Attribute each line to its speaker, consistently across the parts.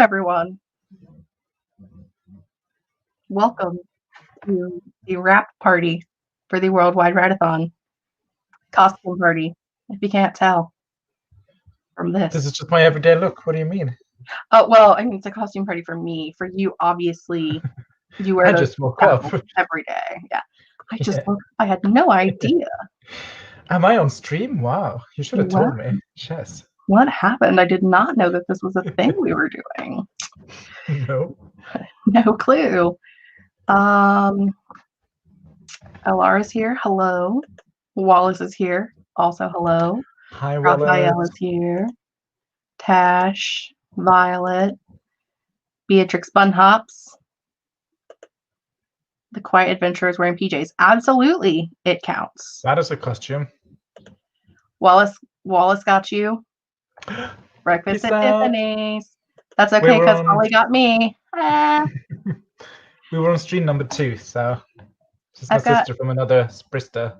Speaker 1: everyone. Welcome to the wrap party for the Worldwide Write-a-thon costume party, if you can't tell from this.
Speaker 2: This is just my everyday look. What do you mean?
Speaker 1: Oh, well, I mean, it's a costume party for me. For you, obviously, you wear
Speaker 2: I
Speaker 1: those
Speaker 2: just woke up
Speaker 1: every day. Yeah. I had no idea.
Speaker 2: Am I on stream? Wow. You should have told
Speaker 1: What?
Speaker 2: me. Yes.
Speaker 1: What happened? I did not know that this was a thing we were doing.
Speaker 2: No.
Speaker 1: No clue. Alara's here. Hello. Wallace is here. Also, hello.
Speaker 2: Hi,
Speaker 1: Raphael
Speaker 2: Wallace.
Speaker 1: is here. Tash, Violet, Beatrix Bunhops. The Quiet Adventurers wearing PJs. Absolutely, it counts.
Speaker 2: That is a costume.
Speaker 1: Wallace got you. Breakfast
Speaker 2: Peace
Speaker 1: at
Speaker 2: out.
Speaker 1: Tiffany's. That's okay because Holly got me.
Speaker 2: We were on stream number 2, so she's my sister from another Sprister.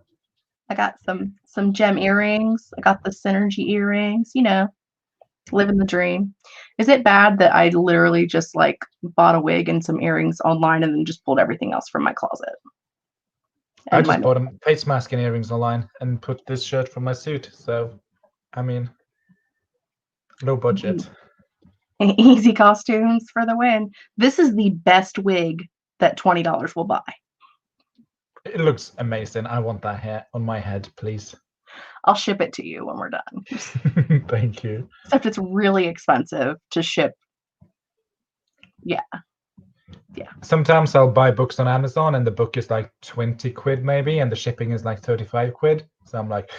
Speaker 1: I got some gem earrings. I got the Synergy earrings. You know, living the dream. Is it bad that I literally just like bought a wig and some earrings online and then just pulled everything else from my closet?
Speaker 2: I just bought a face mask and earrings online and put this shirt from my suit. So, I mean, low budget.
Speaker 1: Easy costumes for the win. This is the best wig that $20 will buy.
Speaker 2: It looks amazing. I want that hair on my head, please.
Speaker 1: I'll ship it to you when we're done.
Speaker 2: Thank you.
Speaker 1: Except it's really expensive to ship. Yeah.
Speaker 2: Sometimes I'll buy books on Amazon and the book is like 20 quid maybe and the shipping is like 35 quid. So I'm like,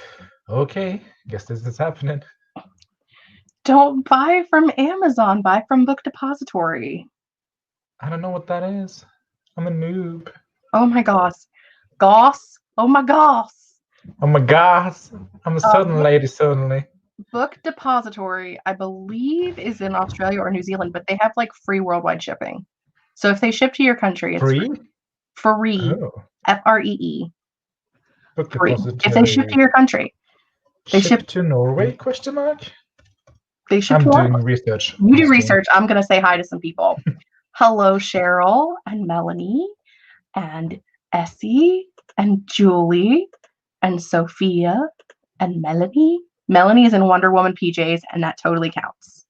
Speaker 2: okay, guess this is happening.
Speaker 1: Don't buy from Amazon. Buy from Book Depository.
Speaker 2: I don't know what that is. I'm a noob.
Speaker 1: Oh my gosh. Goss? Oh my gosh.
Speaker 2: Oh my gosh. I'm a southern lady, certainly. Book
Speaker 1: Depository, I believe, is in Australia or New Zealand, but they have like free worldwide shipping. So if they ship to your country, it's free. Free.
Speaker 2: Oh.
Speaker 1: F-R-E-E.
Speaker 2: Book
Speaker 1: Free.
Speaker 2: Depository.
Speaker 1: If they ship to your country.
Speaker 2: They ship to Norway, question mark?
Speaker 1: They ship
Speaker 2: I'm
Speaker 1: to
Speaker 2: doing research.
Speaker 1: You do research. I'm going to say hi to some people. Hello, Cheryl and Melanie and Essie and Julie and Sophia and Melanie. Melanie is in Wonder Woman PJs, and that totally counts.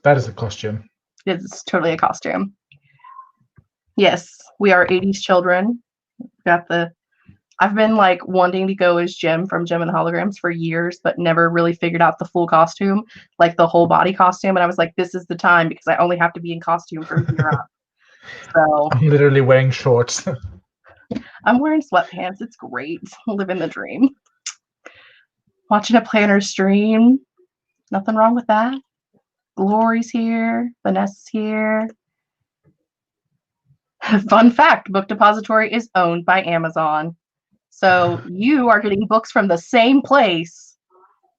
Speaker 2: That is a costume.
Speaker 1: It's totally a costume. Yes, we are 80s children. I've been like wanting to go as Jem from Jem and the Holograms for years, but never really figured out the full costume, like the whole body costume. And I was like, this is the time because I only have to be in costume from here up. So
Speaker 2: I'm literally wearing shorts.
Speaker 1: I'm wearing sweatpants. It's great. Living the dream. Watching a planner stream. Nothing wrong with that. Glory's here. Vanessa's here. Fun fact, Book Depository is owned by Amazon. So you are getting books from the same place,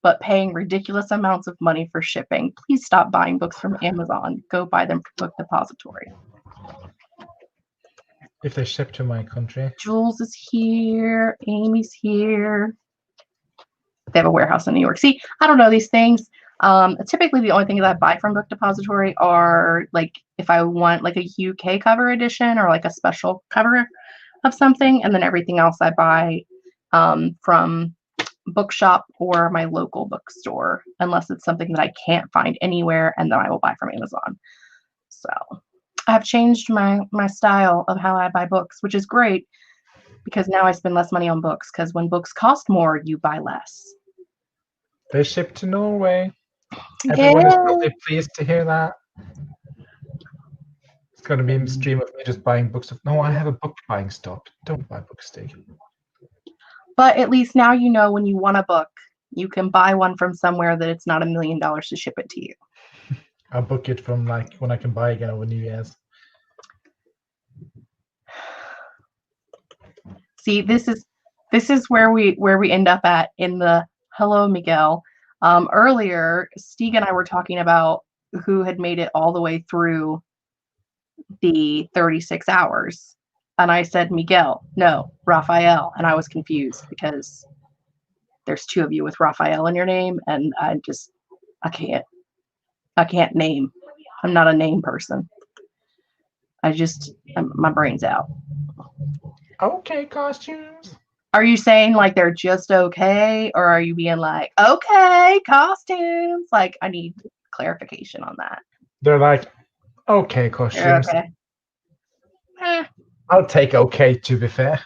Speaker 1: but paying ridiculous amounts of money for shipping. Please stop buying books from Amazon. Go buy them from Book Depository.
Speaker 2: If they ship to my country.
Speaker 1: Jules is here. Amy's here. They have a warehouse in New York. See, I don't know these things. Typically, the only things I buy from Book Depository are like if I want like a UK cover edition or like a special cover of something, and then everything else I buy from Bookshop or my local bookstore, unless it's something that I can't find anywhere, and then I will buy from Amazon. So I have changed my style of how I buy books, which is great because now I spend less money on books because when books cost more, you buy less.
Speaker 2: They ship to Norway. Everyone is probably pleased to hear that. It's going to be a stream of me just buying books. No, I have a book buying stop. Don't buy books, Stig.
Speaker 1: But at least now you know when you want a book, you can buy one from somewhere that it's not $1 million to ship it to you.
Speaker 2: I'll book it from like when I can buy again over New Year's.
Speaker 1: See, this is where we end up at in the hello, Miguel. Earlier, Stig and I were talking about who had made it all the way through the 36 hours. And I said, Miguel, no, Raphael. And I was confused because there's 2 of you with Raphael in your name. And I can't name I'm not a name person. My brain's out.
Speaker 2: Okay, costumes.
Speaker 1: Are you saying like they're just okay, or are you being like, okay, costumes? Like, I need clarification on that.
Speaker 2: They're like, okay, costumes.
Speaker 1: Okay.
Speaker 2: I'll take okay, to be fair.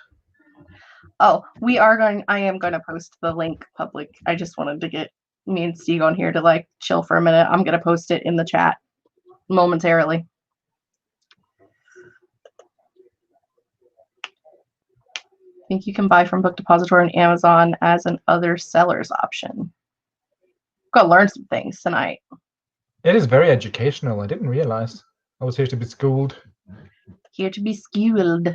Speaker 1: Oh, I am going to post the link public. I just wanted to get me and Stig on here to like chill for a minute. I'm going to post it in the chat momentarily. I think you can buy from Book Depository and Amazon as an other seller's option. Got to learn some things tonight.
Speaker 2: It is very educational. I didn't realize. I was here to be schooled.
Speaker 1: Here to be schooled.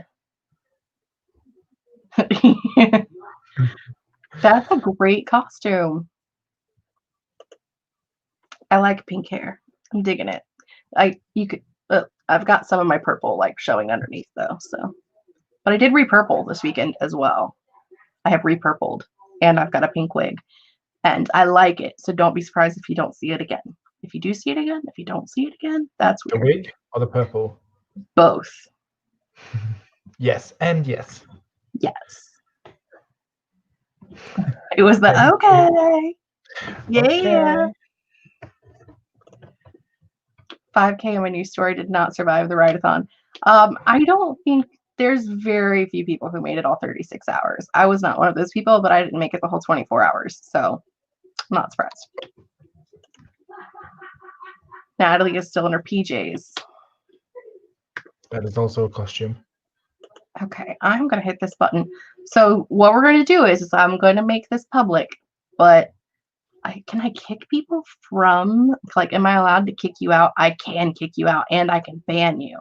Speaker 1: That's a great costume. I like pink hair. I'm digging it. I've got some of my purple like showing underneath though, so. But I did repurple this weekend as well. I have repurpled and I've got a pink wig and I like it. So don't be surprised if you don't see it again. If you do see it again, if you don't see it again, that's weird.
Speaker 2: The wig or the purple?
Speaker 1: Both.
Speaker 2: Yes, and yes.
Speaker 1: Yes. It was the okay. Yeah.
Speaker 2: Okay.
Speaker 1: 5K in my new story did not survive the write-a-thon. I don't think there's very few people who made it all 36 hours. I was not one of those people, but I didn't make it the whole 24 hours. So I'm not surprised. Natalie is still in her PJs.
Speaker 2: That is also a costume.
Speaker 1: Okay, I'm going to hit this button. So what we're going to do is I'm going to make this public, but can I kick people from, like, am I allowed to kick you out? I can kick you out and I can ban you.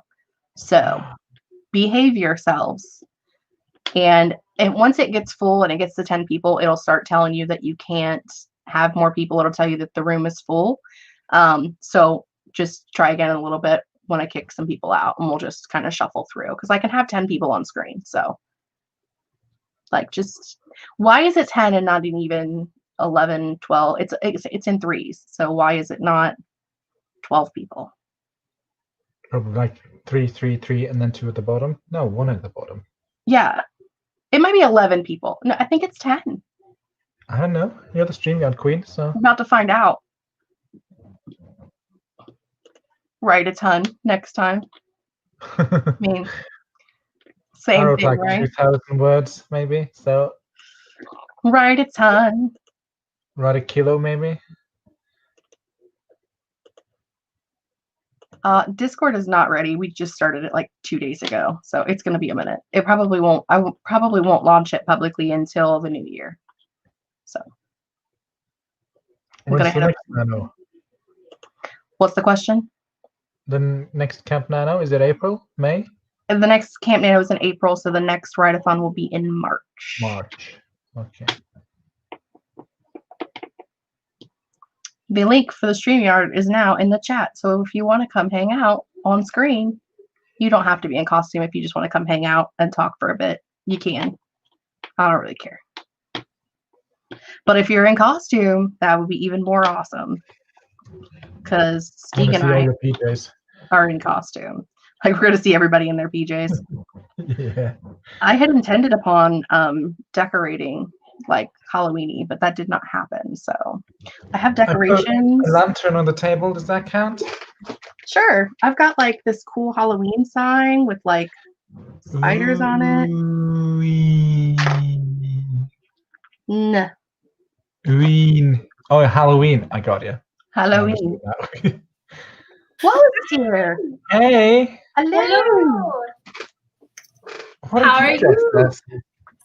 Speaker 1: So behave yourselves. And once it gets full and it gets to 10 people, it'll start telling you that you can't have more people. It'll tell you that the room is full. So just try again in a little bit when I kick some people out and we'll just kind of shuffle through because I can have 10 people on screen. So like, just why is it 10 and not even 11, 12? It's in threes. So why is it not 12 people?
Speaker 2: Probably like 3, 3, 3, and then 2 at the bottom. No, 1 at the bottom.
Speaker 1: Yeah, it might be 11 people. No, I think it's 10.
Speaker 2: I don't know. You're the StreamYard queen, so.
Speaker 1: I'm about to find out. Write-a-thon next time. I mean, same
Speaker 2: I wrote
Speaker 1: thing,
Speaker 2: like
Speaker 1: right?
Speaker 2: 2,000 words, maybe. So.
Speaker 1: Write-a-thon.
Speaker 2: Write a kilo, maybe.
Speaker 1: Discord is not ready. We just started it like 2 days ago, so it's going to be a minute. It probably won't. Probably won't launch it publicly until the new year. So.
Speaker 2: When's the next nano?
Speaker 1: What's the question?
Speaker 2: The next Camp Nano, is it April, May?
Speaker 1: And the next Camp Nano is in April, so the next Write-a-thon will be in March.
Speaker 2: March. Okay.
Speaker 1: The link for the StreamYard is now in the chat. So if you want to come hang out on screen, you don't have to be in costume. If you just want to come hang out and talk for a bit, you can. I don't really care. But if you're in costume, that would be even more awesome. Because Stig and I are in costume. Like, we're going to see everybody in their PJs.
Speaker 2: Yeah.
Speaker 1: I had intended upon decorating like Halloween-y, but that did not happen. So I have decorations.
Speaker 2: A lantern on the table, does that count?
Speaker 1: Sure. I've got like this cool Halloween sign with like spiders on it. Nah.
Speaker 2: Oh, Halloween. I got you.
Speaker 1: Halloween. Whoa, it's here.
Speaker 2: Hey.
Speaker 3: Hello.
Speaker 2: How are you?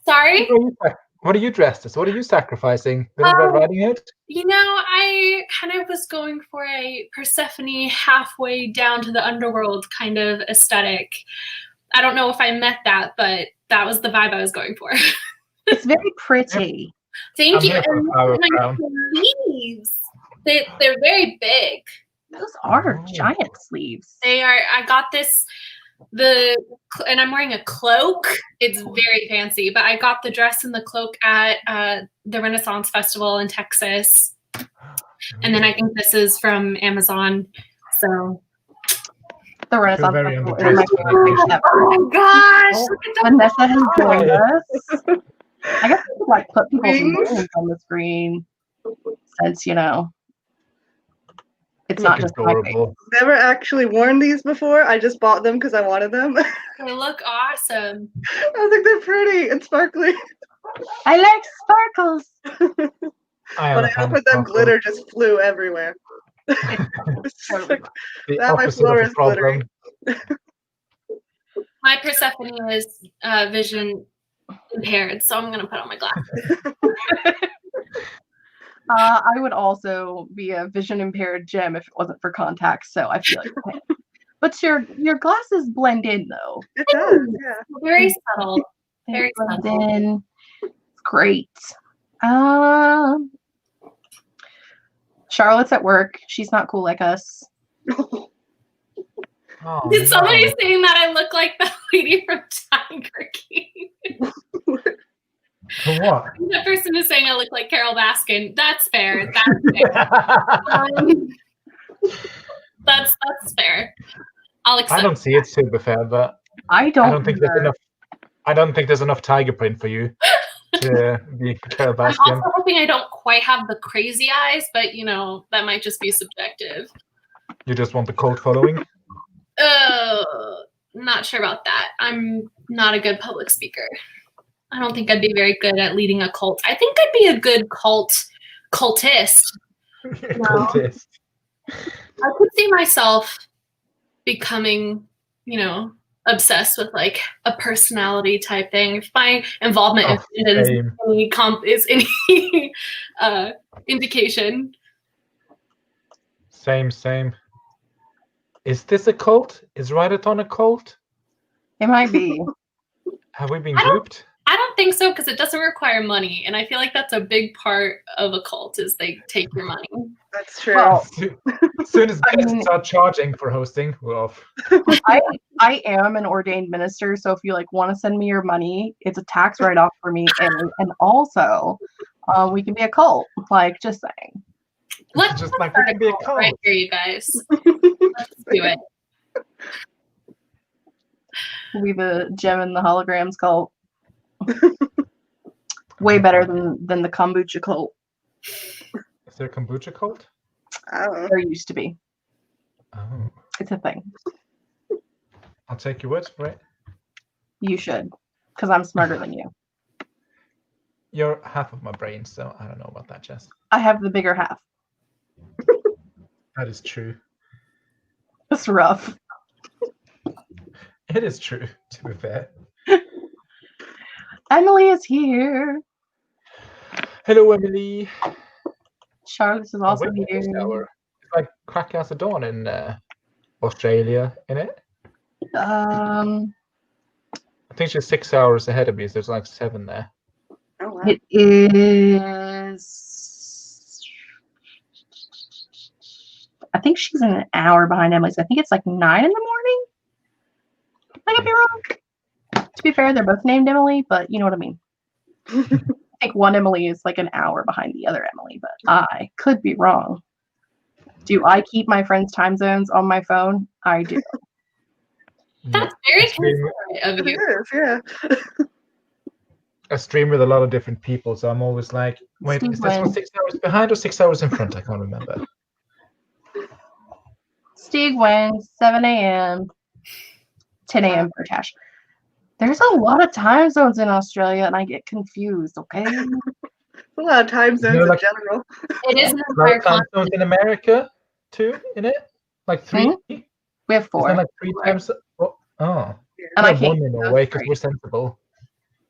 Speaker 3: Sorry?
Speaker 2: What are you dressed as? What are you sacrificing? Little Red Riding Hood?
Speaker 3: You know, I kind of was going for a Persephone halfway down to the underworld kind of aesthetic. I don't know if I met that, but that was the vibe I was going for.
Speaker 1: It's very pretty.
Speaker 3: Thank you. And my sleeves. They're very big.
Speaker 1: Those are giant sleeves.
Speaker 3: They are. I got this, and I'm wearing a cloak. It's very fancy, but I got the dress and the cloak at the Renaissance Festival in Texas. And then I think this is from Amazon. So
Speaker 1: The Renaissance
Speaker 2: very
Speaker 1: Festival is my
Speaker 2: underdressed
Speaker 1: favorite thing ever.
Speaker 3: Oh gosh! Look at that.
Speaker 1: Vanessa has joined us. I guess we could like put people's
Speaker 4: Wings.
Speaker 1: names on the screen since it's
Speaker 2: Look
Speaker 1: not just my face.
Speaker 2: adorable.
Speaker 4: Never actually worn these before. I just bought them because I wanted them. I
Speaker 3: They look awesome.
Speaker 4: was like, they're pretty and sparkly.
Speaker 1: I like sparkles.
Speaker 4: When I opened them, glitter just flew everywhere. It's just like,
Speaker 2: The
Speaker 4: that my
Speaker 2: opposite
Speaker 4: floor
Speaker 2: of a
Speaker 4: is glittery.
Speaker 2: problem.
Speaker 3: My Persephone is vision impaired, so I'm gonna put on my glasses.
Speaker 1: I would also be a vision impaired gem if it wasn't for contacts, so I feel like but your glasses blend in though.
Speaker 4: It does, yeah.
Speaker 3: Very subtle.
Speaker 1: They
Speaker 3: Very
Speaker 1: blend
Speaker 3: subtle.
Speaker 1: in. It's great. Charlotte's at work. She's not cool like us.
Speaker 2: Oh,
Speaker 3: Did somebody
Speaker 2: no.
Speaker 3: saying that I look like the lady from Tiger King?
Speaker 2: For what?
Speaker 3: That person is saying I look like Carol Baskin. That's fair. That's fair. That's fair. I'll accept.
Speaker 2: I don't see it, to be fair, but
Speaker 1: I
Speaker 2: I
Speaker 1: don't
Speaker 2: don't think there's
Speaker 1: either.
Speaker 2: enough. I don't think there's enough tiger print for you to be Carol
Speaker 3: I'm
Speaker 2: Baskin.
Speaker 3: also hoping I don't quite have the crazy eyes, but that might just be subjective.
Speaker 2: You just want the cult following.
Speaker 3: Not sure about that. I'm not a good public speaker. I don't think I'd be very good at leading a cult. I think I'd be a good cultist.
Speaker 2: Cultist.
Speaker 3: I could see myself becoming, obsessed with like a personality type thing. If my involvement in
Speaker 2: Same.
Speaker 3: is any indication.
Speaker 2: Same. Is this a cult? Is Write-a-thon a cult?
Speaker 1: It might be.
Speaker 2: Have we been
Speaker 3: I don't-
Speaker 2: duped?
Speaker 3: I don't think so because it doesn't require money, and I feel like that's a big part of a cult is they take your money.
Speaker 4: That's true.
Speaker 1: Well,
Speaker 2: As soon as
Speaker 1: I
Speaker 2: guests
Speaker 1: mean-
Speaker 2: start charging for hosting, we're off.
Speaker 1: I am an ordained minister, so if you want to send me your money, it's a tax write-off for me, and also we can be a cult. Like, just saying.
Speaker 3: Let's
Speaker 2: Just
Speaker 3: just
Speaker 2: like
Speaker 3: start
Speaker 2: we
Speaker 3: a
Speaker 2: can be a
Speaker 3: cult
Speaker 2: cult.
Speaker 3: right here, you guys. Let's do it.
Speaker 1: We'll be the gem and the holograms cult. Way better than the kombucha cult.
Speaker 2: Is there a kombucha cult?
Speaker 4: I don't know.
Speaker 1: There used to be.
Speaker 2: Oh,
Speaker 1: It's a thing.
Speaker 2: I'll take your words for it.
Speaker 1: You should, because I'm smarter than you.
Speaker 2: You're half of my brain, so I don't know about that, Jess.
Speaker 1: I have the bigger half.
Speaker 2: That is true.
Speaker 1: It's rough.
Speaker 2: It is true, to be fair.
Speaker 1: Emily is here.
Speaker 2: Hello, Emily.
Speaker 1: Charlotte is also
Speaker 2: Wait,
Speaker 1: here.
Speaker 2: it's like crack as a dawn in Australia, innit?
Speaker 1: Um,
Speaker 2: I think she's 6 hours ahead of me, so there's like 7 there.
Speaker 4: Oh, wow.
Speaker 1: it is. I think she's an hour behind Emily's. I think it's like 9 in the morning. I could be wrong. To be fair, they're both named Emily, but you know what I mean. I think one Emily is like an hour behind the other Emily, but I could be wrong. Do I keep my friends' time zones on my phone? I do.
Speaker 3: That's very
Speaker 2: I stream,
Speaker 3: considerate of
Speaker 4: It
Speaker 3: you.
Speaker 4: is, yeah.
Speaker 2: I stream with a lot of different people, so I'm always like, wait,
Speaker 1: Steve
Speaker 2: is this one
Speaker 1: wins.
Speaker 2: 6 hours behind or 6 hours in front? I can't remember.
Speaker 1: Stig wins 7 a.m., 10 a.m. for Tash. There's a lot of time zones in Australia, and I get confused. Okay,
Speaker 4: A lot of time zones in
Speaker 2: like-
Speaker 4: general.
Speaker 3: It is an
Speaker 2: A lot
Speaker 3: entire
Speaker 2: of time zones
Speaker 3: continent.
Speaker 2: in America too, in it? Like 3?
Speaker 1: we have
Speaker 2: Is
Speaker 1: 4,
Speaker 2: that like 3 times? Oh,
Speaker 1: and
Speaker 2: I
Speaker 1: I
Speaker 2: have
Speaker 1: can't.
Speaker 2: one in
Speaker 1: use
Speaker 2: a
Speaker 1: those
Speaker 2: way because
Speaker 1: 3.
Speaker 2: we're sensible.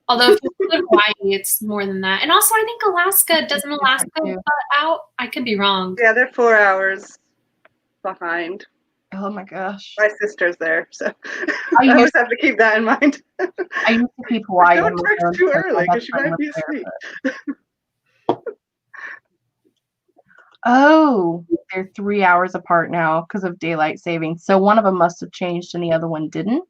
Speaker 3: Although if you live in Hawaii, it's more than that. And also, I think Alaska doesn't Alaska
Speaker 1: too.
Speaker 3: out. I could be wrong.
Speaker 4: Yeah, they're 4 hours behind.
Speaker 1: Oh my gosh,
Speaker 4: My sister's there, so
Speaker 1: I
Speaker 4: I always
Speaker 1: used-
Speaker 4: have to keep that in mind.
Speaker 1: I used to keep Hawaii.
Speaker 4: Don't
Speaker 1: on my
Speaker 4: text
Speaker 1: phone
Speaker 4: too
Speaker 1: because my
Speaker 4: early, 'cause
Speaker 1: best
Speaker 4: she
Speaker 1: friend
Speaker 4: might be
Speaker 1: was there,
Speaker 4: asleep.
Speaker 1: but- Oh, they're 3 hours apart now because of daylight savings. So one of them must have changed, and the other one didn't.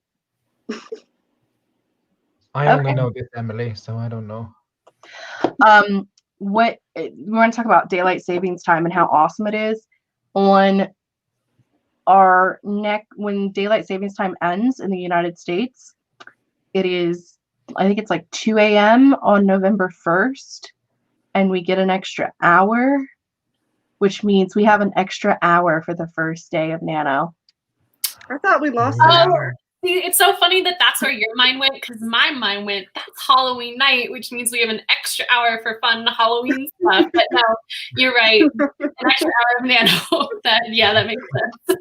Speaker 2: I only
Speaker 1: Okay.
Speaker 2: know this Emily, so I don't know.
Speaker 1: What we want to talk about daylight savings time and how awesome it is. On when daylight savings time ends in the United States, it is, I think it's like 2 a.m. on November 1st, and we get an extra hour, which means we have an extra hour for the first day of Nano.
Speaker 4: I thought we lost an hour.
Speaker 3: See, it's so funny that that's where your mind went, because my mind went, that's Halloween night, which means we have an extra hour for fun Halloween stuff. But no, you're right. An extra hour of Nano. That makes sense.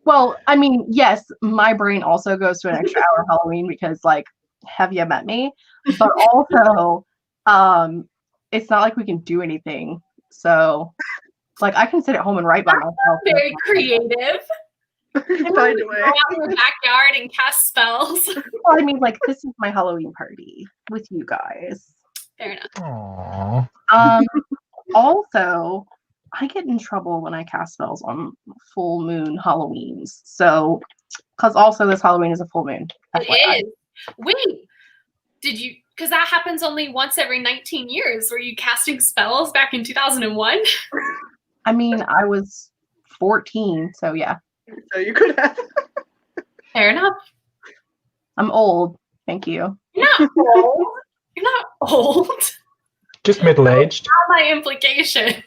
Speaker 1: Well, I mean, yes, my brain also goes to an extra hour of Halloween because, like, have you met me? But also, it's not like we can do anything. So, like, I can sit at home and write by myself.
Speaker 3: Very creative.
Speaker 4: Find a way.
Speaker 3: Go out in your backyard and cast spells.
Speaker 1: Well, I mean, like, this is my Halloween party with you guys.
Speaker 3: Fair enough.
Speaker 2: Aww.
Speaker 1: Also, I get in trouble when I cast spells on full moon Halloweens. So, because also this Halloween is a full moon. FYI.
Speaker 3: It is. Wait, did you? Because that happens only once every 19 years. Were you casting spells back in 2001?
Speaker 1: I mean, I was 14, so yeah.
Speaker 4: So you could have.
Speaker 3: Fair enough.
Speaker 1: I'm old. Thank you.
Speaker 3: You're not old. You're not old.
Speaker 2: Just middle-aged.
Speaker 3: Not my implication.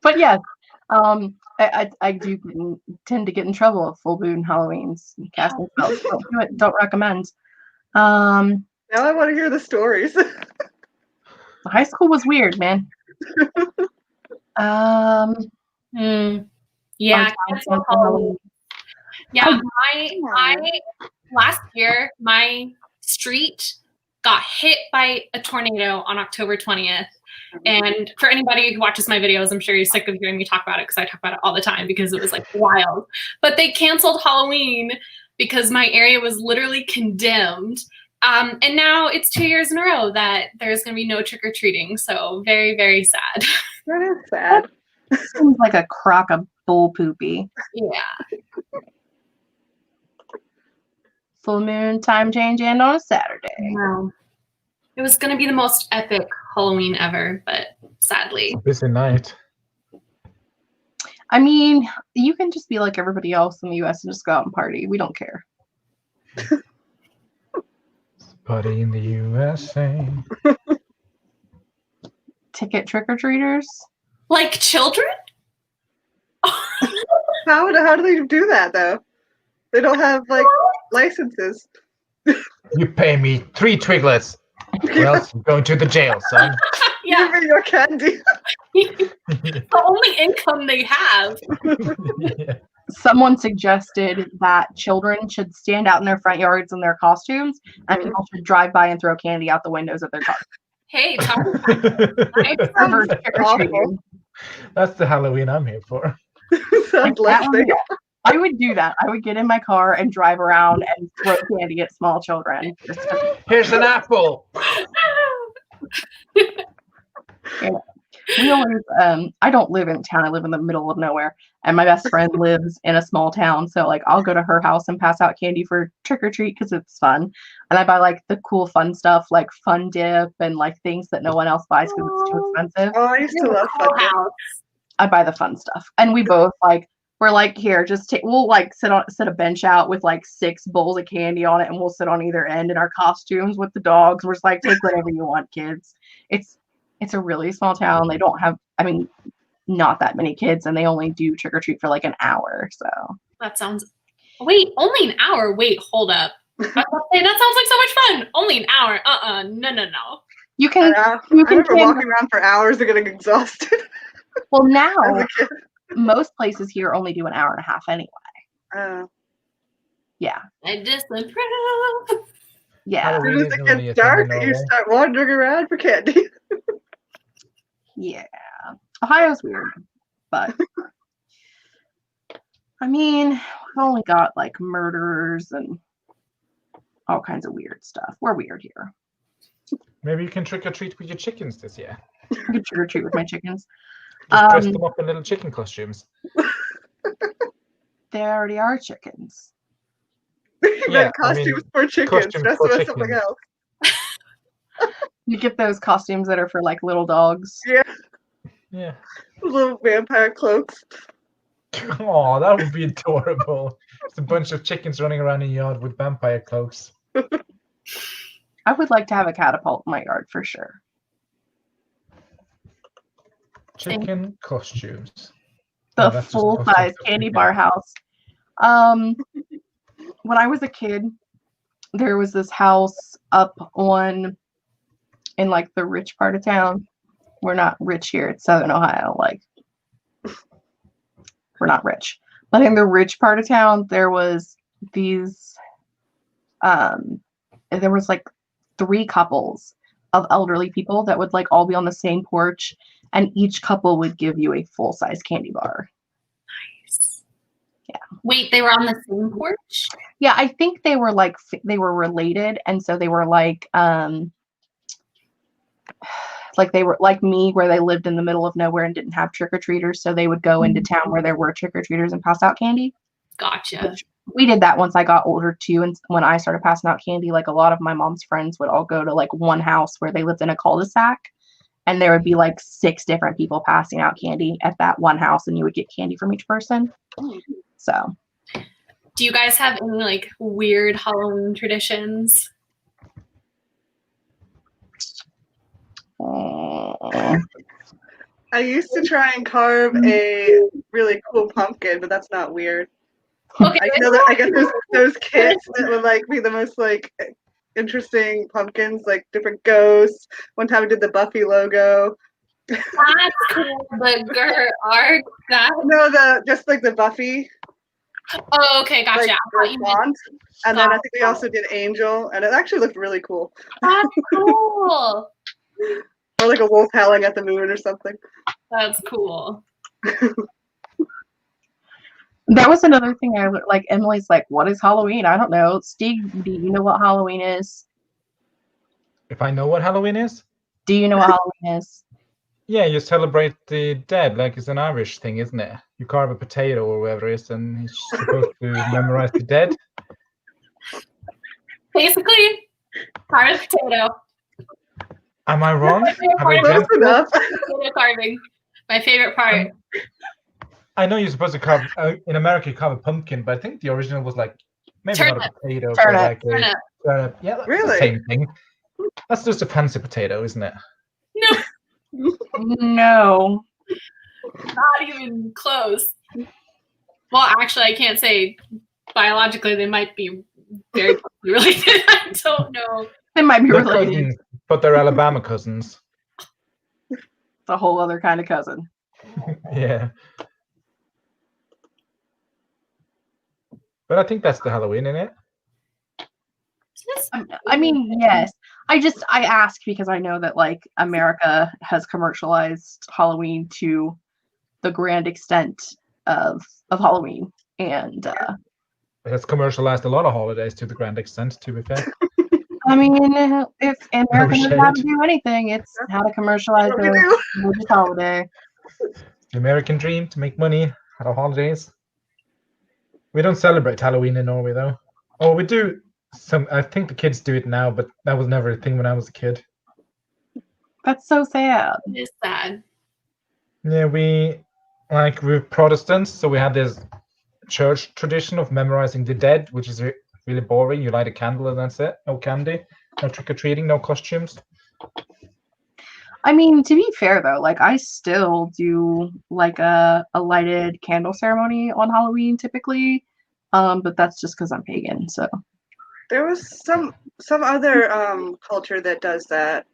Speaker 1: But yes, I do tend to get in trouble at full moon Halloweens and casting spells. Don't do it. Don't recommend.
Speaker 4: Now I want to hear the stories.
Speaker 1: High school was weird, man.
Speaker 3: Yeah, cancel Halloween. Yeah, my last year, my street got hit by a tornado on October 20th. And for anybody who watches my videos, I'm sure you're sick of hearing me talk about it because I talk about it all the time because it was like wild. But they canceled Halloween because my area was literally condemned. And now it's 2 years in a row that there's going to be no trick-or-treating. So very, very sad.
Speaker 4: That is sad.
Speaker 1: Seems like a crock of bull poopy.
Speaker 3: Yeah.
Speaker 1: Full moon time change and on a Saturday.
Speaker 3: Wow. It was going to be the most epic Halloween ever, but sadly.
Speaker 2: Busy night.
Speaker 1: I mean, you can just be like everybody else in the US and just go out and party. We don't care.
Speaker 2: Party in the USA.
Speaker 1: Ticket trick-or-treaters?
Speaker 3: Like children?
Speaker 4: How do they do that though? They don't have like licenses.
Speaker 2: You pay me 3 twiglets, or else you're going to the jail, son.
Speaker 3: Yeah.
Speaker 4: Give me your candy.
Speaker 3: The only income they have.
Speaker 2: Yeah.
Speaker 1: Someone suggested that children should stand out in their front yards in their costumes, and people should drive by and throw candy out the windows of their cars.
Speaker 3: Hey,
Speaker 2: That's the Halloween I'm here for.
Speaker 4: Sounds like
Speaker 1: I would do that. I would get in my car and drive around and throw candy at small children.
Speaker 2: Here's an apple.
Speaker 1: Yeah. We always, I don't live in town. I live in the middle of nowhere, and my best friend lives in a small town. So like, I'll go to her house and pass out candy for trick or treat because it's fun. And I buy like the cool fun stuff, like Fun Dip and like things that no one else buys because it's too expensive.
Speaker 4: Oh, I used to love Fun Dip.
Speaker 1: I buy the fun stuff, and we both like. We're like, here, just take. We'll like set a bench out with like 6 bowls of candy on it, and we'll sit on either end in our costumes with the dogs. We're just like, take whatever you want, kids. It's a really small town. They don't have, I mean, not that many kids, and they only do trick or treat for like an hour. So
Speaker 3: that sounds. Wait, only an hour? Wait, hold up. That sounds like so much fun. Only an hour? No.
Speaker 1: You can.
Speaker 4: I remember walking around for hours and getting exhausted.
Speaker 1: Well, now most places here only do an hour and a half anyway. Yeah.
Speaker 3: I disapprove.
Speaker 1: Yeah.
Speaker 4: As soon as it gets dark, you start wandering around for candy.
Speaker 1: Yeah. Ohio's weird, but I mean, we've only got like murders and all kinds of weird stuff. We're weird here.
Speaker 2: Maybe you can trick or treat with your chickens this year.
Speaker 1: I could trick or treat with my chickens.
Speaker 2: Just dress them up in little chicken costumes.
Speaker 1: They already are chickens.
Speaker 4: Yeah, costumes for chickens. Dress them as something else.
Speaker 1: You get those costumes that are for like little dogs.
Speaker 4: Yeah.
Speaker 2: Yeah.
Speaker 4: Little vampire cloaks.
Speaker 2: Oh, that would be adorable. It's a bunch of chickens running around in the yard with vampire cloaks.
Speaker 1: I would like to have a catapult in my yard for sure.
Speaker 2: Chicken costumes.
Speaker 1: The
Speaker 2: Oh, that's just
Speaker 1: full-size
Speaker 2: costumes.
Speaker 1: candy bar house. When I was a kid, there was this house up in like the rich part of town. We're not rich here. It's Southern Ohio. Like, we're not rich. But in the rich part of town, there was these, there was like 3 couples of elderly people that would like all be on the same porch, and each couple would give you a full-size candy bar.
Speaker 3: Nice.
Speaker 1: Yeah.
Speaker 3: Wait, they were on the same porch?
Speaker 1: Yeah, I think they were like, they were related, and so they were like they were like me, where they lived in the middle of nowhere and didn't have trick-or-treaters, so they would go into town where there were trick-or-treaters and pass out candy.
Speaker 3: Gotcha.
Speaker 1: We did that once I got older too, and when I started passing out candy, like a lot of my mom's friends would all go to like one house where they lived in a cul-de-sac, and there would be like 6 different people passing out candy at that one house, and you would get candy from each person. So,
Speaker 3: do you guys have any like weird Halloween traditions?
Speaker 4: I used to try and carve a really cool pumpkin, but that's not weird.
Speaker 3: Okay.
Speaker 4: I guess there's those kits that would like be the most like interesting pumpkins, like different ghosts. One time I did the Buffy logo.
Speaker 3: That's cool. The arc.
Speaker 4: No, just like the Buffy.
Speaker 3: Oh, okay, gotcha.
Speaker 4: Like, font. And then I think we also did Angel, and it actually looked really cool.
Speaker 3: That's cool.
Speaker 4: Or like a wolf howling at the moon or something.
Speaker 3: That's cool.
Speaker 1: That was another thing I like. Emily's like, what is Halloween? I don't know. Stig, do you know what Halloween is?
Speaker 2: If I know what Halloween is?
Speaker 1: Do you know what Halloween is?
Speaker 2: Yeah, you celebrate the dead, like it's an Irish thing, isn't it? You carve a potato or whatever it is, and he's supposed to memorize the dead.
Speaker 3: Basically, carve a potato.
Speaker 2: Am I wrong?
Speaker 4: Close enough.
Speaker 3: Potato carving. My favorite part.
Speaker 2: I know you're supposed to carve, in America, you carve a pumpkin, but I think the original was like, maybe
Speaker 3: Turnip.
Speaker 2: not a potato,
Speaker 1: Turnip.
Speaker 2: but like
Speaker 3: Turnip.
Speaker 2: a turnip. Yeah, that's
Speaker 4: Really?
Speaker 2: the same thing. That's just a fancy potato, isn't it?
Speaker 3: No,
Speaker 1: No.
Speaker 3: not even close. Well, actually, I can't say biologically they might be very related. I don't know.
Speaker 1: They might be
Speaker 2: They're
Speaker 1: related.
Speaker 2: cousins, but they're Alabama cousins.
Speaker 1: It's a whole other kind of cousin.
Speaker 2: Yeah. But I think that's the Halloween, isn't it?
Speaker 1: I mean, yes. I ask because I know that like America has commercialized Halloween to the grand extent of Halloween, and
Speaker 2: It has commercialized a lot of holidays to the grand extent, to be fair.
Speaker 1: I mean, if America knows how to
Speaker 2: shade.
Speaker 1: do anything, it's how to commercialize
Speaker 4: What we
Speaker 1: the
Speaker 4: do.
Speaker 1: religious holiday.
Speaker 2: The American dream to make money at our holidays. We don't celebrate Halloween in Norway, though. Oh, we do. I think the kids do it now, but that was never a thing when I was a kid.
Speaker 1: That's so sad.
Speaker 3: It is sad.
Speaker 2: Yeah, we're Protestants, so we had this church tradition of memorizing the dead, which is really boring. You light a candle and that's it. No candy, no trick-or-treating, no costumes.
Speaker 1: I mean, to be fair though, like I still do like a lighted candle ceremony on Halloween typically, but that's just because I'm pagan. So
Speaker 4: There was some other culture that does that.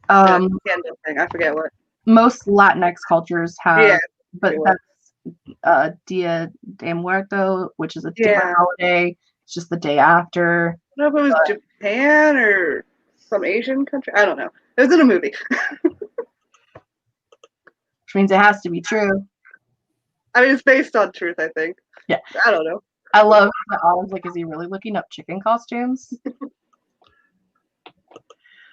Speaker 1: candle
Speaker 4: Thing. I forget what.
Speaker 1: most Latinx cultures have,
Speaker 4: Yeah,
Speaker 1: but
Speaker 4: sure.
Speaker 1: that's Dia de Muerto, which is a different
Speaker 4: Yeah.
Speaker 1: holiday. It's just the day after.
Speaker 4: I don't know if it was Japan or some Asian country. I don't know. It was in a movie.
Speaker 1: Which means it has to be true.
Speaker 4: I mean, it's based on truth, I think.
Speaker 1: Yeah.
Speaker 4: I don't know.
Speaker 1: I love that Autumn's like, is he really looking up chicken costumes?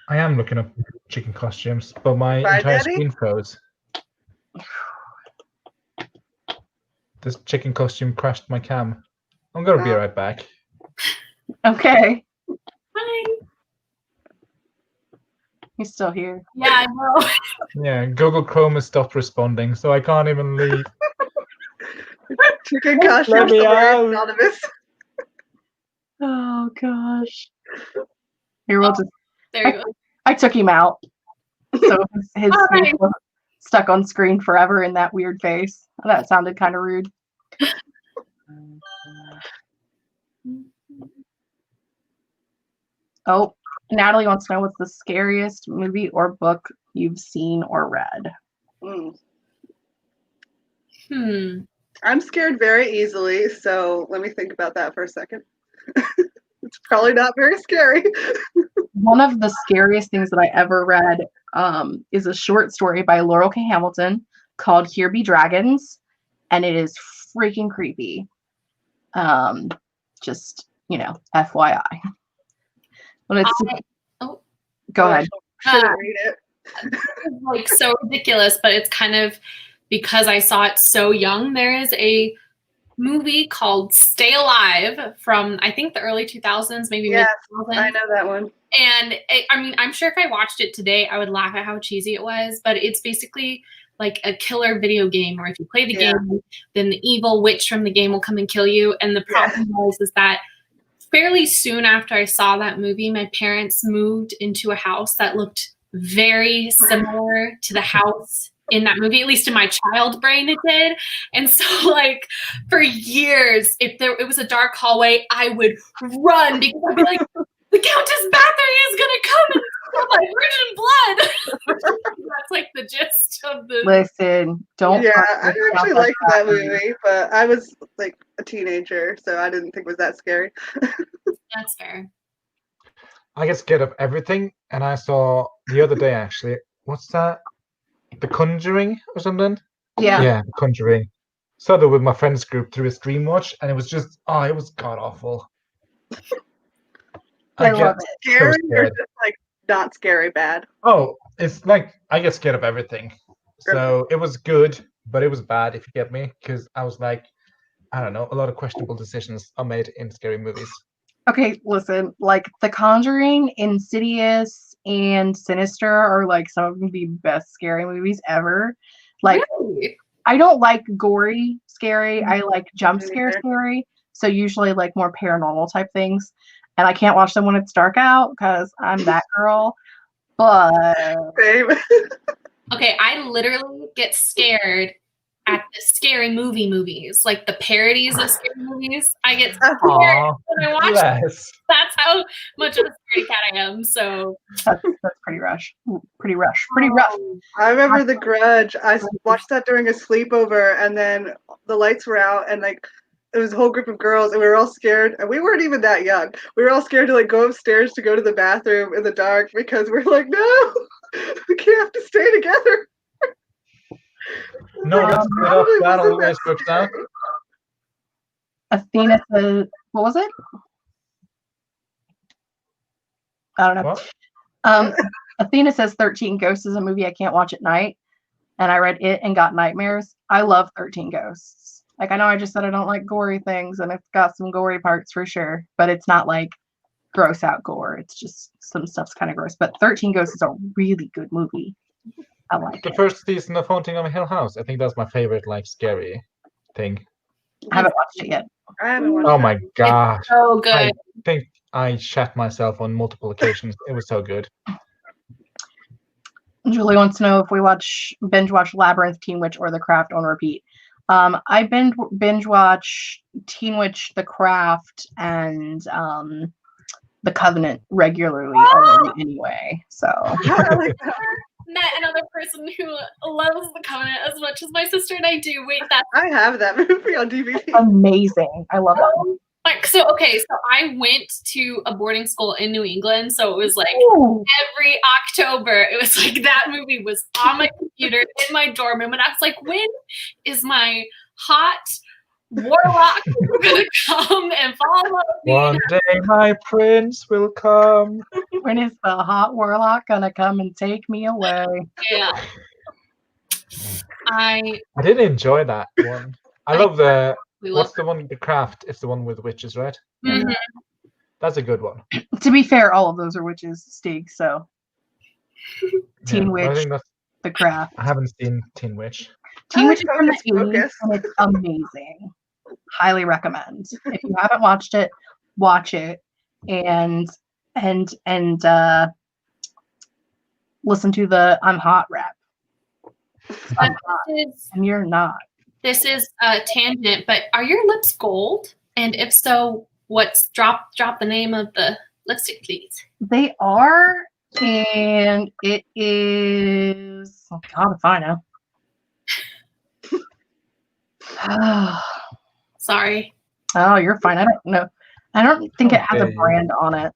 Speaker 2: I am looking up chicken costumes, but my
Speaker 4: Fried
Speaker 2: entire
Speaker 4: Daddy?
Speaker 2: screen froze. This chicken costume crashed my cam. I'm gonna be right back.
Speaker 1: Okay.
Speaker 3: Hi.
Speaker 1: He's still here.
Speaker 3: Yeah, I know.
Speaker 2: Yeah, Google Chrome has stopped responding, so I can't even leave.
Speaker 4: Chicken costumes
Speaker 2: Let me
Speaker 4: somewhere
Speaker 2: out.
Speaker 4: anonymous.
Speaker 1: Oh gosh. Here, we'll just.
Speaker 3: There you go.
Speaker 1: I took him out, so his
Speaker 3: Oh,
Speaker 1: face
Speaker 3: nice.
Speaker 1: was stuck on screen forever in that weird face. That sounded kind of rude. Oh, Natalie wants to know what's the scariest movie or book you've seen or read.
Speaker 4: I'm scared very easily, so let me think about that for a second. It's probably not very scary.
Speaker 1: One of the scariest things that I ever read is a short story by Laurel K. Hamilton called Here Be Dragons, and it is freaking creepy. Just, FYI. When it's go ahead.
Speaker 4: Shouldn't read it.
Speaker 3: It's like so ridiculous, but it's kind of because I saw it so young. There is a movie called Stay Alive from I think the early 2000s, maybe
Speaker 4: Yes,
Speaker 3: mid 2000s.
Speaker 4: I know that one.
Speaker 3: And I'm sure if I watched it today, I would laugh at how cheesy it was. But it's basically like a killer video game, where if you play the game, then the evil witch from the game will come and kill you. And the problem is that fairly soon after I saw that movie, my parents moved into a house that looked very similar to the house in that movie, at least in my child brain it did. And so like for years, if it was a dark hallway, I would run because I'd be like, the Countess Bathory is gonna come and steal my virgin blood. That's like the gist of the
Speaker 1: Listen, don't.
Speaker 4: Yeah, I actually liked that movie, but I was like a teenager, so I didn't think it was that scary.
Speaker 3: That's fair.
Speaker 2: I get scared of everything, and I saw the other day actually. What's that? The Conjuring or something?
Speaker 1: Yeah.
Speaker 2: Yeah, The Conjuring. Saw that with my friends group through a stream watch, and it was just it was god awful.
Speaker 1: I love it.
Speaker 4: Scary or
Speaker 2: scared.
Speaker 4: just like not scary bad?
Speaker 2: Oh, it's like I get scared of everything. So it was good, but it was bad if you get me, because I was like, I don't know, a lot of questionable decisions are made in scary movies.
Speaker 1: Okay, listen, like The Conjuring, Insidious, and Sinister are like some of the best scary movies ever. Like,
Speaker 3: Really?
Speaker 1: I don't like gory scary. I like jump scare
Speaker 4: neither.
Speaker 1: scary. So usually like more paranormal type things. And I can't watch them when it's dark out because I'm that girl. But
Speaker 4: Same.
Speaker 3: Okay, I literally get scared at the scary movies, like the parodies of scary movies. I get scared
Speaker 2: Aw,
Speaker 3: when I watch them.
Speaker 2: bless.
Speaker 3: That's how much of a scaredy cat I am. So
Speaker 1: that's pretty rush. Pretty rough.
Speaker 4: I remember The Grudge. I watched that during a sleepover, and then the lights were out, and like it was a whole group of girls, and we were all scared. And we weren't even that young. We were all scared to like go upstairs to go to the bathroom in the dark because we're like, no, we can't have to stay together.
Speaker 2: No, let's split up.
Speaker 4: Probably
Speaker 2: That
Speaker 4: wasn't
Speaker 2: always
Speaker 4: that
Speaker 2: works out.
Speaker 1: Athena says, what was it? I don't know.
Speaker 2: What?
Speaker 1: Athena says 13 Ghosts is a movie I can't watch at night. And I read it and got nightmares. I love 13 Ghosts. Like, I know I just said I don't like gory things, and it's got some gory parts for sure, but it's not like gross out gore. It's just some stuff's kind of gross. But 13 Ghosts is a really good movie. I like
Speaker 2: The
Speaker 1: it.
Speaker 2: first season of Haunting of Hill House. I think that's my favorite, like, scary thing.
Speaker 1: I haven't watched it yet.
Speaker 4: I haven't watched
Speaker 2: Oh
Speaker 4: that.
Speaker 2: my god.
Speaker 3: so good.
Speaker 2: I think I shat myself on multiple occasions. It was so good.
Speaker 1: Julie wants to know if we binge watch Labyrinth, Teen Witch, or The Craft on repeat. I binge watch Teen Witch, The Craft, and The Covenant regularly already anyway. So
Speaker 4: I like that.
Speaker 3: Met another person who loves The Covenant as much as my sister and I do. Wait, that's
Speaker 4: I have that movie on DVD.
Speaker 1: amazing. I love that one.
Speaker 3: like so. Okay, so I went to a boarding school in New England, so it was like
Speaker 1: Ooh.
Speaker 3: every October, it was like that movie was on my computer in my dorm room, and I was like, when is my hot warlock gonna come and follow me?
Speaker 2: One day my prince will come.
Speaker 1: When is the hot warlock gonna come and take me away?
Speaker 3: Yeah. I
Speaker 2: I did enjoy that one. I love the
Speaker 3: we love
Speaker 2: what's the one? The Craft. It's the one with witches, right?
Speaker 3: Mhm.
Speaker 2: That's a good one.
Speaker 1: To be fair, all of those are witches, Stig. So Teen
Speaker 2: Yeah, but I
Speaker 1: Witch,
Speaker 2: think that's.
Speaker 1: The Craft.
Speaker 2: I haven't seen Teen Witch.
Speaker 1: Teen
Speaker 4: I
Speaker 1: Witch is
Speaker 4: like
Speaker 1: from the
Speaker 4: Hocus
Speaker 1: 80s,
Speaker 4: Pocus.
Speaker 1: and it's amazing. Highly recommend. If you haven't watched it, watch it and listen to the I'm hot rap. I'm hot, and you're not.
Speaker 3: This is a tangent, but are your lips gold? And if so, what's drop the name of the lipstick, please?
Speaker 1: They are, and it is. Oh God, if I know.
Speaker 3: Sorry.
Speaker 1: Oh, you're fine. I don't know. I don't think it has a
Speaker 2: Okay.
Speaker 1: brand on it.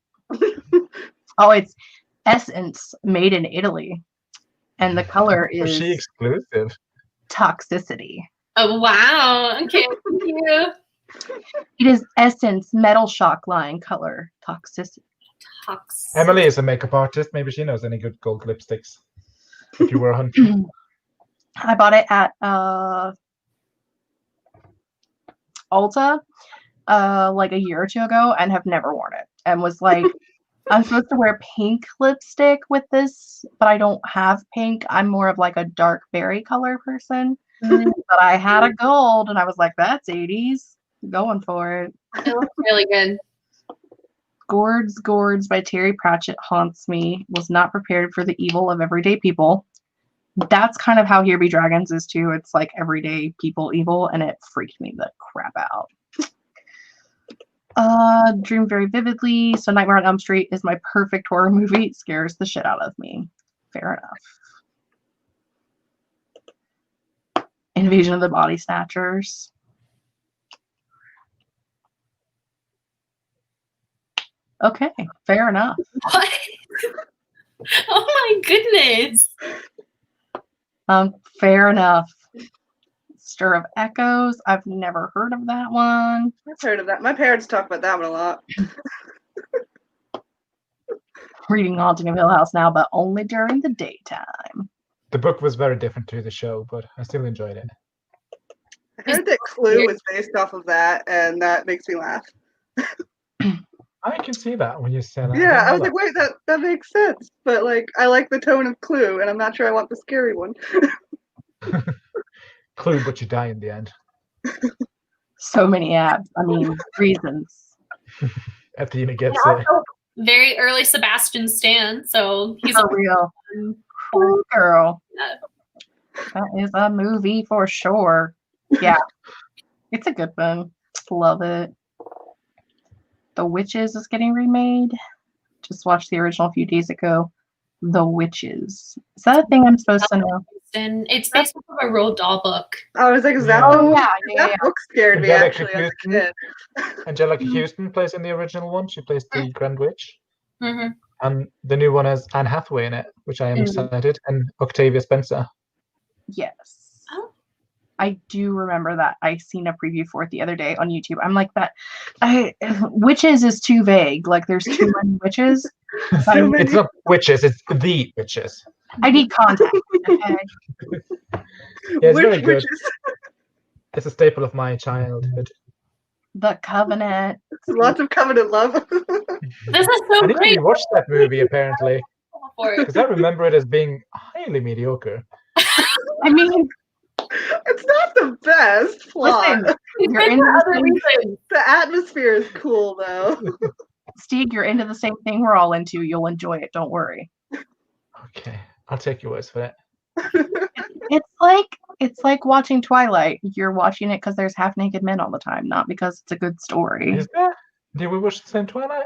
Speaker 1: Oh, it's Essence, made in Italy, and the color
Speaker 2: Was she
Speaker 1: is
Speaker 2: exclusive?
Speaker 1: Toxicity.
Speaker 3: Oh, wow. Okay, thank you.
Speaker 1: It is Essence Metal Shock line color Toxicity.
Speaker 3: Talks.
Speaker 2: Emily is a makeup artist. Maybe she knows any good gold lipsticks. If you were a hunter.
Speaker 1: I bought it at Ulta like a year or two ago and have never worn it, and was like, I'm supposed to wear pink lipstick with this, but I don't have pink. I'm more of like a dark berry color person. But I had a gold and I was like, that's 80s. Going for it.
Speaker 3: It looks really good.
Speaker 1: Gourds by Terry Pratchett haunts me. Was not prepared for the evil of everyday people. That's kind of how Here Be Dragons is too. It's like everyday people evil, and it freaked me the crap out. Dream very vividly. So Nightmare on Elm Street is my perfect horror movie. It scares the shit out of me. Fair enough. Invasion of the Body Snatchers. Okay, fair enough.
Speaker 3: What? Oh my goodness.
Speaker 1: Fair enough. Stir of Echoes. I've never heard of that one.
Speaker 4: I've heard of that. My parents talk about that one a lot.
Speaker 1: Reading Haunting of Hill House now, but only during the daytime.
Speaker 2: The book was very different to the show, but I still enjoyed it.
Speaker 4: I heard that Clue was based off of that, and that makes me laugh.
Speaker 2: I can see that when you say that.
Speaker 4: Yeah, I was
Speaker 2: don't
Speaker 4: like, wait, that makes sense. But like, I like the tone of Clue, and I'm not sure I want the scary one.
Speaker 2: know that. Clue, but you die in the end.
Speaker 1: So many abs. I mean, reasons.
Speaker 2: Athena gets
Speaker 3: And
Speaker 2: it.
Speaker 3: also very early Sebastian Stan, so he's
Speaker 1: For real. Cool girl.
Speaker 3: Yeah.
Speaker 1: That is a movie for sure. Yeah. It's a good one. Love it. The Witches is getting remade. Just watched the original a few days ago. The Witches. Is that a thing I'm supposed to know?
Speaker 3: And it's based off of a Roald Dahl book.
Speaker 4: I was like, is that
Speaker 2: Yeah.
Speaker 4: the one?
Speaker 1: yeah,
Speaker 4: That book scared me
Speaker 2: Angelica
Speaker 4: actually as a
Speaker 2: Houston.
Speaker 4: kid.
Speaker 2: Angelica Houston plays in the original one. She plays the Grand Witch.
Speaker 3: Mm-hmm.
Speaker 2: And the new one has Anne Hathaway in it, which I am excited, and Octavia Spencer.
Speaker 1: Yes.
Speaker 3: Oh.
Speaker 1: I do remember that. I seen a preview for it the other day on YouTube. I'm like that. Witches is too vague. Like there's too many witches.
Speaker 4: So many-
Speaker 2: It's not witches, it's the witches.
Speaker 1: I need context. Okay.
Speaker 2: Yeah, it's very good.
Speaker 4: witches.
Speaker 2: It's a staple of my childhood.
Speaker 1: The Covenant.
Speaker 4: Lots of covenant love.
Speaker 3: This is so
Speaker 2: I need
Speaker 3: great.
Speaker 2: to rewatch that movie apparently,
Speaker 3: For it.
Speaker 2: because I remember it as being highly mediocre.
Speaker 1: I mean,
Speaker 4: It's not the best plot.
Speaker 1: listen,
Speaker 3: It's
Speaker 1: you're
Speaker 3: good
Speaker 1: into
Speaker 3: for
Speaker 1: the
Speaker 3: other
Speaker 1: same,
Speaker 3: reasons.
Speaker 4: The atmosphere is cool though.
Speaker 1: Stig, you're into the same thing we're all into. You'll enjoy it. Don't worry.
Speaker 2: Okay, I'll take your words for that.
Speaker 1: It's like watching Twilight. You're watching it because there's half naked men all the time, not because it's a good story.
Speaker 2: Is that? Did we watch the same Twilight?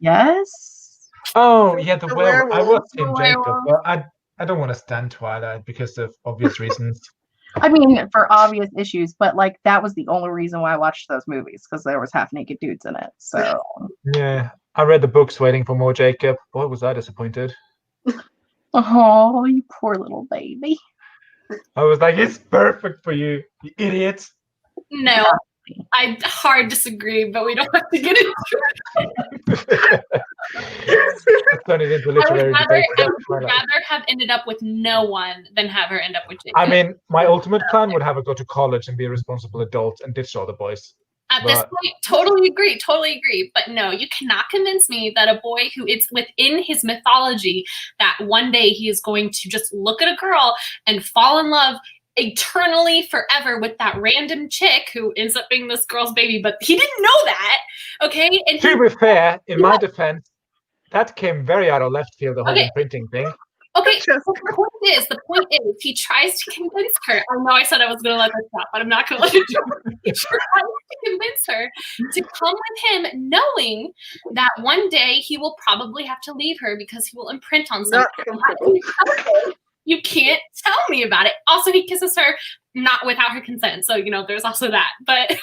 Speaker 1: Yes.
Speaker 2: Oh, yeah, the
Speaker 4: The
Speaker 2: werewolf. I
Speaker 4: werewolf.
Speaker 2: was Team
Speaker 3: The
Speaker 2: Jacob,
Speaker 3: werewolf.
Speaker 2: but I don't want to stand Twilight because of obvious reasons.
Speaker 1: I mean, for obvious issues, but like that was the only reason why I watched those movies because there was half naked dudes in it. So
Speaker 2: Yeah, I read the books waiting for more Jacob. Boy, was I disappointed.
Speaker 1: oh, you poor little baby.
Speaker 2: I was like, it's perfect for you, you idiots.
Speaker 3: No, I hard disagree, but we don't have to get into it.
Speaker 2: Let's turn it into
Speaker 3: I would
Speaker 2: literary
Speaker 3: rather,
Speaker 2: debate.
Speaker 3: I
Speaker 2: about
Speaker 3: would
Speaker 2: Twilight.
Speaker 3: rather have ended up with no one than have her end up with Jacob.
Speaker 2: I mean, my ultimate plan would have her go to college and be a responsible adult and ditch all the boys.
Speaker 3: At this point, totally agree. But no, you cannot convince me that a boy who it's within his mythology that one day he is going to just look at a girl and fall in love eternally forever with that random chick who ends up being this girl's baby, but he didn't know that, okay? And
Speaker 2: to be fair, in my defense, that came very out of left field, the whole imprinting thing.
Speaker 3: Okay, so the point is, he tries to convince her. I know I said I was going to let this stop, but I'm not going to let it go. He tries to convince her to come with him, knowing that one day he will probably have to leave her because he will imprint on something. You can't tell me about it. Also, he kisses her not without her consent, so there's also that. But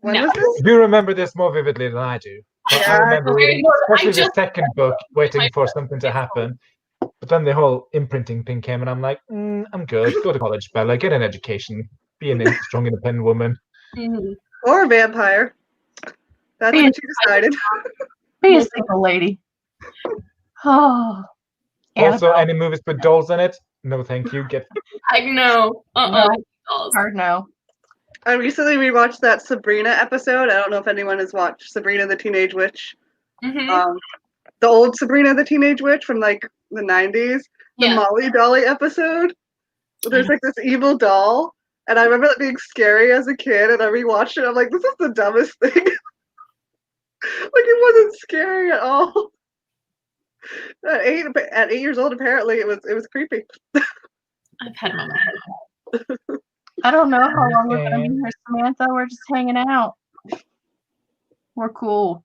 Speaker 3: no.
Speaker 2: You remember this more vividly than I do. I remember reading, especially the second book, waiting for something to happen. But then the whole imprinting thing came, and I'm like, I'm good. Go to college, Bella. Get an education. Be a strong, independent woman.
Speaker 4: Or a vampire. That's what you decided.
Speaker 1: Be a single lady. Oh.
Speaker 2: Also, any movies with dolls in it? No, thank you.
Speaker 3: I know.
Speaker 1: Hard no.
Speaker 4: I recently rewatched that Sabrina episode. I don't know if anyone has watched Sabrina the Teenage Witch. The old Sabrina the Teenage Witch from like the 90s. The Molly Dolly episode. There's like this evil doll. And I remember it being scary as a kid. And I rewatched it. I'm like, this is the dumbest thing. Like, it wasn't scary at all. At 8 years old, apparently, it was creepy.
Speaker 3: I've had moments.
Speaker 1: I don't know how long we're going to be here, Samantha. We're just hanging out. We're cool.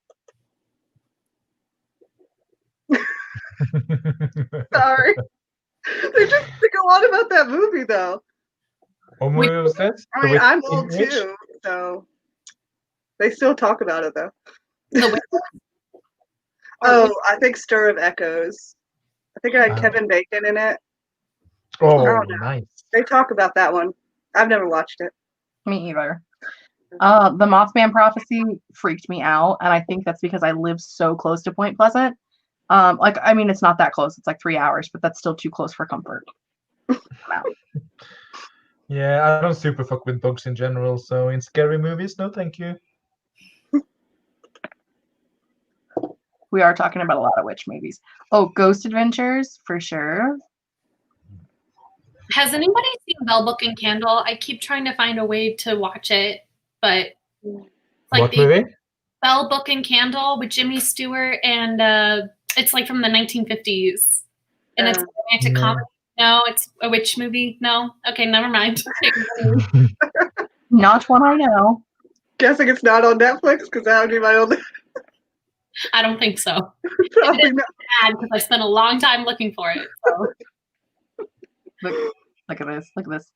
Speaker 4: Sorry. They go on about that movie, though.
Speaker 2: What movie was that?
Speaker 4: I mean, I'm old, too, so they still talk about it, though. Oh, I think Stir of Echoes. I think it had Kevin Bacon in it.
Speaker 2: Oh, nice.
Speaker 4: They talk about that one. I've never watched it.
Speaker 1: Me either. The Mothman Prophecy freaked me out, and I think that's because I live so close to Point Pleasant. It's not that close. It's like 3 hours, but that's still too close for comfort.
Speaker 2: Yeah, I don't super fuck with bugs in general, so in scary movies, no thank you.
Speaker 1: We are talking about a lot of witch movies. Oh, Ghost Adventures, for sure.
Speaker 3: Has anybody seen Bell Book and Candle? I keep trying to find a way to watch it, but like
Speaker 2: what movie?
Speaker 3: Bell Book and Candle with Jimmy Stewart, and it's like from the 1950s, and it's a romantic comedy. No, it's a witch movie. No, okay, never mind.
Speaker 1: Not one I know.
Speaker 4: Guessing it's not on Netflix because that would be my only.
Speaker 3: I don't think so.
Speaker 4: Probably not.
Speaker 3: Because I spent a long time looking for it. So.
Speaker 1: Look at this. Look at this.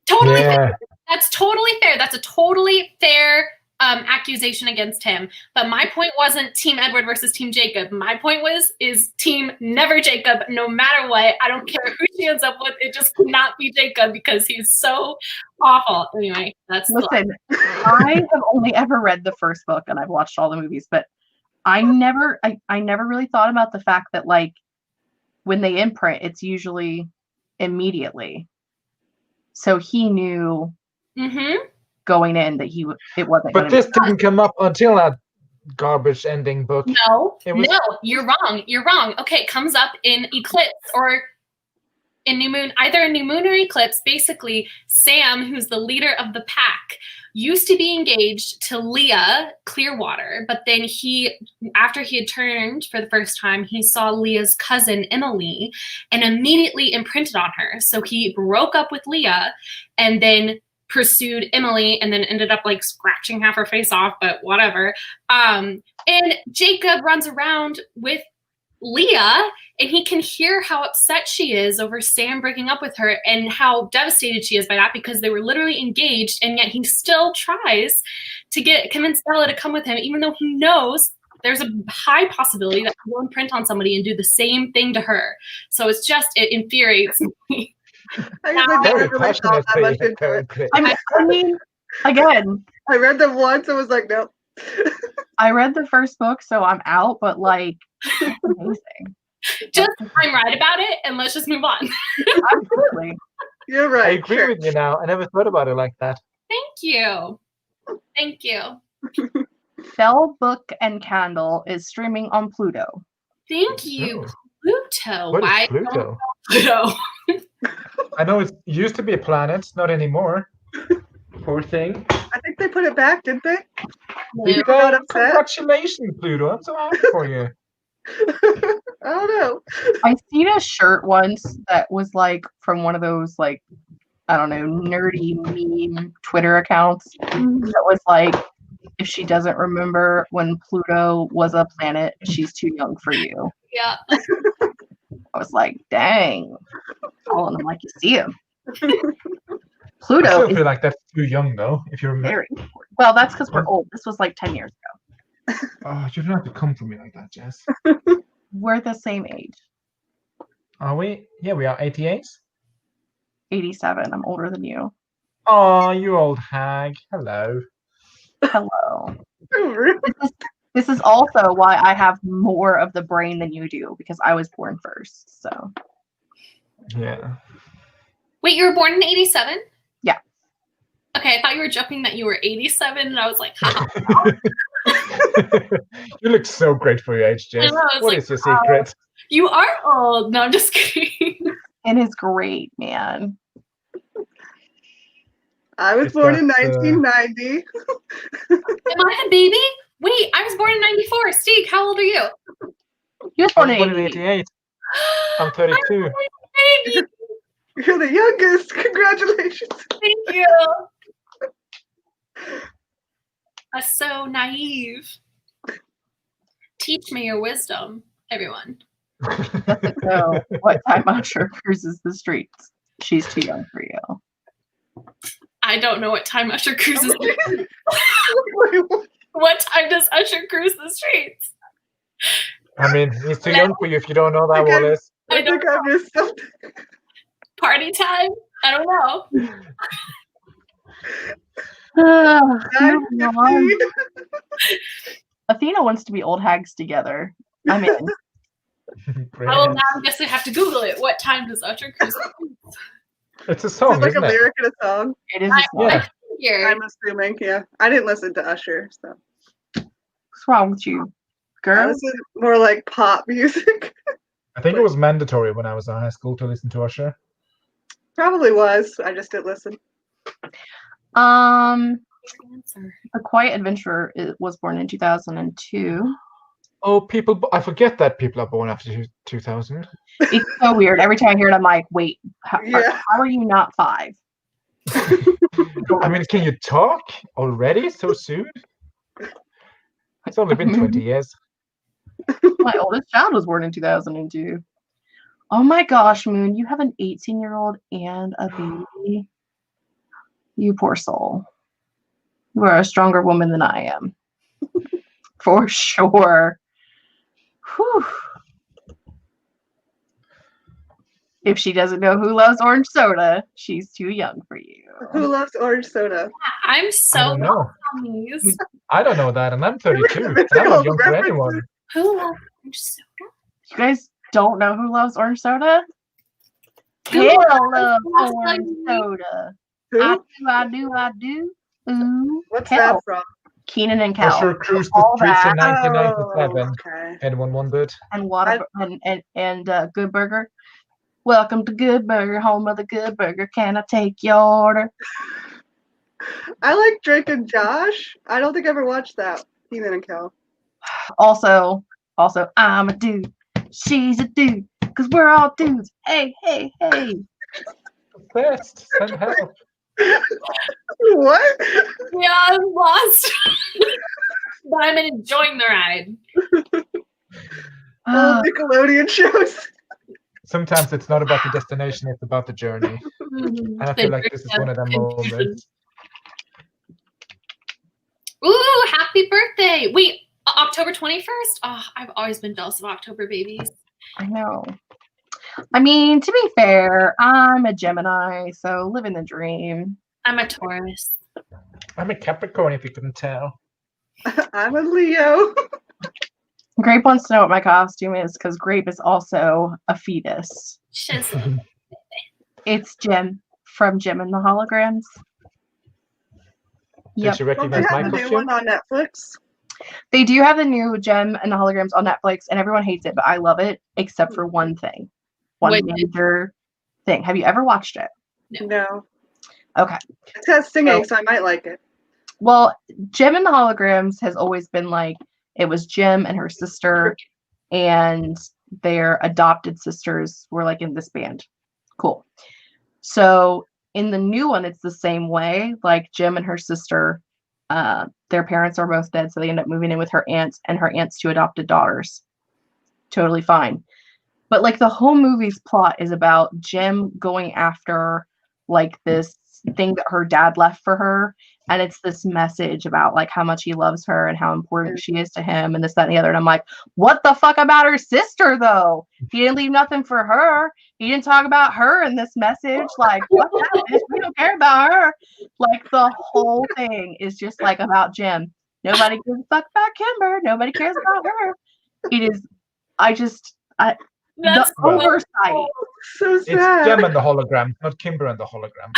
Speaker 3: Totally fair. That's totally fair. That's a totally fair accusation against him. But my point wasn't Team Edward versus Team Jacob. My point is Team Never Jacob, no matter what. I don't care who she ends up with. It just cannot be Jacob because he's so awful. Anyway, that's
Speaker 1: listen. I have only ever read the first book and I've watched all the movies, but I never really thought about the fact that like when they imprint, it's usually immediately. So he knew going in that it wasn't.
Speaker 2: But this didn't come up until that garbage ending book.
Speaker 3: No, you're wrong. You're wrong. Okay, it comes up in Eclipse or in New Moon, either in New Moon or Eclipse. Basically, Sam, who's the leader of the pack, used to be engaged to Leah Clearwater, but then after he had turned for the first time, he saw Leah's cousin Emily and immediately imprinted on her. So he broke up with Leah and then pursued Emily and then ended up like scratching half her face off, but whatever. And Jacob runs around with Leah and he can hear how upset she is over Sam breaking up with her and how devastated she is by that because they were literally engaged, and yet he still tries to convince Bella to come with him even though he knows there's a high possibility that he will imprint on somebody and do the same thing to her. So it infuriates me.
Speaker 1: I mean, again,
Speaker 4: I read them once and was like, nope.
Speaker 1: I read the first book, so I'm out, but like, it's amazing.
Speaker 3: I'm right about it, and let's just move on.
Speaker 1: Absolutely.
Speaker 4: You're right.
Speaker 2: I agree with you now. I never thought about it like that.
Speaker 3: Thank you. Thank you.
Speaker 1: Bell Book and Candle is streaming on Pluto.
Speaker 3: Thank you,
Speaker 2: Oh.
Speaker 3: Pluto.
Speaker 2: What is
Speaker 3: Why
Speaker 2: Pluto?
Speaker 3: Pluto?
Speaker 2: I know it used to be a planet, not anymore. Poor thing.
Speaker 4: I think they put it back, didn't they?
Speaker 2: Did
Speaker 4: got
Speaker 2: they?
Speaker 4: upset?
Speaker 2: Congratulations, Pluto. I'm so happy for you.
Speaker 4: I don't know.
Speaker 1: I seen a shirt once that was like from one of those like, I don't know, nerdy meme Twitter accounts. That was like, if she doesn't remember when Pluto was a planet, she's too young for you.
Speaker 3: Yeah.
Speaker 1: I was like, dang. Following him like you see him.
Speaker 2: I
Speaker 1: Pluto
Speaker 2: still
Speaker 1: is
Speaker 2: feel like that's too young, though. If you remember.
Speaker 1: very important. Well, that's because we're old. This was like 10 years ago.
Speaker 2: Oh, you don't have to come for me like that, Jess.
Speaker 1: We're the same age.
Speaker 2: Are we? Yeah, we are 88.
Speaker 1: 87. I'm older than you.
Speaker 2: Oh, you old hag. Hello.
Speaker 1: Hello. This is also why I have more of the brain than you do, because I was born first. So
Speaker 2: Yeah.
Speaker 3: Wait, you were born in 87?
Speaker 1: Yeah.
Speaker 3: Okay, I thought you were joking that you were 87, and I was like, haha.
Speaker 2: You look so great for your age, Jess.
Speaker 3: I know, I was
Speaker 2: What
Speaker 3: like,
Speaker 2: is your secret?
Speaker 3: You are old. No, I'm just kidding.
Speaker 1: it is great, man.
Speaker 4: I was
Speaker 2: It's
Speaker 4: born in
Speaker 2: got,
Speaker 4: 1990.
Speaker 3: Am I the baby? Wait, I was born in 94. Steve, how old are you?
Speaker 1: You were
Speaker 2: I
Speaker 1: born
Speaker 2: was born
Speaker 1: in
Speaker 2: in
Speaker 1: 88.
Speaker 2: 88. I'm 32.
Speaker 3: Baby,
Speaker 4: You're the youngest. Congratulations.
Speaker 3: thank you. That's so naive. Teach me your wisdom, everyone.
Speaker 1: Doesn't know what time Usher cruises the streets. She's too young for you.
Speaker 3: I don't know what time Usher cruises.
Speaker 4: Wait,
Speaker 3: What time does Usher cruise the streets?
Speaker 2: I mean, he's too young for you if you don't know that,
Speaker 4: Okay.
Speaker 2: Wallace.
Speaker 4: I think I missed something.
Speaker 3: Party time? I don't know.
Speaker 1: Moving on.
Speaker 4: 9:50.
Speaker 1: Athena wants to be old hags together. I'm in.
Speaker 2: Great.
Speaker 3: Oh, now I guess I have to Google it. What time does Usher cruise the streets?
Speaker 2: It's a
Speaker 4: Is
Speaker 2: song,
Speaker 4: it like
Speaker 2: isn't
Speaker 4: a
Speaker 2: it?
Speaker 4: lyric in a song?
Speaker 1: It is a song.
Speaker 2: Yeah.
Speaker 3: Here.
Speaker 4: I'm assuming, yeah. I didn't listen to Usher, so
Speaker 1: What's wrong with you,
Speaker 4: I
Speaker 1: girl?
Speaker 4: listen more like pop music.
Speaker 2: I think it was mandatory when I was in high school to listen to Usher.
Speaker 4: Probably was. I just didn't listen.
Speaker 3: Answer.
Speaker 1: A Quiet Adventurer was born in 2002.
Speaker 2: Oh, people! I forget that people are born after 2000.
Speaker 1: It's so weird. Every time I hear it, I'm like, wait,
Speaker 4: Yeah.
Speaker 1: how are you not 5?
Speaker 2: I mean, can you talk already so soon? It's only been 20 years.
Speaker 1: My oldest child was born in 2002. Oh my gosh, Moon, you have an 18-year-old and a baby. You poor soul. You are a stronger woman than I am. For sure. Whew. If she doesn't know Who Loves Orange Soda, she's too young for you.
Speaker 4: Who loves orange soda?
Speaker 3: I'm
Speaker 2: I
Speaker 3: so
Speaker 2: don't know.
Speaker 3: lost on these.
Speaker 2: I don't know that, and I'm 32. And I'm
Speaker 4: All
Speaker 2: not young for
Speaker 4: references.
Speaker 2: anyone.
Speaker 3: Who loves orange soda?
Speaker 1: You guys don't know Who Loves Orange Soda?
Speaker 3: Who
Speaker 1: Hell love
Speaker 3: loves
Speaker 1: orange
Speaker 3: orange
Speaker 1: soda.
Speaker 4: Who?
Speaker 1: I do. Ooh,
Speaker 4: What's
Speaker 1: Kel.
Speaker 4: that from?
Speaker 1: Keenan and Kel.
Speaker 2: Usher cruised the
Speaker 1: All
Speaker 2: streets in
Speaker 1: that.
Speaker 2: 1997.
Speaker 4: Okay.
Speaker 2: Anyone wondered?
Speaker 1: And water and Good Burger. Welcome to Good Burger, home of the Good Burger. Can I take your order?
Speaker 4: I like Drake and Josh. I don't think I ever watched that. Keenan and Kel.
Speaker 1: Also, I'm a dude. She's a dude. Cause we're all dudes. Hey.
Speaker 2: Best. Send help.
Speaker 4: What?
Speaker 3: Yeah, I'm lost. But I'm enjoying the ride.
Speaker 4: Oh, Nickelodeon shows.
Speaker 2: Sometimes it's not about the destination, it's about the journey. And I feel like this is one of them moments.
Speaker 3: Ooh, happy birthday. Wait, October 21st? Oh, I've always been jealous of October babies.
Speaker 1: I know. I mean, to be fair, I'm a Gemini, so living the dream.
Speaker 3: I'm a Taurus.
Speaker 2: I'm a Capricorn, if you couldn't tell.
Speaker 4: I'm a Leo.
Speaker 1: Grape wants to know what my costume is because Grape is also a fetus.
Speaker 3: Shizzle.
Speaker 1: It's Jim from Jim and the Holograms. Yep.
Speaker 2: Did you
Speaker 4: Don't they
Speaker 2: recognize my
Speaker 4: have the new
Speaker 2: costume?
Speaker 4: one on Netflix?
Speaker 1: They do have the new Gem and the Holograms on Netflix, and everyone hates it, but I love it, except for one thing. One
Speaker 3: Wait.
Speaker 1: major thing. Have you ever watched it?
Speaker 4: No.
Speaker 1: Okay.
Speaker 4: It has singing, so I might like it.
Speaker 1: Well, Gem and the Holograms has always been like, it was Gem and her sister, and their adopted sisters were like in this band. Cool. So in the new one, it's the same way. Like Gem and her sister, their parents are both dead, so they end up moving in with her aunt and her aunt's two adopted daughters. Totally fine. But like the whole movie's plot is about Gem going after like this thing that her dad left for her, and it's this message about like how much he loves her and how important she is to him and this, that, and the other. And I'm like, what the fuck about her sister though? He didn't leave nothing for her. He didn't talk about her in this message. Like, what that bitch? We don't care about her. Like the whole thing is just like about Gem. Nobody gives a fuck about Kimber. Nobody cares about her. It is.
Speaker 3: That's
Speaker 1: the oversight.
Speaker 4: So
Speaker 2: It's
Speaker 4: sad.
Speaker 2: Gem and the Hologram, not Kimber and the Hologram.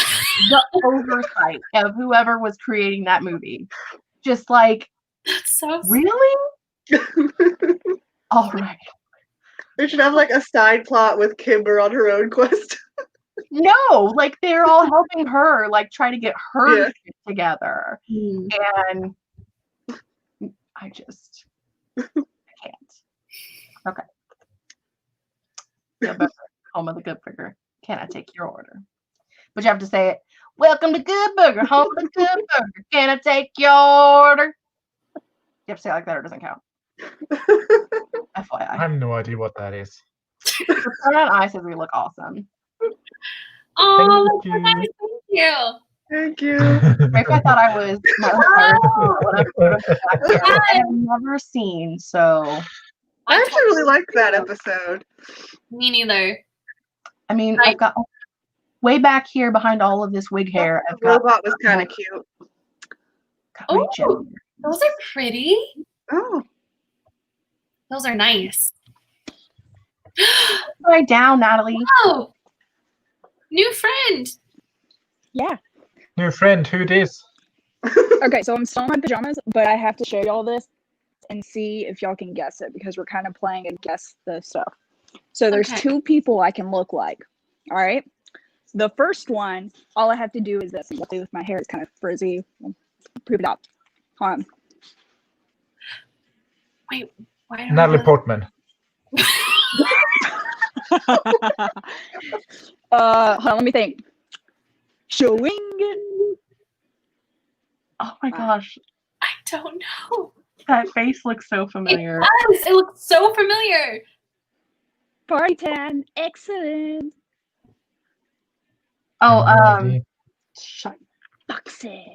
Speaker 1: The oversight of whoever was creating that movie. Just like,
Speaker 3: That's so
Speaker 1: really? All right.
Speaker 4: We should have like a side plot with Kimber on her own quest.
Speaker 1: No, like they're all helping her, like try to get her
Speaker 4: Yeah.
Speaker 1: shit together.
Speaker 3: Mm.
Speaker 1: And I just I can't. Okay. Good Burger, home of the Good Burger. Can I take your order? But you have to say it. Welcome to Good Burger, home of the Good Burger. Can I take your order? You have to say it like that or it doesn't count.
Speaker 2: I
Speaker 1: FYI.
Speaker 2: have no idea what that is.
Speaker 1: Turn on eye says we look awesome.
Speaker 3: Oh,
Speaker 2: Thank
Speaker 3: that's
Speaker 2: you.
Speaker 3: nice. Thank you.
Speaker 4: Thank you.
Speaker 1: Maybe I thought I was my I have never seen, so
Speaker 4: I actually really liked that episode.
Speaker 3: Me neither.
Speaker 1: I mean
Speaker 3: Right.
Speaker 1: I've got way back here behind all of this wig hair. I've
Speaker 4: The
Speaker 1: got,
Speaker 4: robot was kind of cute.
Speaker 1: got my gem.
Speaker 3: Oh, those are pretty.
Speaker 4: Oh,
Speaker 3: Those are nice.
Speaker 1: Right down, Natalie.
Speaker 3: Oh, new friend.
Speaker 5: Yeah.
Speaker 2: New friend, who this?
Speaker 5: Okay, so I'm still in my pajamas, but I have to show y'all this and see if y'all can guess it because we're kind of playing a guess the stuff. So there's
Speaker 3: Okay.
Speaker 5: two people I can look like. All right. The first one, all I have to do is this. Luckily with my hair, it's kind of frizzy. I'll prove it out. Hold on.
Speaker 3: Wait, why don't
Speaker 2: Natalie
Speaker 3: I-
Speaker 2: Portman.
Speaker 5: Hold on, let me think. Showing.
Speaker 1: Oh my gosh,
Speaker 3: I don't know.
Speaker 1: that face looks so
Speaker 3: It
Speaker 1: familiar.
Speaker 3: does. It looks so familiar.
Speaker 5: Party time. Excellent.
Speaker 1: Oh,
Speaker 2: I have no idea.
Speaker 1: shut.
Speaker 5: Foxy.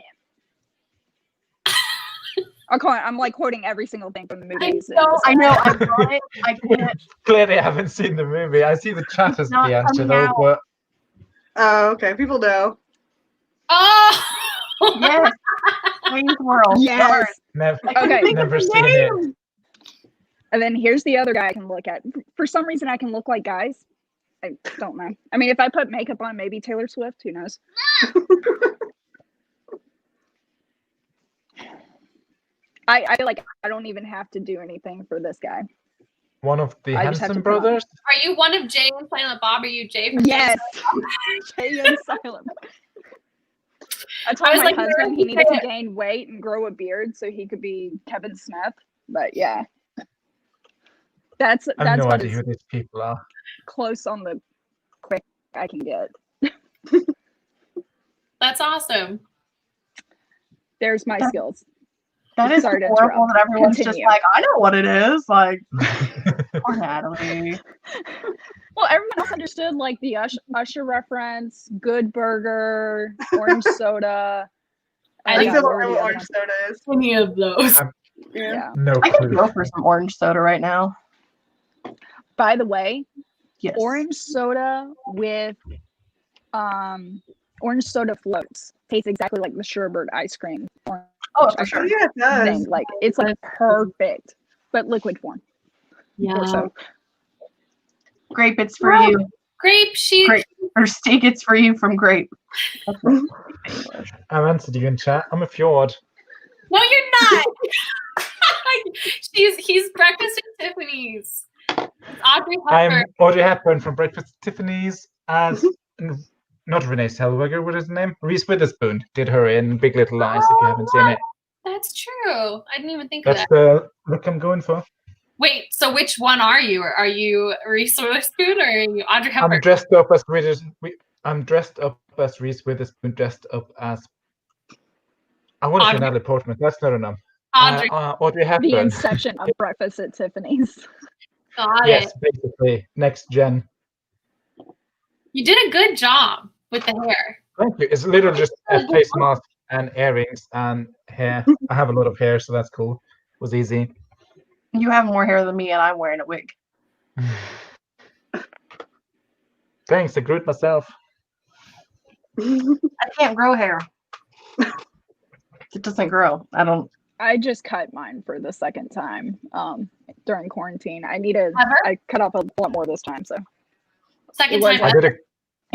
Speaker 5: Oh, come on. I'm like quoting every single thing from the movies.
Speaker 3: know.
Speaker 1: I know, I got it. I can't.
Speaker 2: Clearly, I haven't seen the movie. I see the chat as
Speaker 1: not
Speaker 2: the answer,
Speaker 1: coming
Speaker 2: though.
Speaker 1: out.
Speaker 2: But
Speaker 4: oh, okay. People know.
Speaker 3: Oh.
Speaker 1: Yes. Wayne's World.
Speaker 5: Yes.
Speaker 2: never,
Speaker 1: I couldn't
Speaker 5: Okay.
Speaker 1: think of
Speaker 2: never
Speaker 1: the
Speaker 2: seen it.
Speaker 1: name.
Speaker 5: And then here's the other guy I can look at. For some reason, I can look like guys. I don't know. I mean, if I put makeup on, maybe Taylor Swift. Who knows? I feel like I don't even have to do anything for this guy.
Speaker 2: One of the
Speaker 5: I just have
Speaker 2: Hanson
Speaker 5: to put on-
Speaker 2: brothers.
Speaker 3: Are you one of Jay and Silent Bob? Or are you Jay from
Speaker 5: Yes. Jay and Silent. I told
Speaker 3: was
Speaker 5: my
Speaker 3: like,
Speaker 5: husband
Speaker 3: where
Speaker 5: he
Speaker 3: did
Speaker 5: needed
Speaker 3: you
Speaker 5: to gain weight and grow a beard so he could be Kevin Smith. But yeah, that's
Speaker 2: I have no
Speaker 5: about
Speaker 2: idea
Speaker 5: as
Speaker 2: who these people are.
Speaker 5: close on the quick I can get.
Speaker 3: That's awesome.
Speaker 5: There's my
Speaker 1: That-
Speaker 5: skills.
Speaker 1: That is
Speaker 5: Sorry to
Speaker 1: horrible
Speaker 5: interrupt.
Speaker 1: that everyone's just
Speaker 5: Continue.
Speaker 1: like, I know what it is. Like, poor Natalie.
Speaker 5: Well, everyone else understood like the Usher reference, Good Burger, Orange Soda.
Speaker 3: I
Speaker 4: I
Speaker 3: think
Speaker 5: yeah,
Speaker 4: still
Speaker 5: what
Speaker 4: don't
Speaker 5: were
Speaker 4: know
Speaker 5: the
Speaker 4: what
Speaker 5: other
Speaker 4: orange
Speaker 5: ones?
Speaker 4: soda is.
Speaker 3: Any of those.
Speaker 4: Yeah.
Speaker 5: Yeah.
Speaker 2: No
Speaker 1: I could
Speaker 2: clue.
Speaker 1: go for some orange soda right now.
Speaker 5: By the way,
Speaker 1: Yes.
Speaker 5: orange soda with orange soda floats tastes exactly like the sherbet ice cream orange
Speaker 1: Oh, for
Speaker 5: ice
Speaker 1: sure.
Speaker 4: Oh,
Speaker 5: cream
Speaker 4: yeah, it does.
Speaker 5: thing. Like it's like perfect, but liquid form.
Speaker 3: Yeah.
Speaker 5: Or so.
Speaker 1: Grape, it's for
Speaker 3: Wow.
Speaker 1: you.
Speaker 3: Grape, she
Speaker 1: Grape. Or Stig, it's for you from Grape.
Speaker 2: I answered you in chat. I'm a fjord.
Speaker 3: No, you're not. He's Breakfast at Tiffany's. It's Audrey Hepburn.
Speaker 2: I'm Audrey Hepburn from Breakfast at Tiffany's as not Renee Zellweger, what is her name? Reese Witherspoon did her in Big Little Lies. If you haven't seen it,
Speaker 3: That's true. I didn't even think of
Speaker 2: that's
Speaker 3: that.
Speaker 2: the look I'm going for.
Speaker 3: Wait, so which one are you? Are you Reese Witherspoon or are you Audrey Hepburn?
Speaker 2: I'm dressed up as Reese Witherspoon, dressed up as I want to say
Speaker 3: Audrey.
Speaker 2: Natalie Portman. That's not enough.
Speaker 3: Audrey.
Speaker 2: Audrey
Speaker 5: The
Speaker 2: Hepburn.
Speaker 5: inception of Breakfast at Tiffany's.
Speaker 3: Got
Speaker 2: Yes,
Speaker 3: it.
Speaker 2: basically next gen.
Speaker 3: You did a good job with the hair.
Speaker 2: Thank you. It's literally just a face mask and earrings and hair. I have a lot of hair, so that's cool. It was easy.
Speaker 1: You have more hair than me, and I'm wearing a wig.
Speaker 2: Thanks, I grew it myself.
Speaker 1: I can't grow hair. It doesn't grow.
Speaker 5: I just cut mine for the second time during quarantine. I cut off a lot more this time. So
Speaker 3: Second
Speaker 5: It was-
Speaker 3: time.
Speaker 2: I did a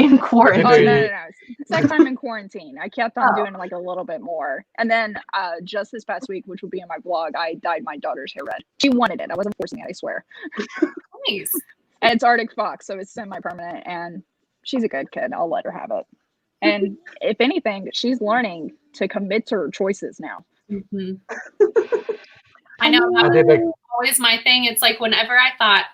Speaker 1: in quarantine.
Speaker 5: oh
Speaker 2: Did
Speaker 5: no,
Speaker 2: you-
Speaker 5: no, no. Second time in quarantine. I kept on
Speaker 1: Oh.
Speaker 5: doing like a little bit more. And then just this past week, which will be in my vlog, I dyed my daughter's hair red. She wanted it. I wasn't forcing it, I swear.
Speaker 3: Nice.
Speaker 5: And it's Arctic Fox, so it's semi-permanent, and she's a good kid. I'll let her have it. And if anything, she's learning to commit to her choices now.
Speaker 3: Mhm. I know
Speaker 2: I
Speaker 3: that
Speaker 2: did
Speaker 3: was
Speaker 2: a
Speaker 3: always my thing. It's like whenever I thought,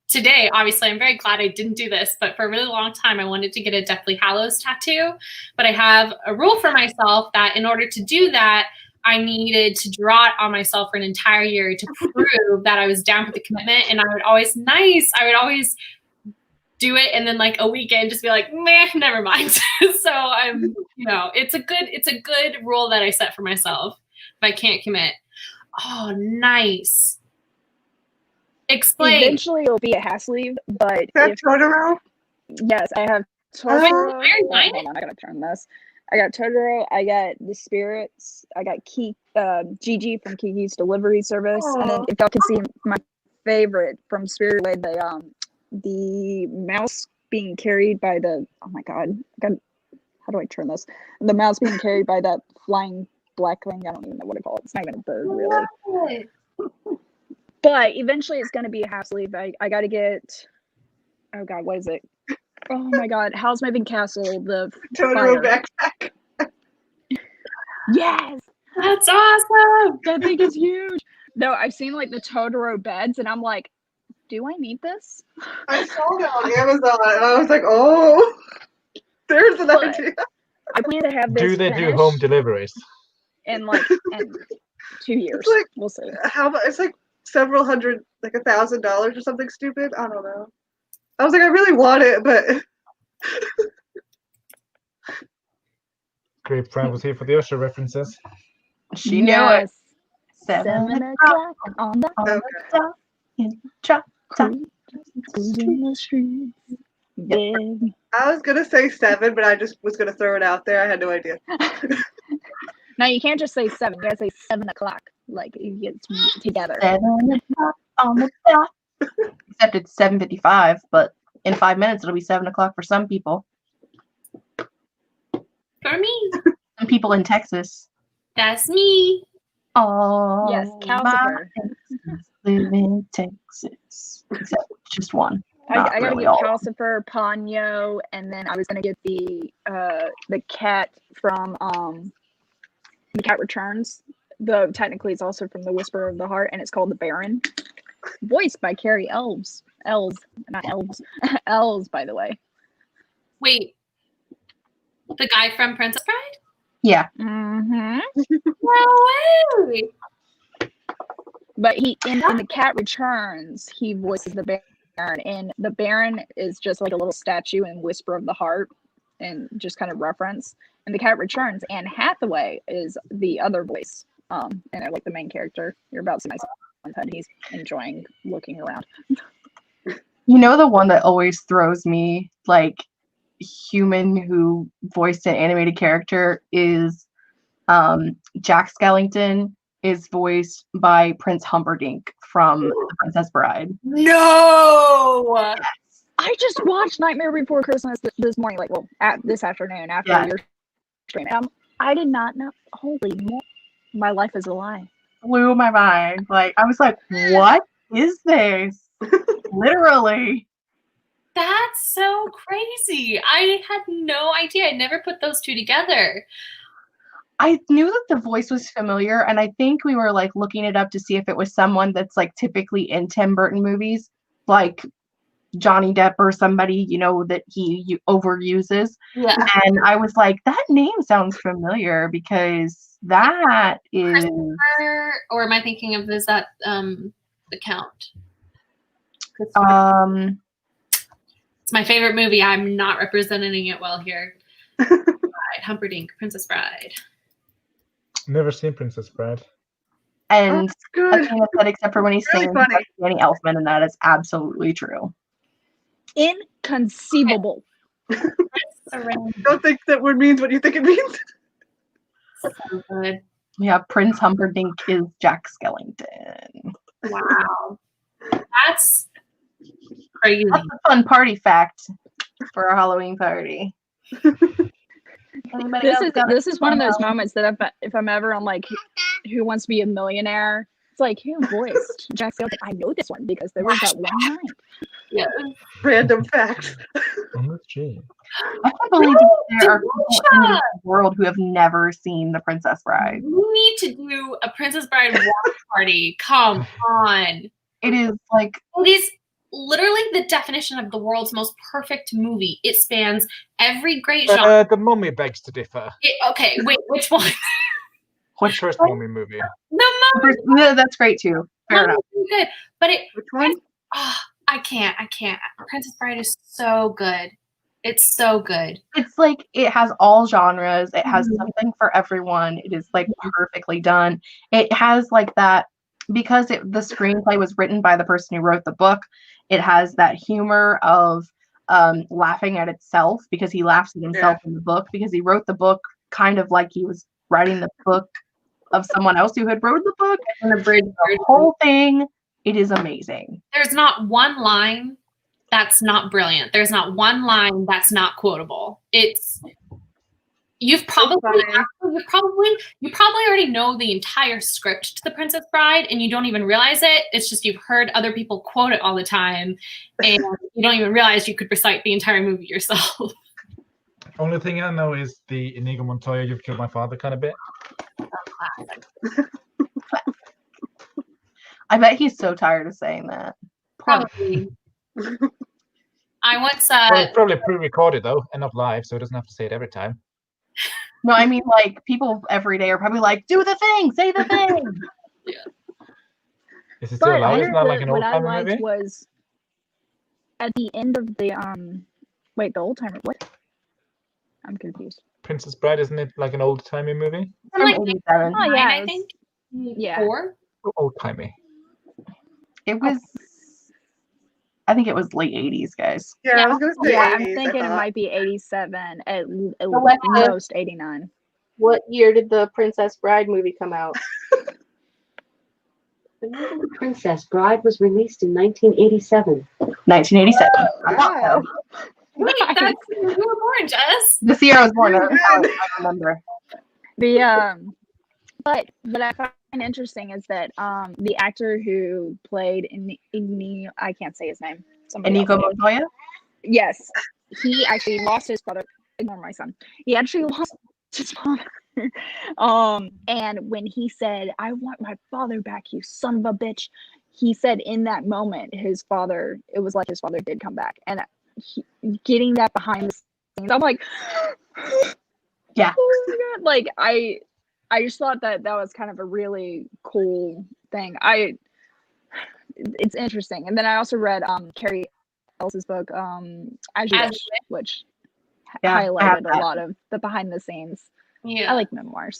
Speaker 3: today, obviously, I'm very glad I didn't do this, but for a really long time, I wanted to get a Deathly Hallows tattoo. But I have a rule for myself that in order to do that, I needed to draw it on myself for an entire year to prove that I was down for the commitment. And I would always do it, and then like a weekend just be like, meh, never mind. So I'm, it's a good rule that I set for myself if I can't commit. Oh, nice. Explain.
Speaker 5: Eventually, it'll be a half sleeve, but
Speaker 4: Is that
Speaker 5: if
Speaker 4: Totoro?
Speaker 5: yes, I have
Speaker 3: Wait,
Speaker 5: Totoro.
Speaker 3: very
Speaker 5: Hold
Speaker 3: nice.
Speaker 5: on, I gotta turn this. I got Totoro. I got the spirits. I got Gigi from Kiki's Delivery Service, and then
Speaker 4: Aw.
Speaker 5: if y'all can see my favorite from Spirit Way, the mouse being carried by the how do I turn this? The mouse being carried by that flying black thing. I don't even know what to call it. It's not even a bird, really. But eventually it's going to be a half sleeve. I got to get, oh God, what is it? Oh my God, Howl's Moving Castle, the
Speaker 4: Totoro
Speaker 5: fire.
Speaker 4: backpack.
Speaker 5: Yes,
Speaker 3: That's awesome.
Speaker 5: that thing is huge. No, I've seen like the Totoro beds and I'm like, do I need this?
Speaker 4: I saw that on Amazon and I was like, oh, there's an
Speaker 5: But-
Speaker 4: idea.
Speaker 5: I plan to have this
Speaker 2: do they do
Speaker 5: finished
Speaker 2: home deliveries?
Speaker 5: in 2 years.
Speaker 4: like-
Speaker 5: We'll see.
Speaker 4: How much? It's like several hundred, like $1,000 or something stupid. I don't know. I was like, I really want it, but
Speaker 2: Great friend was here for the Usher references.
Speaker 1: She knew it.
Speaker 5: Yes.
Speaker 1: 7
Speaker 5: o'clock on the
Speaker 1: on the
Speaker 4: Okay.
Speaker 1: dot in the drop top.
Speaker 5: in the streets. Babe.
Speaker 4: I was gonna say 7, but I just was gonna throw it out there. I had no idea.
Speaker 5: No, you can't just say 7. You gotta say 7 o'clock. Like it gets together.
Speaker 1: 7 o'clock on the dot. Except it's 7:55, but in 5 minutes it'll be 7 o'clock for some people.
Speaker 3: For me.
Speaker 1: Some people in Texas.
Speaker 3: That's me.
Speaker 1: Oh,
Speaker 5: Yes,
Speaker 1: my
Speaker 5: Calcifer.
Speaker 1: Texas live in Texas. Except just one.
Speaker 5: I
Speaker 1: Not
Speaker 5: gotta
Speaker 1: really
Speaker 5: get
Speaker 1: all.
Speaker 5: Calcifer, Ponyo, and then I was gonna get the cat from The Cat Returns. Though technically it's also from The Whisper of the Heart, and it's called The Baron. Voiced by Carrie Elves. Not Elves. Elves, by the way.
Speaker 3: Wait. The guy from Princess Bride?
Speaker 1: Yeah.
Speaker 5: Mm-hmm.
Speaker 3: No way.
Speaker 5: But he in The Cat Returns, he voices the Baron, and the Baron is just like a little statue in Whisper of the Heart, and just kind of reference. And The Cat Returns, Anne Hathaway is the other voice, and like the main character. You're about to see my son's head. He's enjoying looking around.
Speaker 1: You know the one that always throws me, like, human who voiced an animated character is Jack Skellington is voiced by Prince Humperdinck from The Princess Bride.
Speaker 3: No.
Speaker 5: I just watched Nightmare Before Christmas this morning, like, well, this afternoon after
Speaker 1: Yeah.
Speaker 5: your stream. I did not know. Holy moly, my life is a lie.
Speaker 1: Blew my mind. Like, I was like, what is this? Literally.
Speaker 3: That's so crazy. I had no idea. I never put those two together.
Speaker 1: I knew that the voice was familiar, and I think we were like looking it up to see if it was someone that's like typically in Tim Burton movies, like Johnny Depp or somebody, you know, that he overuses.
Speaker 3: Yeah.
Speaker 1: And I was like, that name sounds familiar because that is
Speaker 3: Or am I thinking of the Count? It's my favorite movie. I'm not representing it well here. Bride, Humperdinck, Princess Bride.
Speaker 2: Never seen Princess Bride.
Speaker 1: and
Speaker 4: That's good.
Speaker 1: Athena said except for when he's
Speaker 4: Really
Speaker 1: singing
Speaker 4: funny.
Speaker 1: Danny Elfman, and that is absolutely true.
Speaker 5: Inconceivable.
Speaker 4: Don't think that word means what you think it means.
Speaker 3: So good.
Speaker 1: Yeah, Prince Humperdinck is Jack Skellington.
Speaker 3: Wow. That's crazy.
Speaker 1: That's a fun party fact for a Halloween party. Anybody else got
Speaker 5: This is one of those
Speaker 1: Halloween?
Speaker 5: moments that if I'm ever on like Who Wants to Be a Millionaire, it's like, who voiced Jack Skellington? I know this one because there was that one night.
Speaker 3: Yeah.
Speaker 4: Random facts.
Speaker 2: OMG.
Speaker 1: I can't believe there are people in
Speaker 3: Dementia!
Speaker 1: the world who have never seen The Princess Bride.
Speaker 3: We need to do a Princess Bride watch party. Come on.
Speaker 1: It is like,
Speaker 3: It is literally the definition of the world's most perfect movie. It spans every great genre.
Speaker 2: The Mummy begs to differ.
Speaker 3: Okay, wait, which one?
Speaker 1: which
Speaker 2: First
Speaker 1: one?
Speaker 2: Mummy movie.
Speaker 3: The Mummy.
Speaker 1: No, that's great too. Fair enough.
Speaker 3: Mummy's good, but
Speaker 4: Which one?
Speaker 3: I can't. Princess Bride is so good. It's so good.
Speaker 1: It's like it has all genres. It has
Speaker 3: Mhm.
Speaker 1: something for everyone. It is like perfectly done. It has like that because the screenplay was written by the person who wrote the book. It has that humor of laughing at itself because he laughs at himself in the book because he wrote the book kind of like he was writing the book of someone else who had wrote the book.
Speaker 3: And the bridge.
Speaker 1: The whole thing, it is amazing.
Speaker 3: There's not one line that's not brilliant. There's not one line that's not quotable. It's you probably already know the entire script to The Princess Bride and you don't even realize it. It's just you've heard other people quote it all the time and you don't even realize you could recite the entire movie yourself.
Speaker 2: Only thing I know is the Inigo Montoya, You've Killed My Father kind of bit.
Speaker 1: I bet he's so tired of saying that.
Speaker 3: Probably. I once
Speaker 2: Well, it's probably pre-recorded though, and not live, so it doesn't have to say it every time.
Speaker 1: No, I mean like people every day are probably like, do the thing, say the thing.
Speaker 2: Is it still
Speaker 5: But
Speaker 2: live? It's not like an
Speaker 5: what I
Speaker 2: old-timer
Speaker 5: liked
Speaker 2: movie?
Speaker 5: was at the end of the wait, the old timer. What? I'm confused.
Speaker 2: Princess Bride, isn't it like an old-timey movie?
Speaker 1: From
Speaker 3: like
Speaker 1: 87.
Speaker 5: Oh, yeah,
Speaker 3: I
Speaker 5: it was-
Speaker 3: think.
Speaker 5: yeah.
Speaker 3: 4.
Speaker 2: Old-timey.
Speaker 1: It was, I think it was late 80s, guys.
Speaker 4: Yeah, I was gonna say.
Speaker 5: Yeah, I'm
Speaker 4: 80s, I
Speaker 5: thinking it
Speaker 4: thought.
Speaker 5: might be 87 at
Speaker 1: Alexa.
Speaker 5: most 89.
Speaker 1: What year did the Princess Bride movie come out?
Speaker 6: The movie Princess Bride was released in 1987.
Speaker 1: 1987.
Speaker 4: Wow.
Speaker 3: Wait, that's you were born, Jess.
Speaker 1: This year I was born. I remember.
Speaker 5: But what I find interesting is that the actor who played I can't say his name. Somebody
Speaker 1: Inigo
Speaker 5: else did.
Speaker 1: Montoya?
Speaker 5: Yes, he actually lost his father. Ignore my son. He actually lost his father. And when he said, "I want my father back, you son of a bitch," he said in that moment, it was like his father did come back. And getting that behind the scenes, I'm like,
Speaker 1: Yeah.
Speaker 5: oh my God. Like I just thought that was kind of a really cool thing. It's interesting. And then I also read Kerri Ellis's book, As You
Speaker 3: As
Speaker 5: Wish, which
Speaker 1: Yeah, I have
Speaker 5: highlighted a
Speaker 1: that.
Speaker 5: lot of the behind the scenes.
Speaker 3: Yeah.
Speaker 5: I like memoirs.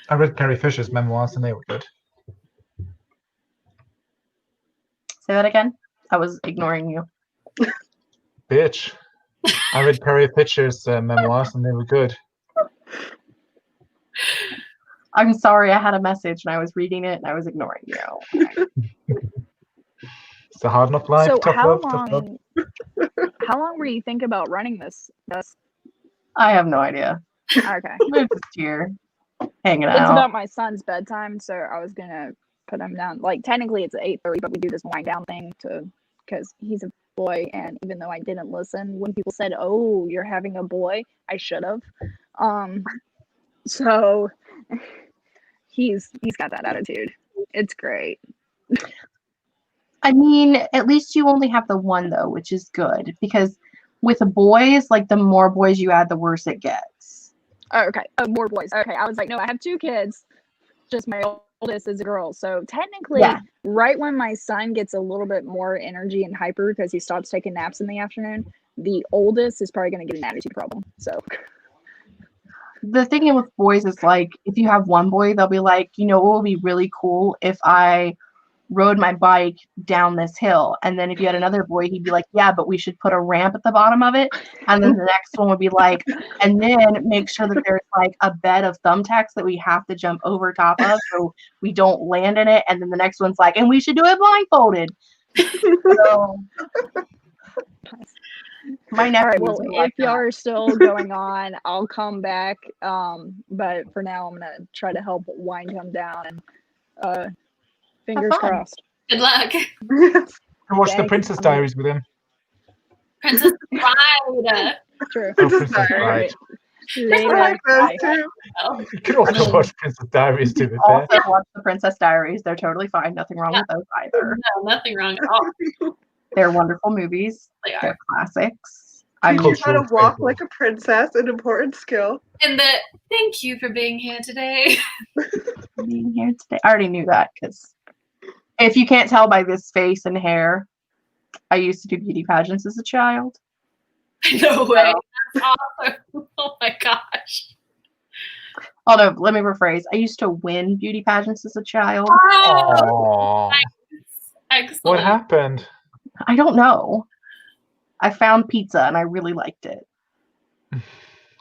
Speaker 2: I read Carrie Fisher's memoirs and they were good.
Speaker 1: Say that again? I was ignoring you.
Speaker 2: Bitch. I read Carrie Fisher's memoirs and they were good.
Speaker 1: I'm sorry, I had a message and I was reading it and I was ignoring you.
Speaker 2: It's a hard enough life.
Speaker 5: So
Speaker 2: Tough
Speaker 5: how
Speaker 2: love, tough love.
Speaker 5: long were you think about running this?
Speaker 1: I have no idea.
Speaker 5: Okay.
Speaker 1: We're just here hanging
Speaker 5: It's
Speaker 1: out.
Speaker 5: about my son's bedtime, so I was gonna put him down. Like technically it's 8:30, but we do this wind down thing because he's a boy, and even though I didn't listen when people said, "Oh, you're having a boy," I should have. So he's got that attitude. It's great.
Speaker 1: I mean, at least you only have the one though, which is good because with boys, like the more boys you add, the worse it gets.
Speaker 5: Oh, okay. Oh, more boys. Okay. I was like, no, I have 2 kids. Just my oldest is a girl. So technically,
Speaker 1: Yeah.
Speaker 5: right when my son gets a little bit more energy and hyper because he stops taking naps in the afternoon, the oldest is probably going to get an attitude problem. So
Speaker 1: The thing with boys is like, if you have one boy, they'll be like, you know, it would be really cool if I rode my bike down this hill. And then if you had another boy, he'd be like, yeah, but we should put a ramp at the bottom of it. And then the next one would be like, and then make sure that there's like a bed of thumbtacks that we have to jump over top of so we don't land in it. And then the next one's like, and we should do it blindfolded. So my
Speaker 5: all
Speaker 1: nephew
Speaker 5: right, well,
Speaker 1: was
Speaker 5: if
Speaker 1: like
Speaker 5: y'all
Speaker 1: that.
Speaker 5: are still going on, I'll come back. But for now, I'm gonna try to help wind him down. And fingers
Speaker 1: fun.
Speaker 5: crossed.
Speaker 3: Good luck.
Speaker 2: I watched the
Speaker 5: Thanks.
Speaker 2: Princess Diaries with him.
Speaker 3: Princess Bride.
Speaker 5: True.
Speaker 2: Oh,
Speaker 4: Princess
Speaker 2: Princess
Speaker 4: Diaries.
Speaker 2: Bride.
Speaker 4: I
Speaker 5: Later.
Speaker 4: like those
Speaker 5: Bye.
Speaker 4: too.
Speaker 2: You could also watch Princess Diaries to be fair.
Speaker 1: Also watch the Princess Diaries. They're totally fine. Nothing wrong with those either.
Speaker 3: No, nothing wrong at all.
Speaker 1: They're wonderful movies.
Speaker 3: They are.
Speaker 1: They're classics. I
Speaker 4: Teach
Speaker 1: mean,
Speaker 4: you how to
Speaker 2: Cultural
Speaker 4: walk
Speaker 2: staple.
Speaker 4: like a princess, an important skill.
Speaker 3: And thank you for being here today.
Speaker 1: being here today. I already knew that because if you can't tell by this face and hair, I used to do beauty pageants as a child.
Speaker 3: No way. That's awesome. Oh my gosh.
Speaker 1: Oh no, let me rephrase. I used to win beauty pageants as a child.
Speaker 3: Oh,
Speaker 2: Aww.
Speaker 3: excellent.
Speaker 2: What happened?
Speaker 1: I don't know. I found pizza and I really liked it.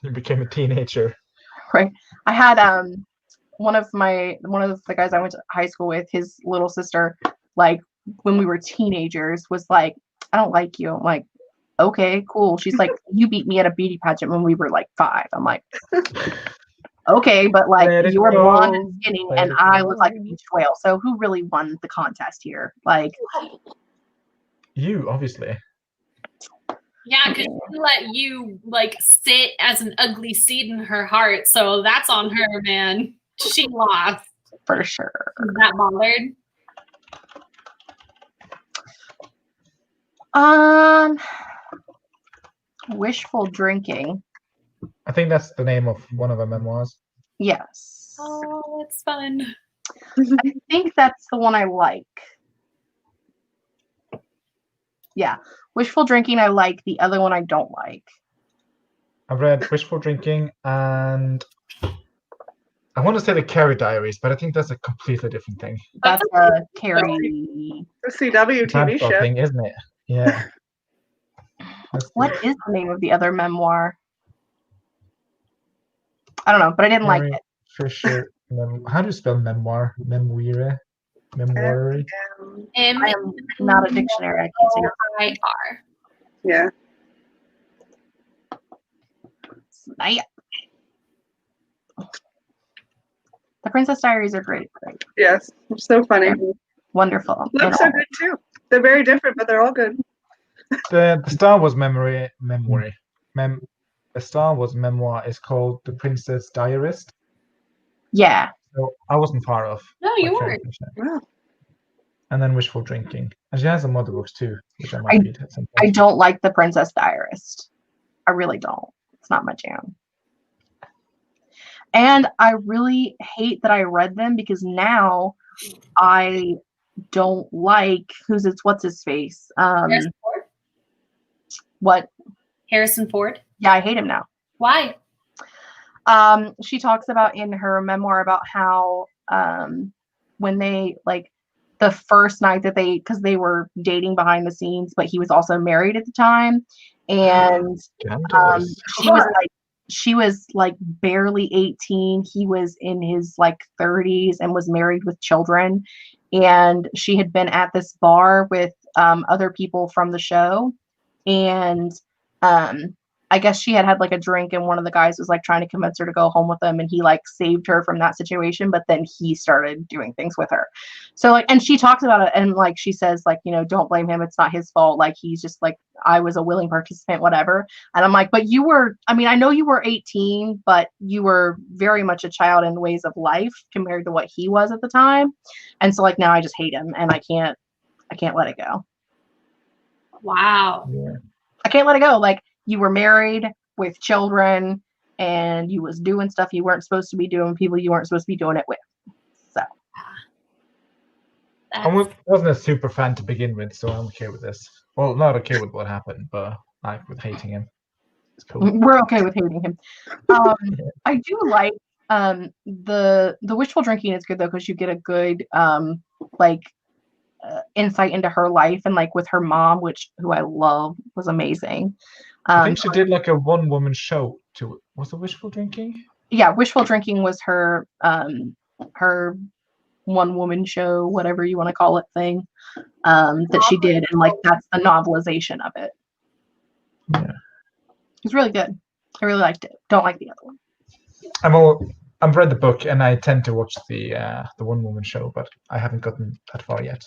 Speaker 2: You became a teenager.
Speaker 1: Right. I had one of the guys I went to high school with, his little sister, like when we were teenagers, was like, I don't like you. I'm like, okay, cool. She's like, you beat me at a beauty pageant when we were like 5. I'm like, okay, but like
Speaker 2: Let it
Speaker 1: you were blonde
Speaker 2: go.
Speaker 1: and skinny
Speaker 2: Let
Speaker 1: and
Speaker 2: it
Speaker 1: I
Speaker 2: go.
Speaker 1: look like a beach whale. So who really won the contest here? Like,
Speaker 2: You, obviously.
Speaker 3: Yeah, because she let you like sit as an ugly seed in her heart. So that's on her, man. She lost.
Speaker 1: for sure.
Speaker 3: She's not bothered.
Speaker 1: Wishful drinking.
Speaker 2: I think that's the name of one of her memoirs.
Speaker 1: Yes.
Speaker 3: Oh, it's fun.
Speaker 1: I think that's the one I like. Yeah. Wishful drinking I like. The other one I don't like.
Speaker 2: I've read Wishful Drinking and I want to say the Kerri Diaries, but I think that's a completely different thing.
Speaker 1: That's a Kerri.
Speaker 4: The CW
Speaker 2: It's an
Speaker 4: TV
Speaker 2: Adult
Speaker 4: show.
Speaker 2: thing, isn't it? Yeah.
Speaker 1: What is the name of the other memoir? I don't know, but I didn't like it.
Speaker 2: Fisher. How do you spell memoir? Memoire? Memoiry?
Speaker 1: I am not a dictionary. I can't say it.
Speaker 3: M-I-R.
Speaker 4: Yeah.
Speaker 1: Snap. The Princess Diaries are great.
Speaker 4: Yes. So funny.
Speaker 1: Wonderful.
Speaker 4: Looks are good too. They're very different, but they're all good.
Speaker 2: The Star Wars the Star Wars memoir is called The Princess Diarist.
Speaker 1: Yeah.
Speaker 2: So I wasn't far off.
Speaker 3: No, you
Speaker 2: by
Speaker 3: weren't.
Speaker 2: 10%.
Speaker 4: Wow.
Speaker 2: And then Wishful Drinking. And she has some other books too, which I might read at some
Speaker 1: I
Speaker 2: point.
Speaker 1: don't like The Princess Diarist. I really don't. It's not my jam. And I really hate that I read them because now I don't like what's his face.
Speaker 3: Harrison Ford?
Speaker 1: What?
Speaker 3: Harrison Ford?
Speaker 1: Yeah, I hate him now.
Speaker 3: Why?
Speaker 1: She talks about in her memoir about how when they like the first night that because they were dating behind the scenes, but he was also married at the time, and
Speaker 2: Scandalous.
Speaker 1: she was like barely 18. He was in his like 30s and was married with children, and she had been at this bar with other people from the show, and I guess she had like a drink, and one of the guys was like trying to convince her to go home with him, and he like saved her from that situation, but then he started doing things with her. So like, and she talks about it, and like she says like, you know, don't blame him, it's not his fault, like he's just like, I was a willing participant, whatever. And I'm like, but you were, I mean, I know you were 18, but you were very much a child in ways of life compared to what he was at the time. And so like now I just hate him, and I can't let it go.
Speaker 3: Wow.
Speaker 2: Yeah.
Speaker 1: I can't let it go. Like, you were married with children, and you was doing stuff you weren't supposed to be doing, people you weren't supposed to be doing it with. So
Speaker 2: I wasn't a super fan to begin with, so I'm okay with this. Well, not okay with what happened, but like with hating him. It's cool.
Speaker 1: we're okay with hating him. I do like the wishful drinking is good though, because you get a good insight into her life, and like with her mom, who I love, was amazing.
Speaker 2: I think she did like a one-woman show too. Was it wishful drinking?
Speaker 1: Yeah, wishful drinking was her one-woman show, whatever you want to call it, thing that she did, and like that's the novelization of it.
Speaker 2: Yeah,
Speaker 1: it's really good. I really liked it. Don't like the other one.
Speaker 2: I've read the book, and I tend to watch the one-woman show, but I haven't gotten that far yet.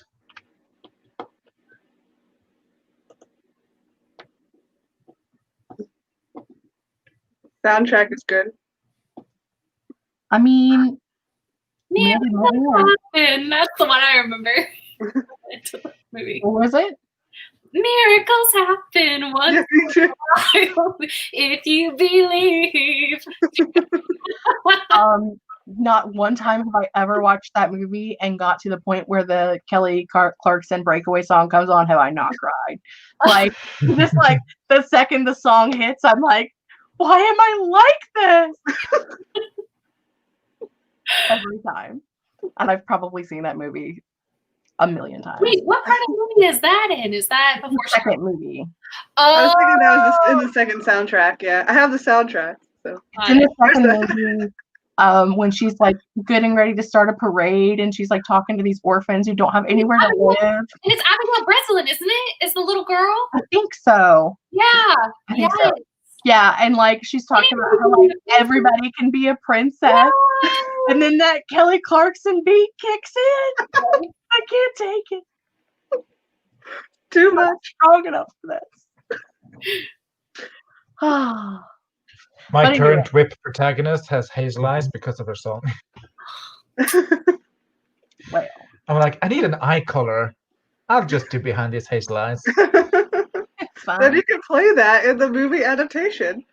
Speaker 4: Soundtrack is good.
Speaker 1: I mean,
Speaker 3: Miracles happen. That's the one I remember. Movie.
Speaker 1: What was it?
Speaker 3: Miracles happen once in a while if you believe.
Speaker 1: Not one time have I ever watched that movie and got to the point where the Kelly Clarkson Breakaway song comes on have I not cried. Like, just like the second the song hits, I'm like, why am I like this? Every time. And I've probably seen that movie a million times.
Speaker 3: Wait, what part of the movie is that in? Is that before
Speaker 1: the second movie?
Speaker 4: I was
Speaker 3: Oh,
Speaker 4: thinking that was in the second soundtrack. Yeah, I have the soundtrack. So
Speaker 1: It's in the second movie. When she's like getting ready to start a parade, and she's like talking to these orphans who don't have anywhere to live.
Speaker 3: And it's Abigail Breslin, isn't it? Is the little girl?
Speaker 1: I think so.
Speaker 3: Yeah.
Speaker 1: I think
Speaker 3: Yes.
Speaker 1: so. Yeah, and like she's talking about how like everybody can be a princess, and then that Kelly Clarkson beat kicks in. I can't take it.
Speaker 4: too
Speaker 1: I'm not
Speaker 4: much.
Speaker 1: strong enough for this. Ah.
Speaker 2: My
Speaker 1: But
Speaker 2: current
Speaker 1: anyway.
Speaker 2: whip protagonist has hazel eyes because of her song.
Speaker 1: Well,
Speaker 2: I'm like, I need an eye color. I'll just do behind these hazel eyes.
Speaker 1: it's fine.
Speaker 4: Then you can play that in the movie adaptation.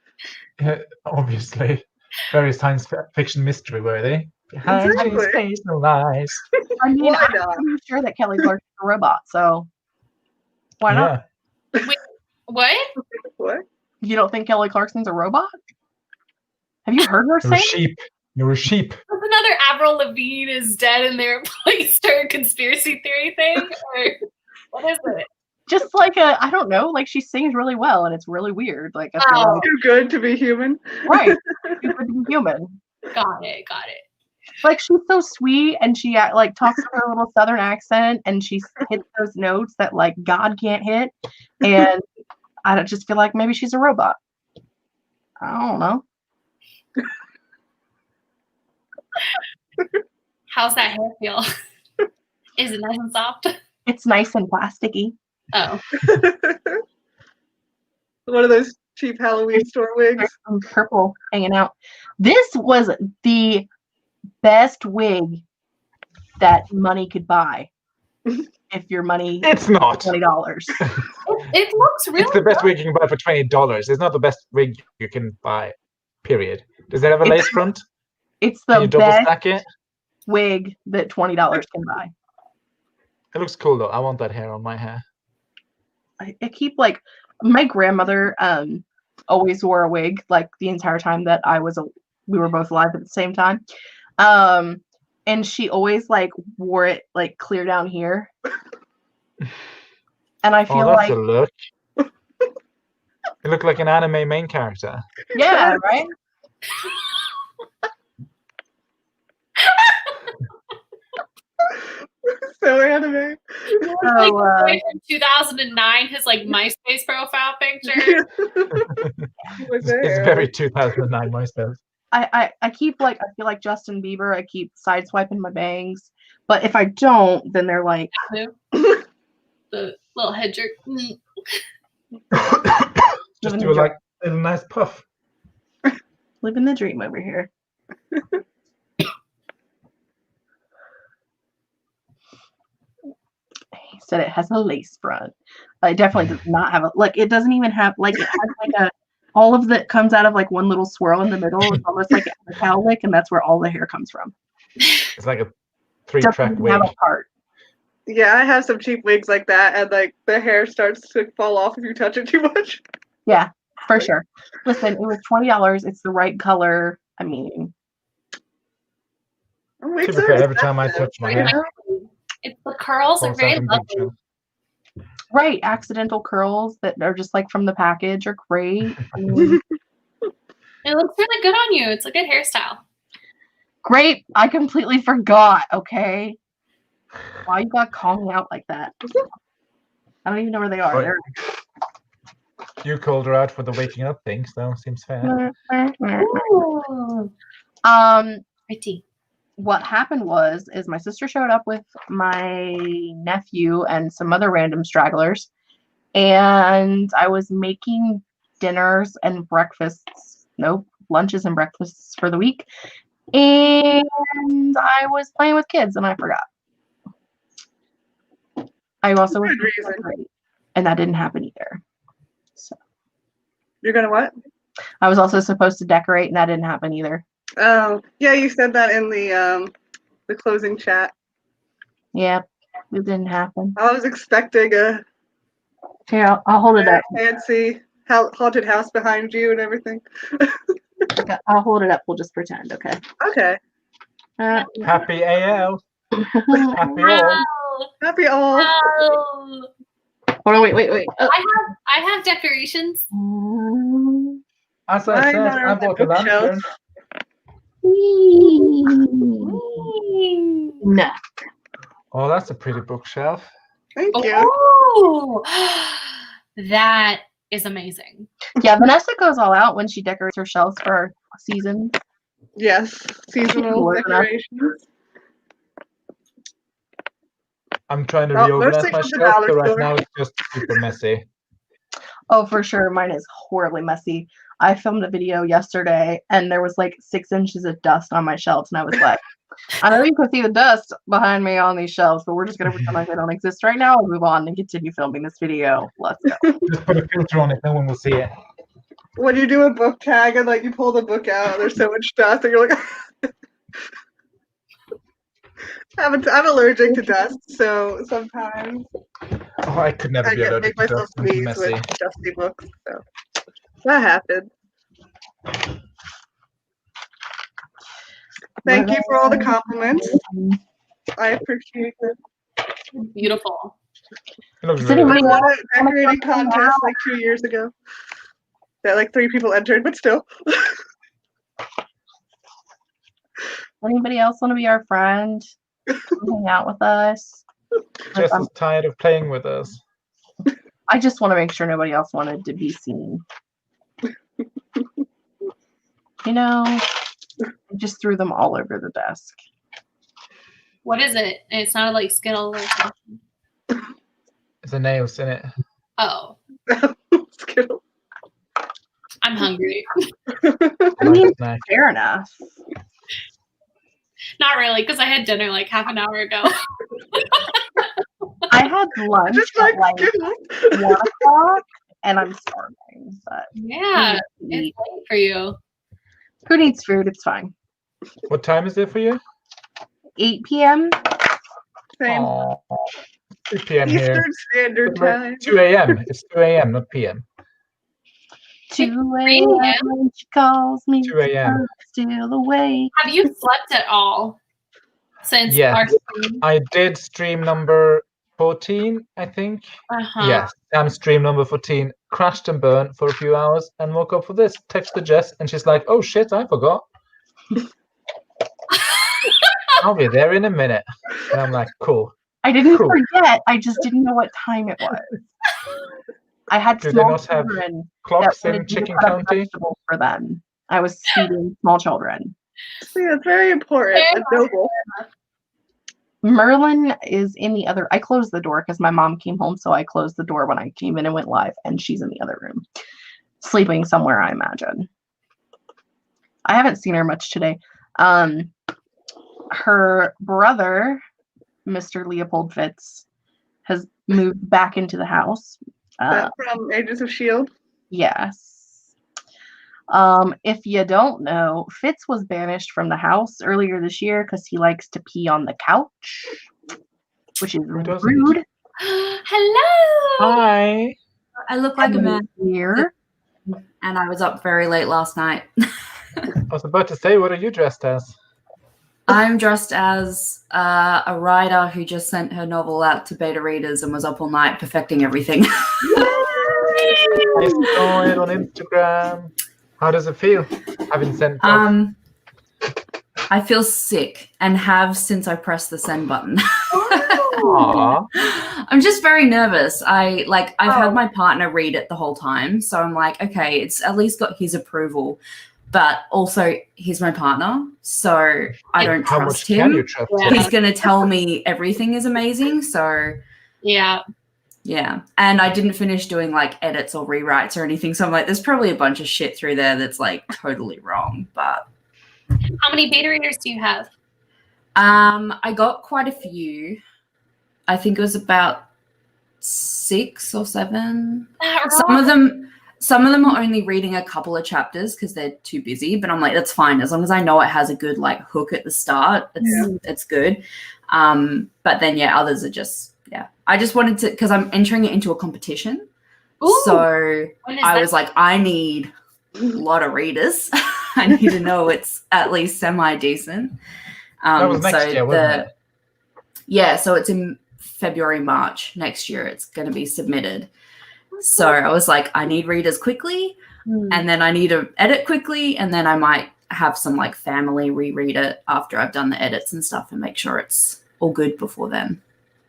Speaker 2: Obviously, very science fiction mystery worthy. Behind
Speaker 4: Exactly.
Speaker 2: these hazel eyes.
Speaker 1: I mean,
Speaker 4: Why
Speaker 1: I'm
Speaker 4: not?
Speaker 1: pretty sure that Kelly Clarkson's a robot, so why not?
Speaker 2: Yeah.
Speaker 3: What?
Speaker 4: What?
Speaker 1: You don't think Kelly Clarkson's a robot? Have you heard her
Speaker 2: You're a
Speaker 1: say?
Speaker 2: sheep. You're a sheep.
Speaker 3: Was another Avril Lavigne is dead and they replaced her conspiracy theory thing? Or what is it?
Speaker 1: Just like I don't know, like she sings really well, and it's really weird. Like, I feel like,
Speaker 4: Too good to be human.
Speaker 1: right, she's good to be human.
Speaker 3: Got it.
Speaker 1: Like, she's so sweet, and she like talks with her little southern accent, and she hits those notes that like God can't hit, and I don't just feel like maybe she's a robot. I don't know.
Speaker 3: How's that hair feel? Is it nice and soft?
Speaker 1: It's nice and plasticky.
Speaker 3: Oh.
Speaker 4: One of those cheap Halloween store wigs.
Speaker 1: There's some purple hanging out. This was the best wig that money could buy. If your money
Speaker 2: It's not.
Speaker 1: $20.
Speaker 3: It looks really
Speaker 2: It's the best
Speaker 3: good.
Speaker 2: wig you can buy for $20. It's not the best wig you can buy. Period. Does it have a
Speaker 1: It's-
Speaker 2: lace front?
Speaker 1: It's
Speaker 2: Can you
Speaker 1: the
Speaker 2: double
Speaker 1: best
Speaker 2: stack it?
Speaker 1: wig that $20 can buy.
Speaker 2: It looks cool though. I want that hair on my hair.
Speaker 1: I keep like my grandmother always wore a wig like the entire time that we were both alive at the same time. And she always like wore it like clear down here. And I feel
Speaker 2: Oh, that's
Speaker 1: like
Speaker 2: a look. You look like an anime main character.
Speaker 1: yeah, right?
Speaker 4: So anime.
Speaker 3: Like the boy from 2009, his like MySpace profile picture.
Speaker 2: It's very 2009 MySpace.
Speaker 1: I keep like, I feel like Justin Bieber. I keep sideswiping my bangs, but if I don't, then they're like
Speaker 3: the little head jerk.
Speaker 2: Just do like a nice puff.
Speaker 1: Living the dream over here. He said it has a lace front. It definitely does not have a, like, it doesn't even have, like, it has like a, all of that comes out of like one little swirl in the middle. It's almost like a cowlick, and that's where all the hair comes from.
Speaker 2: It's like a 3-track wig.
Speaker 1: Have a part.
Speaker 4: Yeah, I have some cheap wigs like that, and like the hair starts to fall off if you touch it too much.
Speaker 1: Yeah, for sure. Listen, it was $20. It's the right color. I mean,
Speaker 4: Wigs
Speaker 2: To be
Speaker 4: are
Speaker 2: fair, every time I
Speaker 4: expensive,
Speaker 2: touch my
Speaker 4: you
Speaker 2: hair,
Speaker 4: know?
Speaker 3: It's the curls are
Speaker 2: falls
Speaker 3: very
Speaker 2: out in
Speaker 3: lovely.
Speaker 2: picture.
Speaker 1: right, accidental curls that are just like from the package are great. I mean,
Speaker 3: It looks really good on you. It's a good hairstyle.
Speaker 1: great. I completely forgot. Okay. Why you gotta call me out like that? I don't even know where they are.
Speaker 2: Right. You called her out for the waking up thing, so seems fair.
Speaker 3: Ooh. Pretty.
Speaker 1: What happened is my sister showed up with my nephew and some other random stragglers, and I was making dinners and breakfasts, lunches and breakfasts for the week, and I was playing with kids and I forgot. I also was
Speaker 4: Good reason.
Speaker 1: decorate, and that didn't happen either. So
Speaker 4: You're gonna what?
Speaker 1: I was also supposed to decorate, and that didn't happen either.
Speaker 4: Oh, yeah, you said that in the closing chat.
Speaker 1: Yeah, it didn't happen.
Speaker 4: I was expecting a
Speaker 1: Here, I'll hold it up.
Speaker 4: fancy haunted house behind you and everything.
Speaker 1: Okay, I'll hold it up. We'll just pretend, okay?
Speaker 4: Okay.
Speaker 2: Happy AL. Happy all.
Speaker 4: Happy all.
Speaker 3: Oh.
Speaker 1: Hold on, wait. Oh.
Speaker 3: I have decorations.
Speaker 2: As I
Speaker 4: Mine
Speaker 2: said,
Speaker 4: are
Speaker 2: I
Speaker 4: on the
Speaker 2: bought a
Speaker 4: bookshelf.
Speaker 2: lantern.
Speaker 1: No.
Speaker 2: Oh, that's a pretty bookshelf.
Speaker 4: Thank you.
Speaker 3: Oh, that is amazing.
Speaker 1: Yeah, Vanessa goes all out when she decorates her shelves for our season.
Speaker 4: Yes, seasonal
Speaker 1: More than enough.
Speaker 4: decorations.
Speaker 2: I'm trying to
Speaker 4: Oh,
Speaker 2: reorganize
Speaker 4: mostly
Speaker 2: my
Speaker 4: from the
Speaker 2: shelf,
Speaker 4: dollar
Speaker 2: so right
Speaker 4: store.
Speaker 2: now it's just super messy.
Speaker 1: Oh, for sure. Mine is horribly messy. I filmed a video yesterday, and there was like 6 inches of dust on my shelves, and I was like, I know you can see the dust behind me on these shelves, but we're just going to pretend like they don't exist right now and move on and continue filming this video. Let's go.
Speaker 2: Just put a filter on it, no one will see it.
Speaker 4: When you do a book tag and like you pull the book out, there's so much dust, and you're like, I'm allergic to dust, so sometimes
Speaker 2: Oh, I could never
Speaker 4: I
Speaker 2: be
Speaker 4: get
Speaker 2: allergic
Speaker 4: make
Speaker 2: to
Speaker 4: myself
Speaker 2: dust. It's
Speaker 4: sneeze
Speaker 2: messy.
Speaker 4: with dusty books. So that happened. Thank you for all the compliments. I appreciate it.
Speaker 3: Beautiful.
Speaker 2: It looks
Speaker 1: Does
Speaker 2: really
Speaker 1: anybody
Speaker 4: I
Speaker 2: good.
Speaker 4: won a decorating contest like 2 years ago. That like 3 people entered, but still.
Speaker 1: Anybody else want to be our friend? Hang out with us?
Speaker 2: Jess is tired of playing with us.
Speaker 1: I just want to make sure nobody else wanted to be seen. You know, I just threw them all over the desk.
Speaker 3: What is it? It sounded like Skittles or something.
Speaker 2: There's a nails in it.
Speaker 3: Oh,
Speaker 4: Skittles.
Speaker 3: I'm hungry.
Speaker 1: I mean,
Speaker 2: Light snack.
Speaker 1: fair enough.
Speaker 3: Not really, because I had dinner like half an hour ago.
Speaker 1: I had lunch
Speaker 4: Just
Speaker 1: at
Speaker 4: like
Speaker 1: like
Speaker 4: Skittles.
Speaker 1: 1 o'clock, and I'm starving. But
Speaker 3: Yeah,
Speaker 1: who needs
Speaker 3: it's late for you.
Speaker 1: who needs food? It's fine.
Speaker 2: What time is it for you?
Speaker 1: 8 p.m.
Speaker 4: Same.
Speaker 2: Aw, 2 p.m. here.
Speaker 4: Eastern Standard Time.
Speaker 2: 2 a.m. It's 2 a.m., not p.m.
Speaker 1: 2
Speaker 3: 3
Speaker 1: a.m.
Speaker 3: a.m.?
Speaker 1: when she calls me.
Speaker 2: 2 a.m.
Speaker 1: I'm still awake.
Speaker 3: Have you slept at all since
Speaker 2: Yes.
Speaker 3: our stream?
Speaker 2: I did stream number 14, I think.
Speaker 3: Uh-huh.
Speaker 2: Yes, I'm stream number 14. Crashed and burned for a few hours and woke up for this. Texted Jess, and she's like, "Oh shit, I forgot. I'll be there in a minute." And I'm like, "Cool."
Speaker 1: I didn't
Speaker 2: Cool.
Speaker 1: forget. I just didn't know what time it was. I had
Speaker 2: Do they
Speaker 1: small
Speaker 2: not have
Speaker 1: children that
Speaker 2: clocks in
Speaker 1: wanted me to
Speaker 2: Chicken
Speaker 1: cut up
Speaker 2: County?
Speaker 1: vegetables for them. I was feeding small children.
Speaker 4: Yeah, it's very important and noble.
Speaker 1: Merlin is in the other. I closed the door because my mom came home, so I closed the door when I came in and went live, and she's in the other room, sleeping somewhere, I imagine. I haven't seen her much today. Her brother, Mr. Leopold Fitz, has moved back into the house.
Speaker 4: That's from Agents of S.H.I.E.L.D.
Speaker 1: Yes. If you don't know, Fitz was banished from the house earlier this year because he likes to pee on the couch, which is
Speaker 2: doesn't?
Speaker 1: rude.
Speaker 7: Hello.
Speaker 2: Hi.
Speaker 7: I look like a man,
Speaker 1: Here.
Speaker 7: and I was up very late last night.
Speaker 2: I was about to say, what are you dressed as?
Speaker 7: I'm dressed as a writer who just sent her novel out to beta readers and was up all night perfecting everything.
Speaker 2: I saw it on Instagram. How does it feel? Having sent off?
Speaker 7: I feel sick and have since I pressed the send button.
Speaker 2: Aww.
Speaker 7: I'm just very nervous. I've had my partner read it the whole time, so I'm like, okay, it's at least got his approval. But also, he's my partner, so I don't
Speaker 2: How
Speaker 7: trust
Speaker 2: much can you
Speaker 7: him.
Speaker 2: trust
Speaker 3: Yeah.
Speaker 2: him?
Speaker 7: He's going to tell me everything is amazing, so
Speaker 3: Yeah.
Speaker 7: yeah. And I didn't finish doing like edits or rewrites or anything, so I'm like, there's probably a bunch of shit through there that's like totally wrong. But
Speaker 3: How many beta readers do you have?
Speaker 7: I got quite a few. I think it was about 6 or 7. Some of them are only reading a couple of chapters because they're too busy, but I'm like, that's fine. As long as I know it has a good like hook at the start, it's good. But then, yeah, others are just, yeah. I just wanted to, because I'm entering it into a competition.
Speaker 3: Ooh,
Speaker 7: So
Speaker 3: when is
Speaker 7: I
Speaker 3: that?
Speaker 7: was like, I need a lot of readers. I need to know it's at least semi-decent.
Speaker 2: That was next year, wasn't it?
Speaker 7: Yeah, so it's in February, March next year. It's going to be submitted. So I was like, I need readers quickly, and then I need to edit quickly, and then I might have some like family reread it after I've done the edits and stuff and make sure it's all good before then.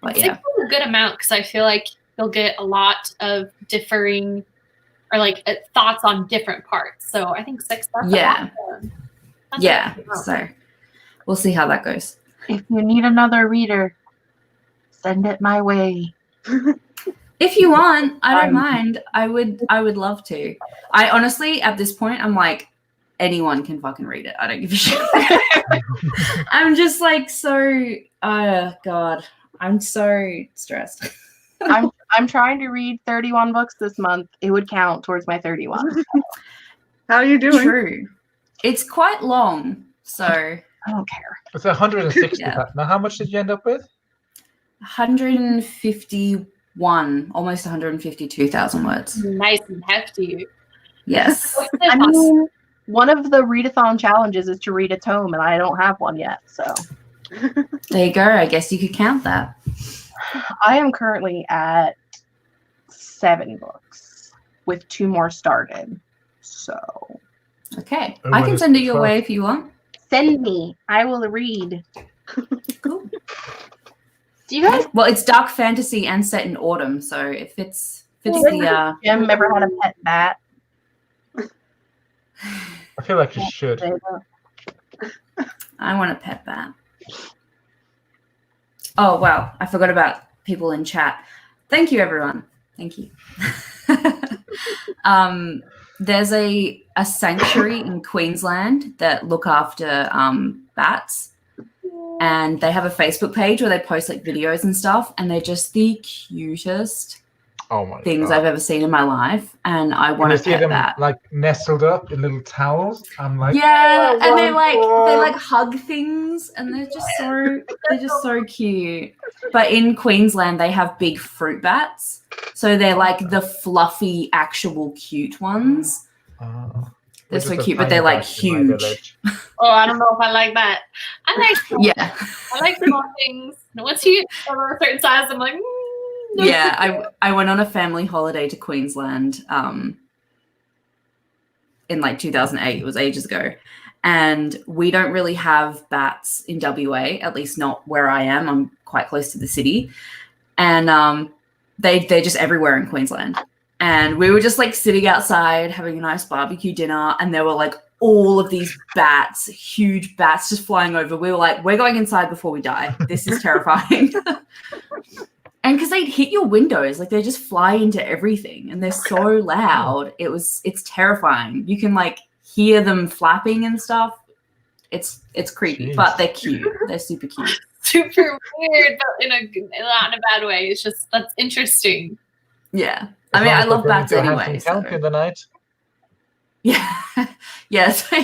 Speaker 7: But yeah,
Speaker 3: 6 is a good amount because I feel like you'll get a lot of differing or like thoughts on different parts. So I think 6. That's
Speaker 7: Yeah.
Speaker 3: awesome. That's
Speaker 7: yeah.
Speaker 3: a good amount.
Speaker 7: So we'll see how that goes.
Speaker 1: If you need another reader, send it my way.
Speaker 7: If you want, I don't mind. I would love to. I honestly, at this point, I'm like, anyone can fucking read it. I don't give a shit. I'm just like so. God, I'm so stressed.
Speaker 1: I'm trying to read 31 books this month. It would count towards my 31.
Speaker 4: How are you doing?
Speaker 7: True. It's quite long, so
Speaker 1: I don't care.
Speaker 2: It's 160.
Speaker 7: Yeah.
Speaker 2: Now, how much did you end up with?
Speaker 7: 151, almost 152,000 words.
Speaker 3: Nice and hefty.
Speaker 7: Yes.
Speaker 3: What's the
Speaker 1: I
Speaker 3: cost?
Speaker 1: mean, one of the readathon challenges is to read a tome, and I don't have one yet. So
Speaker 7: There you go. I guess you could count that.
Speaker 1: I am currently at 7 books with 2 more started. So
Speaker 7: Okay.
Speaker 2: And
Speaker 7: I
Speaker 2: when
Speaker 7: can
Speaker 2: is
Speaker 7: send
Speaker 2: the
Speaker 7: it your
Speaker 2: 12th?
Speaker 7: way if you want.
Speaker 1: send me. I will read.
Speaker 7: Cool.
Speaker 1: Do you guys
Speaker 7: Well, it's dark fantasy and set in autumn, so it fits the
Speaker 1: Jim ever had a pet bat?
Speaker 2: I feel like you should.
Speaker 7: I want a pet bat. Oh wow, I forgot about people in chat. Thank you, everyone. Thank you. There's a sanctuary in Queensland that look after bats, and they have a Facebook page where they post like videos and stuff, and they're just the cutest
Speaker 2: Oh my
Speaker 7: things
Speaker 2: god.
Speaker 7: I've ever seen in my life, and I
Speaker 2: When
Speaker 7: want
Speaker 2: you
Speaker 7: to
Speaker 2: see
Speaker 7: pet
Speaker 2: them
Speaker 7: that.
Speaker 2: like nestled up in little towels, I'm like,
Speaker 7: Yeah,
Speaker 2: "Oh,
Speaker 7: and they
Speaker 2: one.
Speaker 7: like hug things, and they're just so cute. But in Queensland, they have big fruit bats, so they're like the fluffy, actual cute ones.
Speaker 2: Oh,
Speaker 7: They're
Speaker 2: we're
Speaker 7: so
Speaker 2: just a
Speaker 7: cute, but
Speaker 2: tiny
Speaker 7: they're like
Speaker 2: bat in my
Speaker 7: huge.
Speaker 2: village.
Speaker 3: Oh, I don't know if I like that. I like
Speaker 7: Yeah,
Speaker 3: I like small things. And once you get over a certain size, I'm like, no.
Speaker 7: yeah. I went on a family holiday to Queensland in like 2008. It was ages ago. And we don't really have bats in WA, at least not where I am. I'm quite close to the city, and they're just everywhere in Queensland. And we were just like sitting outside having a nice barbecue dinner, and there were like all of these bats, huge bats just flying over. We were like, we're going inside before we die. This is terrifying. And because they'd hit your windows, like they just fly into everything, and they're so loud. It's terrifying. You can like hear them flapping and stuff. It's creepy, but they're cute. They're super cute.
Speaker 3: Super weird, but not in a bad way. It's just, that's interesting.
Speaker 7: Yeah. I mean, I love bats anyway. So.
Speaker 2: In the night.
Speaker 7: Yeah. Yeah. So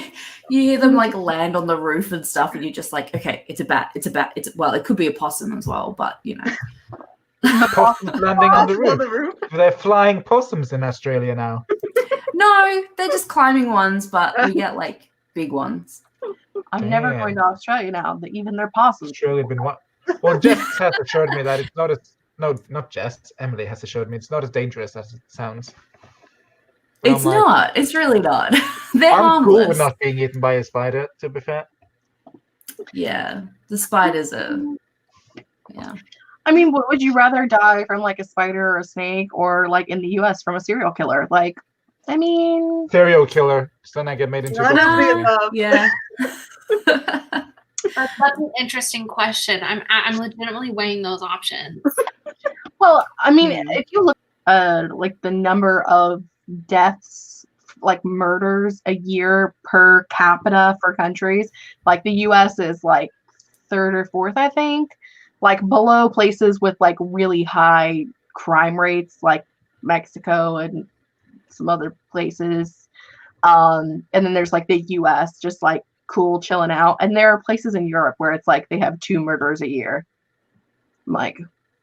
Speaker 7: you hear them like land on the roof and stuff, and you're just like, okay, it's a bat. It's a bat. Well, it could be a possum as well, but you know.
Speaker 2: Possums landing on the roof. They're flying possums in Australia now.
Speaker 7: No, they're just climbing ones, but we get like big ones.
Speaker 1: I'm never going to Australia now. Even their possums.
Speaker 2: Australia been what? Well, Jess has assured me that it's not as not Jess. Emily has assured me it's not as dangerous as it sounds. But
Speaker 7: It's not. It's really not. They're
Speaker 2: I'm
Speaker 7: harmless.
Speaker 2: cool with not being eaten by a spider, to be fair.
Speaker 7: Yeah, the spiders are. Yeah.
Speaker 1: I mean, would you rather die from like a spider or a snake, or like in the US from a serial killer? Like, I mean,
Speaker 2: Serial killer. So then I get made into
Speaker 4: None of the above.
Speaker 7: Yeah.
Speaker 3: That's an interesting question. I'm legitimately weighing those options.
Speaker 1: well, I mean, if you look like the number of deaths, like murders a year per capita for countries, like the US is like third or fourth, I think, like below places with like really high crime rates like Mexico and some other places. And then there's like the US just like cool chilling out, and there are places in Europe where it's like they have 2 murders a year. I'm like,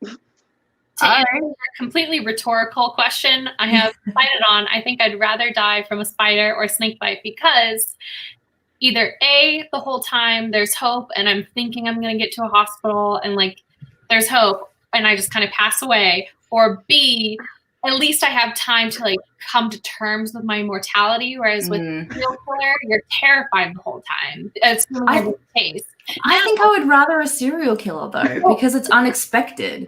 Speaker 3: To answer your completely rhetorical question, I have decided on, I think I'd rather die from a spider or snake bite, because either A, the whole time there's hope and I'm thinking I'm going to get to a hospital and like there's hope and I just kind of pass away, or B, at least I have time to like come to terms with my mortality, whereas with a serial killer, you're terrified the whole time. It's the case.
Speaker 7: I think I would rather a serial killer though, because it's unexpected.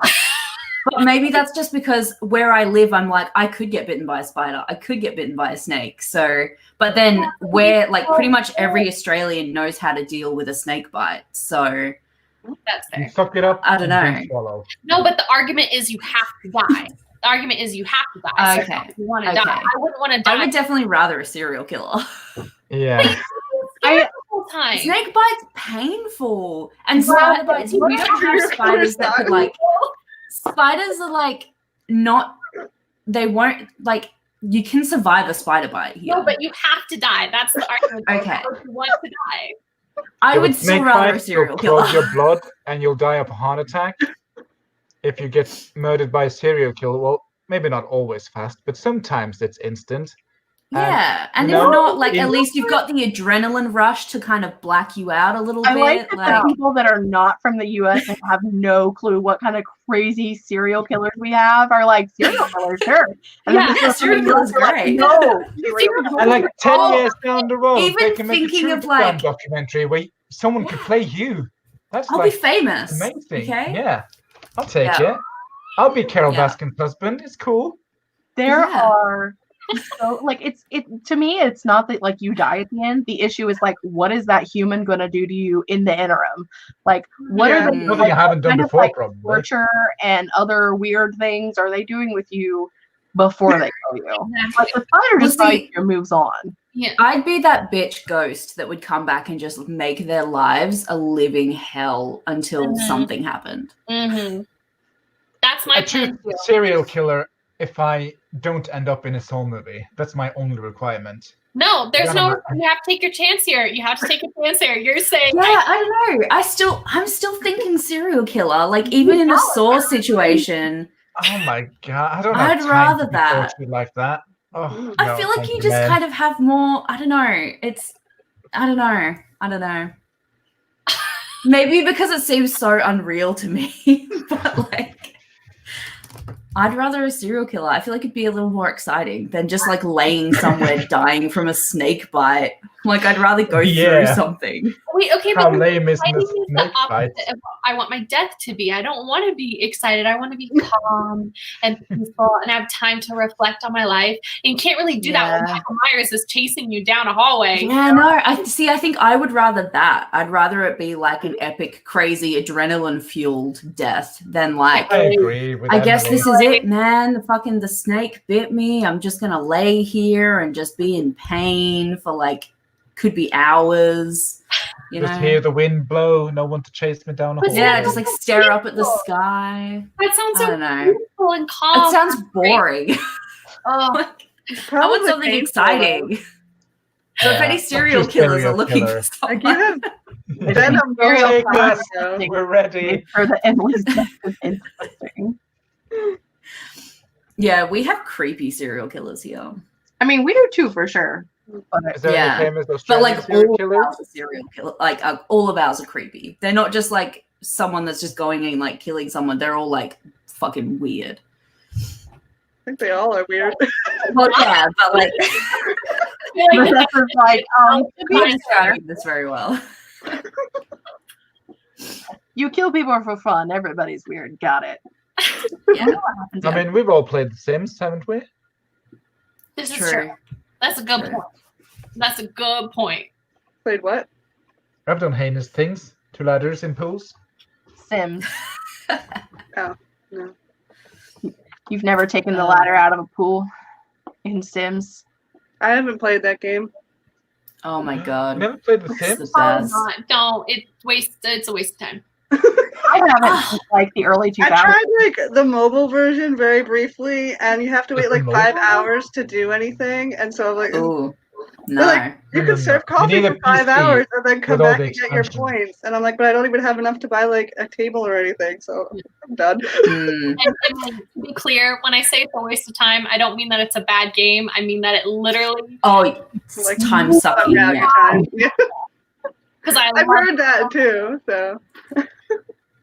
Speaker 7: But maybe that's just because where I live, I'm like, I could get bitten by a spider. I could get bitten by a snake. So, but then where like pretty much every Australian knows how to deal with a snake bite. So
Speaker 3: that's fair.
Speaker 2: You suck it up.
Speaker 7: I don't know.
Speaker 2: and swallow.
Speaker 3: No, but the argument is you have to die. The argument is you have to die.
Speaker 7: Okay.
Speaker 3: So you want to die. I wouldn't want to die.
Speaker 7: I would definitely rather a serial killer.
Speaker 2: Yeah.
Speaker 3: the whole time.
Speaker 7: Snake bites painful, and spider bites. We don't have spiders that could like. Spiders are like not. They won't like. You can survive a spider bite here.
Speaker 3: No, but you have to die. That's the argument.
Speaker 7: Okay.
Speaker 3: You want to die.
Speaker 7: I would
Speaker 2: Snake
Speaker 7: still rather a
Speaker 2: bites
Speaker 7: serial
Speaker 2: will
Speaker 7: killer.
Speaker 2: clog your blood and you'll die of a heart attack. If you get murdered by a serial killer, well, maybe not always fast, but sometimes it's instant.
Speaker 7: Yeah, and
Speaker 2: you
Speaker 7: if
Speaker 2: know,
Speaker 7: not, like
Speaker 2: in-
Speaker 7: at least you've got the adrenaline rush to kind of black you out a little
Speaker 1: I
Speaker 7: bit.
Speaker 1: like that the people that are not from the US and have no clue what kind of crazy serial killers we have are like, serial killers, sure. And then
Speaker 7: Yeah,
Speaker 1: people
Speaker 7: serial
Speaker 1: from the US
Speaker 7: killers
Speaker 1: are like,
Speaker 7: great.
Speaker 1: no.
Speaker 2: And like 10
Speaker 7: Oh,
Speaker 2: years down the road,
Speaker 7: even
Speaker 2: they can make
Speaker 7: thinking
Speaker 2: a
Speaker 7: of,
Speaker 2: true
Speaker 7: like-
Speaker 2: crime documentary where someone could play you. That's
Speaker 7: I'll
Speaker 2: like
Speaker 7: be famous.
Speaker 2: amazing.
Speaker 7: Okay.
Speaker 2: Yeah, I'll take
Speaker 7: Yeah.
Speaker 2: it. I'll be Carol
Speaker 7: Yeah.
Speaker 2: Baskin's husband. It's cool.
Speaker 1: There
Speaker 7: Yeah.
Speaker 1: are so like it to me it's not that like you die at the end. The issue is like, what is that human gonna do to you in the interim? Like what
Speaker 4: Yeah.
Speaker 1: are they
Speaker 2: Nothing
Speaker 1: like,
Speaker 2: I haven't
Speaker 1: what
Speaker 2: done
Speaker 1: kind of,
Speaker 2: before,
Speaker 1: like,
Speaker 2: probably.
Speaker 1: torture and other weird things are they doing with you before they kill you? Like the spider just
Speaker 7: Well, see-
Speaker 1: bites you and moves on.
Speaker 3: Yeah.
Speaker 7: I'd be that bitch ghost that would come back and just make their lives a living hell until
Speaker 3: Mhm.
Speaker 7: something happened.
Speaker 3: Mm-hmm. That's my
Speaker 2: I choose
Speaker 3: plan too.
Speaker 2: serial killer if I don't end up in a Soul movie. That's my only requirement.
Speaker 3: No, there's
Speaker 2: Yeah,
Speaker 3: no. You have to take your chance here. You have to take a chance here. You're saying,
Speaker 7: Yeah, I don't know. I'm still thinking serial killer. Like even in a Saw situation,
Speaker 2: Oh my god, I don't have
Speaker 7: I'd
Speaker 2: time
Speaker 7: rather
Speaker 2: to be
Speaker 7: that.
Speaker 2: tortured like that. Oh,
Speaker 7: I
Speaker 2: no,
Speaker 7: feel like
Speaker 2: thank
Speaker 7: you just
Speaker 2: man.
Speaker 7: kind of have more. I don't know. I don't know. Maybe because it seems so unreal to me, but like, I'd rather a serial killer. I feel like it'd be a little more exciting than just like laying somewhere dying from a snake bite. Like I'd rather go through something.
Speaker 3: Wait, okay,
Speaker 2: How
Speaker 3: but
Speaker 2: lame is
Speaker 3: exciting
Speaker 2: the
Speaker 3: is the
Speaker 2: snake bite?
Speaker 3: opposite of what I want my death to be. I don't want to be excited. I want to be calm and peaceful and have time to reflect on my life. And you can't really do that when Michael Myers is chasing you down a hallway.
Speaker 7: Yeah, no. I think I would rather that. I'd rather it be like an epic, crazy, adrenaline-fueled death than like.
Speaker 2: I agree with
Speaker 7: I guess
Speaker 2: Emily.
Speaker 7: this is it, man. The snake bit me. I'm just gonna lay here and just be in pain for like could be hours. You
Speaker 2: Just
Speaker 7: know?
Speaker 2: hear the wind blow, no one to chase me down a hallway.
Speaker 7: Yeah, just like stare up at the sky.
Speaker 3: That sounds
Speaker 7: I
Speaker 3: so
Speaker 7: don't know.
Speaker 3: beautiful and calm.
Speaker 7: It sounds boring.
Speaker 3: Oh,
Speaker 7: I want something exciting. So if any serial killers are looking for
Speaker 4: Like
Speaker 7: someone,
Speaker 4: you have Venom serial
Speaker 2: Take us.
Speaker 4: killers.
Speaker 2: We're ready.
Speaker 1: For the endless death is interesting.
Speaker 7: yeah, we have creepy serial killers here.
Speaker 1: I mean, we do too, for sure. But
Speaker 2: Is there
Speaker 7: Yeah.
Speaker 2: any famous
Speaker 7: But
Speaker 2: Australian
Speaker 7: like
Speaker 2: serial
Speaker 7: all of
Speaker 2: killers?
Speaker 7: ours are serial killer. Like all of ours are creepy. They're not just like someone that's just going and like killing someone. They're all like fucking weird.
Speaker 4: I think they all are weird.
Speaker 7: Well, yeah, but like
Speaker 1: but that's just like,
Speaker 7: we describe this very well.
Speaker 1: you kill people for fun. Everybody's weird. Got it.
Speaker 7: Yeah.
Speaker 2: I mean, we've all played The Sims, haven't we?
Speaker 3: this is
Speaker 7: True.
Speaker 3: true. That's a good
Speaker 7: True.
Speaker 3: point. That's a good point.
Speaker 4: Played what?
Speaker 2: I've done heinous things. 2 ladders in pools.
Speaker 1: Sims.
Speaker 4: Oh, no.
Speaker 1: You've never taken the ladder out of a pool in Sims.
Speaker 4: I haven't played that game.
Speaker 7: Oh my god.
Speaker 2: Never played The
Speaker 7: It's
Speaker 2: Sims?
Speaker 7: the
Speaker 3: Oh,
Speaker 7: best.
Speaker 3: not, don't. It's a waste of time.
Speaker 1: I haven't since like the early 2000s.
Speaker 4: I tried like the mobile version very briefly, and you have to wait
Speaker 2: Just the
Speaker 4: like 5
Speaker 2: mobile?
Speaker 4: hours to do anything. And so like,
Speaker 7: Ooh.
Speaker 4: They're
Speaker 7: No.
Speaker 4: like, you
Speaker 2: No,
Speaker 4: can
Speaker 2: no,
Speaker 4: serve
Speaker 2: no.
Speaker 4: coffee
Speaker 2: You need
Speaker 4: for
Speaker 2: a
Speaker 4: 5
Speaker 2: PC
Speaker 4: hours and then come
Speaker 2: with all
Speaker 4: back
Speaker 2: the
Speaker 4: and get your
Speaker 2: expansions.
Speaker 4: points. And I'm like, but I don't even have enough to buy like a table or anything, so I'm done.
Speaker 7: Mm.
Speaker 3: And to be clear, when I say it's a waste of time, I don't mean that it's a bad game. I mean that it literally,
Speaker 7: Oh, it's
Speaker 4: Like,
Speaker 7: time sucking.
Speaker 4: Yeah,
Speaker 7: Yeah.
Speaker 4: time. Yeah.
Speaker 3: because I
Speaker 4: I've
Speaker 3: love,
Speaker 4: heard that too. So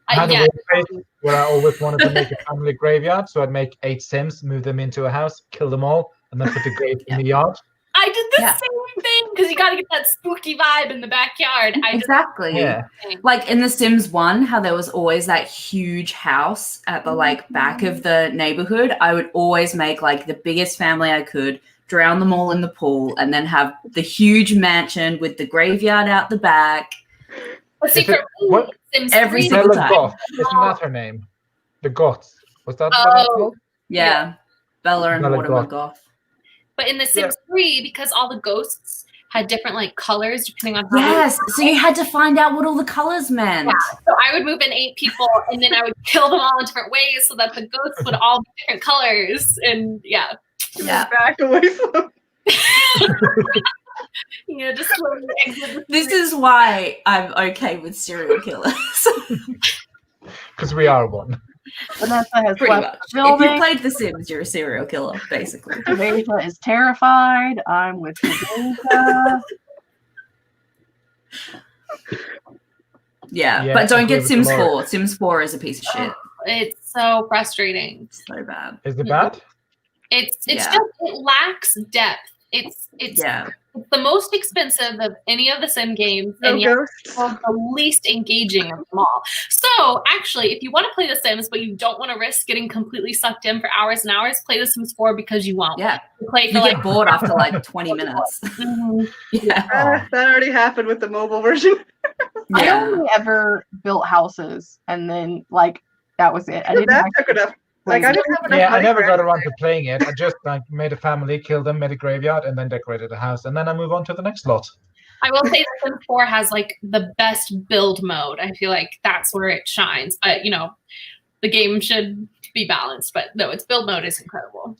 Speaker 2: I had
Speaker 3: yeah,
Speaker 2: a weird phase where I always wanted to make a family graveyard, so I'd make 8 Sims, move them into a house, kill them all, and then put the grave in the yard.
Speaker 3: I did the
Speaker 7: Yeah.
Speaker 3: same thing because you got to get that spooky vibe in the backyard. I did
Speaker 7: Exactly.
Speaker 2: Yeah.
Speaker 3: the same thing.
Speaker 7: Like in The Sims 1, how there was always that huge house at the like back of the neighborhood. I would always make like the biggest family I could, drown them all in the pool, and then have the huge mansion with the graveyard out the back.
Speaker 3: But see,
Speaker 2: Is it-
Speaker 3: for me,
Speaker 2: what?
Speaker 3: Sims
Speaker 7: Every
Speaker 3: 3,
Speaker 7: single
Speaker 2: Bella
Speaker 7: time.
Speaker 2: Goth. Isn't that her name? The Goths. Was that what it's
Speaker 3: Oh.
Speaker 2: called?
Speaker 7: Yeah. Bella and
Speaker 2: Bella
Speaker 7: Mortimer
Speaker 2: Goth.
Speaker 7: Goth.
Speaker 3: but in The Sims 3, because all the ghosts had different like colors depending on how
Speaker 7: Yes. So you had to find out what all the colors meant.
Speaker 3: Yeah. So I would move in 8 people and then I would kill them all in different ways so that the ghosts would all be different colors. And yeah.
Speaker 7: Yeah.
Speaker 4: back away from.
Speaker 3: Yeah, just slowly exit the
Speaker 7: This is why I'm okay with serial killers.
Speaker 2: Because we are one.
Speaker 1: Vanessa has
Speaker 7: Pretty
Speaker 1: left
Speaker 7: much.
Speaker 1: the
Speaker 7: If you
Speaker 1: building.
Speaker 7: played The Sims, you're a serial killer, basically.
Speaker 1: Deja is terrified. I'm with Deja.
Speaker 7: Yeah.
Speaker 2: Yeah,
Speaker 7: But don't
Speaker 2: agree
Speaker 7: get
Speaker 2: with
Speaker 7: Sims
Speaker 2: Laura.
Speaker 7: 4. Sims 4 is a piece of shit.
Speaker 3: It's so frustrating.
Speaker 7: So bad.
Speaker 2: Is it bad?
Speaker 3: It's
Speaker 7: Yeah.
Speaker 3: just it lacks depth. It's
Speaker 7: Yeah.
Speaker 3: the most expensive of any of the sim games,
Speaker 4: No
Speaker 3: and yet
Speaker 4: ghosts.
Speaker 3: the least engaging of them all. So actually, if you want to play The Sims but you don't want to risk getting completely sucked in for hours and hours, play The Sims 4 because you won't.
Speaker 7: Yeah.
Speaker 3: You play
Speaker 7: You
Speaker 3: for
Speaker 7: get
Speaker 3: like
Speaker 7: bored after like 20 minutes.
Speaker 3: Mhm.
Speaker 7: Yeah.
Speaker 4: That already happened with the mobile version.
Speaker 1: I
Speaker 7: Yeah.
Speaker 1: only ever built houses, and then like that was it. I didn't
Speaker 4: That
Speaker 1: actually
Speaker 4: took enough. Like I didn't have enough
Speaker 2: Yeah, I
Speaker 4: money
Speaker 2: never
Speaker 4: for
Speaker 2: got
Speaker 4: anything.
Speaker 2: around to playing it. I just like made a family, killed them, made a graveyard, and then decorated a house, and then I move on to the next lot.
Speaker 3: I will say The Sims 4 has like the best build mode. I feel like that's where it shines. But you know, the game should be balanced. But no, its build mode is incredible.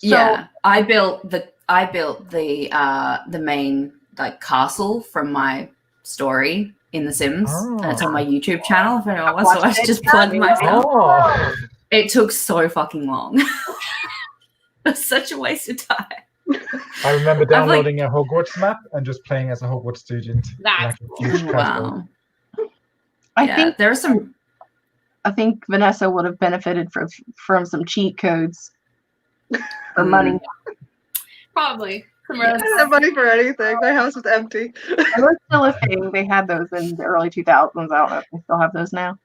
Speaker 7: Yeah. I built the main like castle from my story in The Sims. And it's on my YouTube channel if anyone wants to watch. Just plug myself.
Speaker 2: Oh,
Speaker 7: It took so fucking long. It's such a waste of time.
Speaker 2: I remember
Speaker 7: like-
Speaker 2: downloading a Hogwarts map and just playing as a Hogwarts student.
Speaker 3: That's
Speaker 2: like a huge castle.
Speaker 7: Wow.
Speaker 1: I
Speaker 7: Yeah,
Speaker 1: think
Speaker 7: there are some
Speaker 1: I think Vanessa would have benefited from some cheat codes for money.
Speaker 3: Probably. Some
Speaker 4: I
Speaker 3: roses.
Speaker 4: didn't have money for anything. My house was empty.
Speaker 1: That was still a thing. They had those in the early 2000s. I don't know if they still have those now.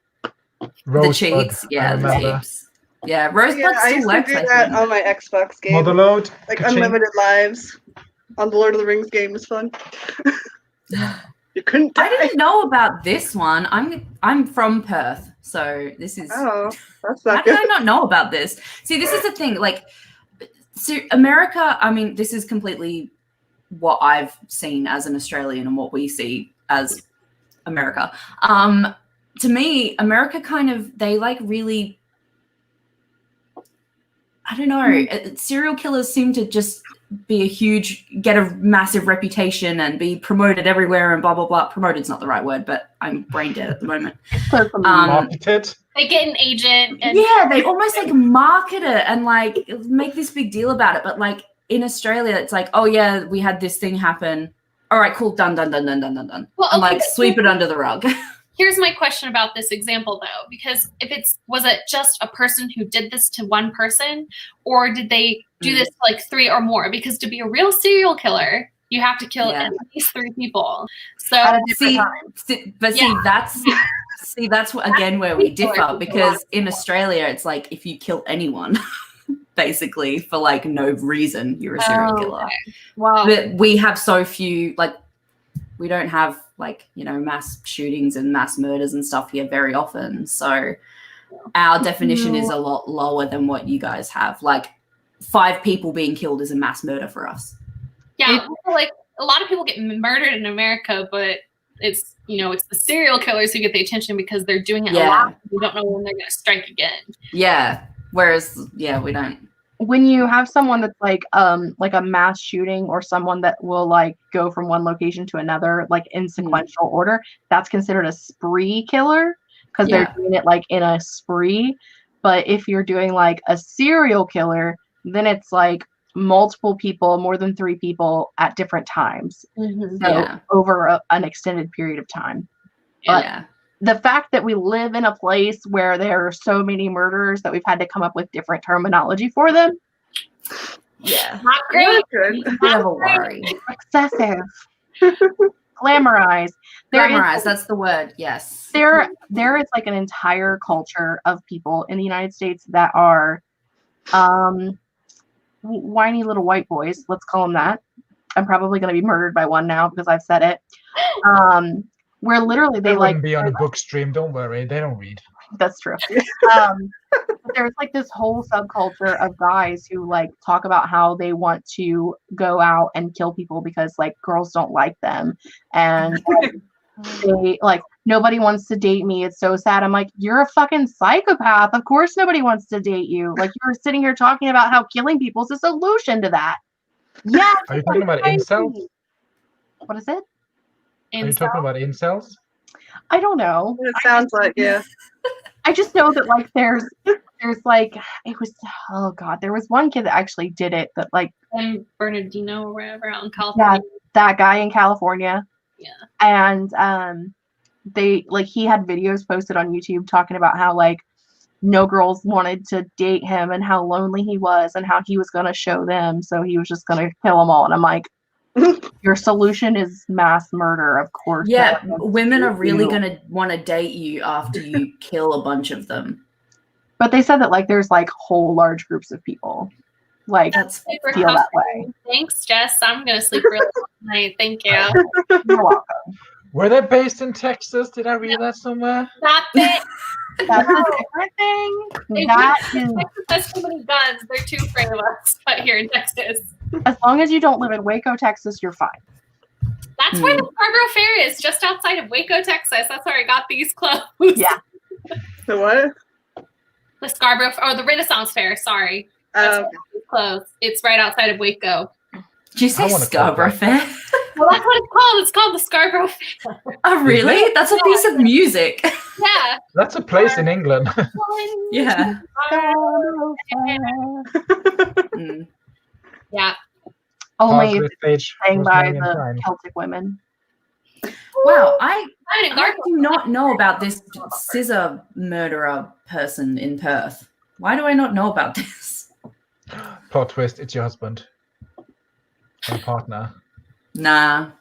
Speaker 7: The
Speaker 2: Rosebud,
Speaker 7: cheats,
Speaker 2: I
Speaker 7: yeah, the
Speaker 2: remember.
Speaker 7: cheats. Yeah, Rosebud
Speaker 4: Yeah, I
Speaker 7: still
Speaker 4: used to
Speaker 7: works,
Speaker 4: do
Speaker 7: I
Speaker 4: that
Speaker 7: think.
Speaker 4: on my Xbox game.
Speaker 2: Motherload.
Speaker 4: Like
Speaker 2: ka-ching.
Speaker 4: unlimited lives on the Lord of the Rings game was fun. You couldn't die.
Speaker 7: I didn't know about this one. I'm from Perth, so this is.
Speaker 4: Oh, that's
Speaker 7: How
Speaker 4: not
Speaker 7: did
Speaker 4: good.
Speaker 7: I not know about this? See, this is the thing. Like, so America. I mean, this is completely what I've seen as an Australian and what we see as America. To me, America kind of they like really. I don't know. Serial killers seem to just get a massive reputation and be promoted everywhere and blah, blah, blah. Promoted's not the right word, but I'm brain dead at the moment.
Speaker 2: Marketed.
Speaker 3: They get an agent and
Speaker 7: Yeah, they almost like market it and like make this big deal about it. But like in Australia, it's like, oh yeah, we had this thing happen. All right, cool, done.
Speaker 3: Well,
Speaker 7: And
Speaker 3: okay,
Speaker 7: like sweep it under the rug.
Speaker 3: here's my question about this example though, because was it just a person who did this to one person, or did they do this to like 3 or more? Because to be a real serial killer, you have to kill at least 3 people. So
Speaker 7: that's again where we differ, because in Australia it's like if you kill anyone basically for like no reason, you're a serial killer.
Speaker 3: Okay. Wow.
Speaker 7: But we have so few, like we don't have like, you know, mass shootings and mass murders and stuff here very often. So our definition is a lot lower than what you guys have. Like 5 people being killed is a mass murder for us.
Speaker 3: Yeah, like a lot of people get murdered in America, but it's, you know, it's the serial killers who get the attention because they're doing it a lot. We don't know when they're going to strike again.
Speaker 7: Yeah. Whereas, we don't.
Speaker 1: When you have someone that's like a mass shooting, or someone that will like go from one location to another, like in sequential order, that's considered a spree killer because they're doing it like in a spree. But if you're doing like a serial killer, then it's like multiple people, more than 3 people at different times. So over an extended period of time. But the fact that we live in a place where there are so many murders that we've had to come up with different terminology for them.
Speaker 3: Not great.
Speaker 7: Bit of a worry.
Speaker 1: Excessive. Glamorize.
Speaker 7: That's the word. Yes.
Speaker 1: There is like an entire culture of people in the United States that are whiny little white boys. Let's call them that. I'm probably going to be murdered by one now because I've said it. Where literally they like
Speaker 2: be on a book stream. Don't worry, they don't read.
Speaker 1: That's true. There's like this whole subculture of guys who like talk about how they want to go out and kill people because like girls don't like them, and they like nobody wants to date me. It's so sad. I'm like, you're a fucking psychopath. Of course nobody wants to date you. Like you're sitting here talking about how killing people is a solution to that. Yeah.
Speaker 2: Are you talking about incels?
Speaker 1: What is it?
Speaker 2: Are you talking about incels?
Speaker 1: I don't know.
Speaker 4: It sounds like, yeah.
Speaker 1: I just know that like there's like there was one kid that actually did it that like
Speaker 3: in Bernardino or wherever out in California.
Speaker 1: Yeah, that guy in California.
Speaker 3: Yeah.
Speaker 1: And they like he had videos posted on YouTube talking about how like no girls wanted to date him and how lonely he was and how he was gonna show them, so he was just gonna kill them all. And I'm like, your solution is mass murder, of course.
Speaker 7: Yeah, women are really going to want to date you after you kill a bunch of them.
Speaker 1: But they said that like there's like whole large groups of people like feel that way.
Speaker 3: Thanks, Jess. I'm going to sleep really well tonight. Thank you.
Speaker 1: You're welcome.
Speaker 2: Were they based in Texas? Did I read that somewhere?
Speaker 3: Not it.
Speaker 1: That's a different thing.
Speaker 3: Texas has too many guns. They're too afraid of us. But here in Texas.
Speaker 1: As long as you don't live in Waco, Texas, you're fine.
Speaker 3: That's where the Scarborough Fair is, just outside of Waco, Texas. That's where I got these clothes.
Speaker 1: Yeah.
Speaker 4: The what?
Speaker 3: The Scarborough, the Renaissance Fair, sorry. That's where I got these clothes. It's right outside of Waco.
Speaker 7: Did you say Scarborough Fair?
Speaker 3: Well, that's what it's called. It's called the Scarborough Fair.
Speaker 7: Oh, really? That's a piece of music.
Speaker 3: Yeah.
Speaker 2: That's a place in England.
Speaker 7: Yeah.
Speaker 3: Yeah.
Speaker 1: Only if
Speaker 2: it's
Speaker 1: sang by the Celtic women.
Speaker 7: Wow, I
Speaker 3: Fine,
Speaker 7: do not know about this scissor murderer person in Perth. Why do I not know about this?
Speaker 2: Plot twist, it's your husband. Or partner.
Speaker 7: Nah,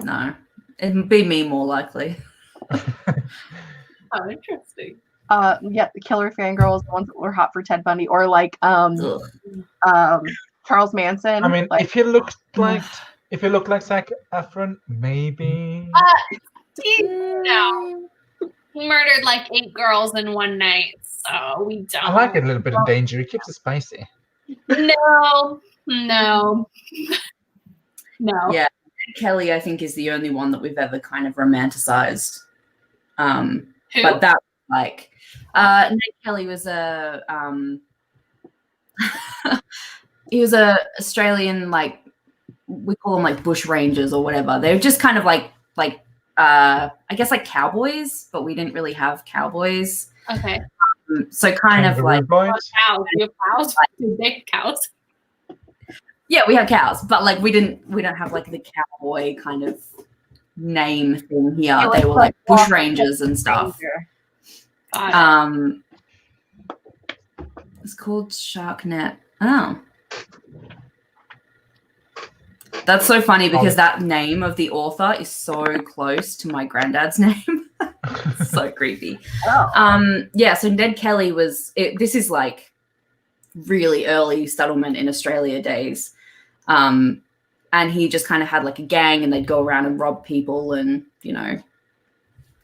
Speaker 7: no. It'd be me more likely.
Speaker 3: Oh, interesting.
Speaker 1: Yeah, the killer fangirls, the ones that were hot for Ted Bundy, or like
Speaker 7: Ugh.
Speaker 1: Charles Manson.
Speaker 2: I mean,
Speaker 1: like,
Speaker 2: if you look like Zac Efron, maybe.
Speaker 3: No. He murdered like 8 girls in one night, so we don't.
Speaker 2: I like a little bit of danger. It keeps it spicy.
Speaker 3: No.
Speaker 7: Yeah, Kelly, I think, is the only one that we've ever kind of romanticized.
Speaker 3: Who?
Speaker 7: But that, like, Ned Kelly was a he was a Australian, like, we call them like bush rangers or whatever. They were just kind of like I guess like cowboys, but we didn't really have cowboys.
Speaker 3: Okay.
Speaker 7: So kind of like
Speaker 2: boys.
Speaker 3: Cows. You have cows? Big cows.
Speaker 7: yeah, we have cows, but like we don't have like the cowboy kind of name thing here.
Speaker 1: Yeah,
Speaker 7: They were like bush rangers and stuff.
Speaker 3: Got it.
Speaker 7: It's called Sharknet. Oh. That's so funny because that name of the author is so close to my granddad's name. So creepy.
Speaker 1: Oh.
Speaker 7: Yeah, so Ned Kelly this is like really early settlement in Australia days. And he just kind of had like a gang and they'd go around and rob people and, you know,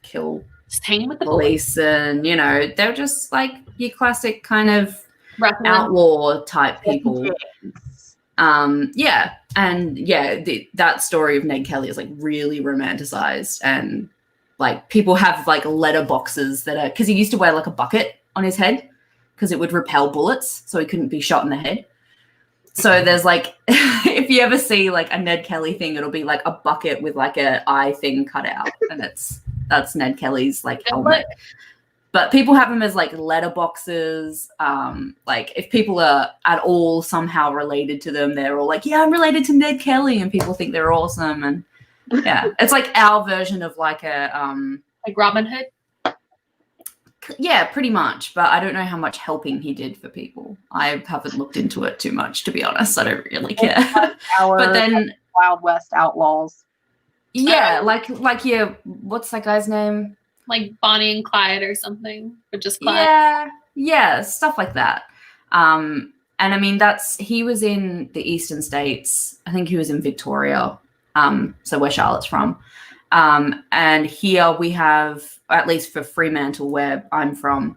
Speaker 7: kill
Speaker 3: Staying with the
Speaker 7: police and, you know, they're just like your classic kind of
Speaker 3: Rutland.
Speaker 7: outlaw type people. Yeah, and yeah, that story of Ned Kelly is like really romanticized, and like people have like letter boxes that are because he used to wear like a bucket on his head because it would repel bullets, so he couldn't be shot in the head. So there's like, if you ever see like a Ned Kelly thing, it'll be like a bucket with like a eye thing cut out, and that's Ned Kelly's like helmet. But people have them as like letter boxes. Like if people are at all somehow related to them, they're all like, yeah, I'm related to Ned Kelly, and people think they're awesome. And yeah, it's like our version of like a
Speaker 3: like Robin Hood.
Speaker 7: Yeah, pretty much. But I don't know how much helping he did for people. I haven't looked into it too much, to be honest. I don't really care. But then
Speaker 1: Wild West Outlaws.
Speaker 7: Yeah, like yeah, what's that guy's name?
Speaker 3: Like Bonnie and Clyde or something, but just Clyde.
Speaker 7: Yeah, stuff like that. And I mean, he was in the eastern states. I think he was in Victoria, so where Charlotte's from. And here we have, at least for Fremantle, where I'm from,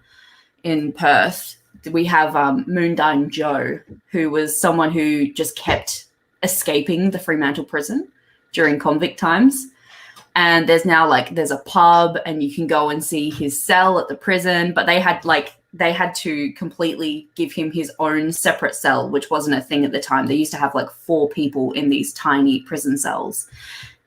Speaker 7: in Perth, we have Moondine Joe, who was someone who just kept escaping the Fremantle prison during convict times. And there's a pub and you can go and see his cell at the prison, but they had to completely give him his own separate cell, which wasn't a thing at the time. They used to have like 4 people in these tiny prison cells,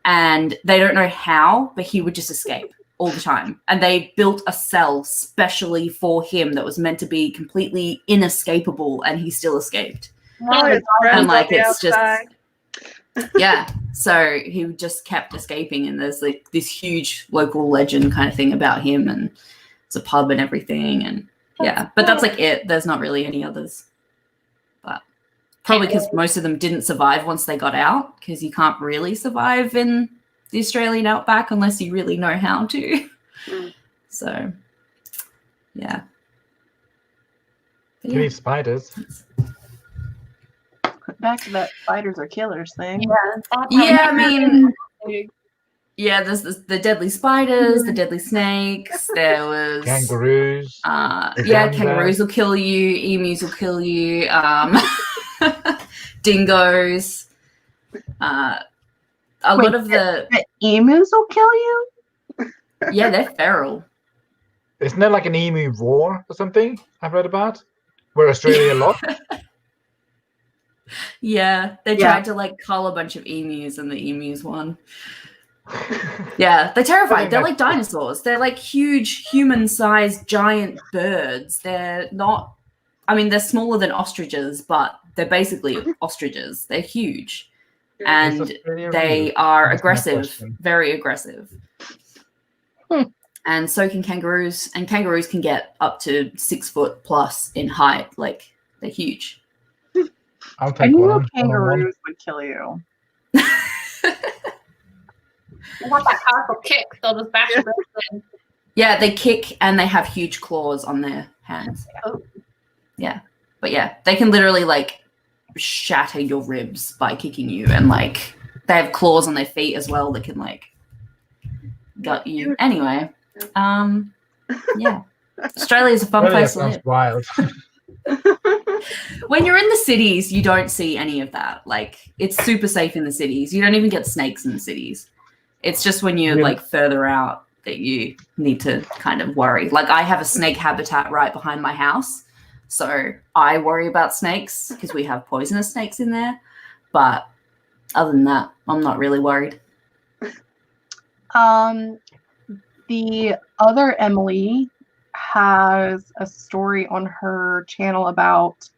Speaker 7: and they don't know how, but he would just escape all the time. And they built a cell specially for him that was meant to be completely inescapable, and he still escaped. And like, it's just, yeah. So he just kept escaping, and there's like this huge local legend kind of thing about him, and it's a pub and everything, and yeah. But that's like it. There's not really any others. But probably because most of them didn't survive once they got out, because you can't really survive in the Australian outback unless you really know how to. So, yeah.
Speaker 2: You need spiders.
Speaker 1: Back to that spiders are killers thing.
Speaker 7: Yeah, I mean, yeah, there's the deadly spiders, the deadly snakes. There was
Speaker 2: kangaroos.
Speaker 7: Kangaroos will kill you. Emus will kill you. Dingoes. A lot of the
Speaker 1: emus will kill you.
Speaker 7: Yeah, they're feral.
Speaker 2: Isn't there like an emu war or something I've read about? Where Australia lost?
Speaker 7: Yeah, they tried to like cull a bunch of emus and the emus won. Yeah, they're terrifying. They're like dinosaurs. They're like huge human-sized giant birds. They're not, I mean, they're smaller than ostriches, but they're basically ostriches. They're huge. and
Speaker 2: Australia
Speaker 7: they
Speaker 2: real?
Speaker 7: are
Speaker 2: That's my
Speaker 7: aggressive,
Speaker 2: question.
Speaker 7: very aggressive. And so can kangaroos, and kangaroos can get up to 6 foot plus in height. Like, they're huge.
Speaker 2: I'll
Speaker 1: I
Speaker 2: take
Speaker 1: knew
Speaker 2: one.
Speaker 1: kangaroos would kill you.
Speaker 3: They want that powerful kick. They'll just bash your in.
Speaker 7: Yeah, they kick and they have huge claws on their hands.
Speaker 3: Oh.
Speaker 7: Yeah. But yeah, they can literally like shatter your ribs by kicking you, and like they have claws on their feet as well that can like gut you. Anyway, yeah. Australia is a fun
Speaker 2: Australia
Speaker 7: place to
Speaker 2: sounds
Speaker 7: live.
Speaker 2: wild.
Speaker 7: When you're in the cities, you don't see any of that. Like, it's super safe in the cities. You don't even get snakes in the cities. It's just when you're
Speaker 2: Really?
Speaker 7: like further out that you need to kind of worry. Like, I have a snake habitat right behind my house, so I worry about snakes because we have poisonous snakes in there. But other than that, I'm not really worried.
Speaker 1: The other Emily has a story on her channel about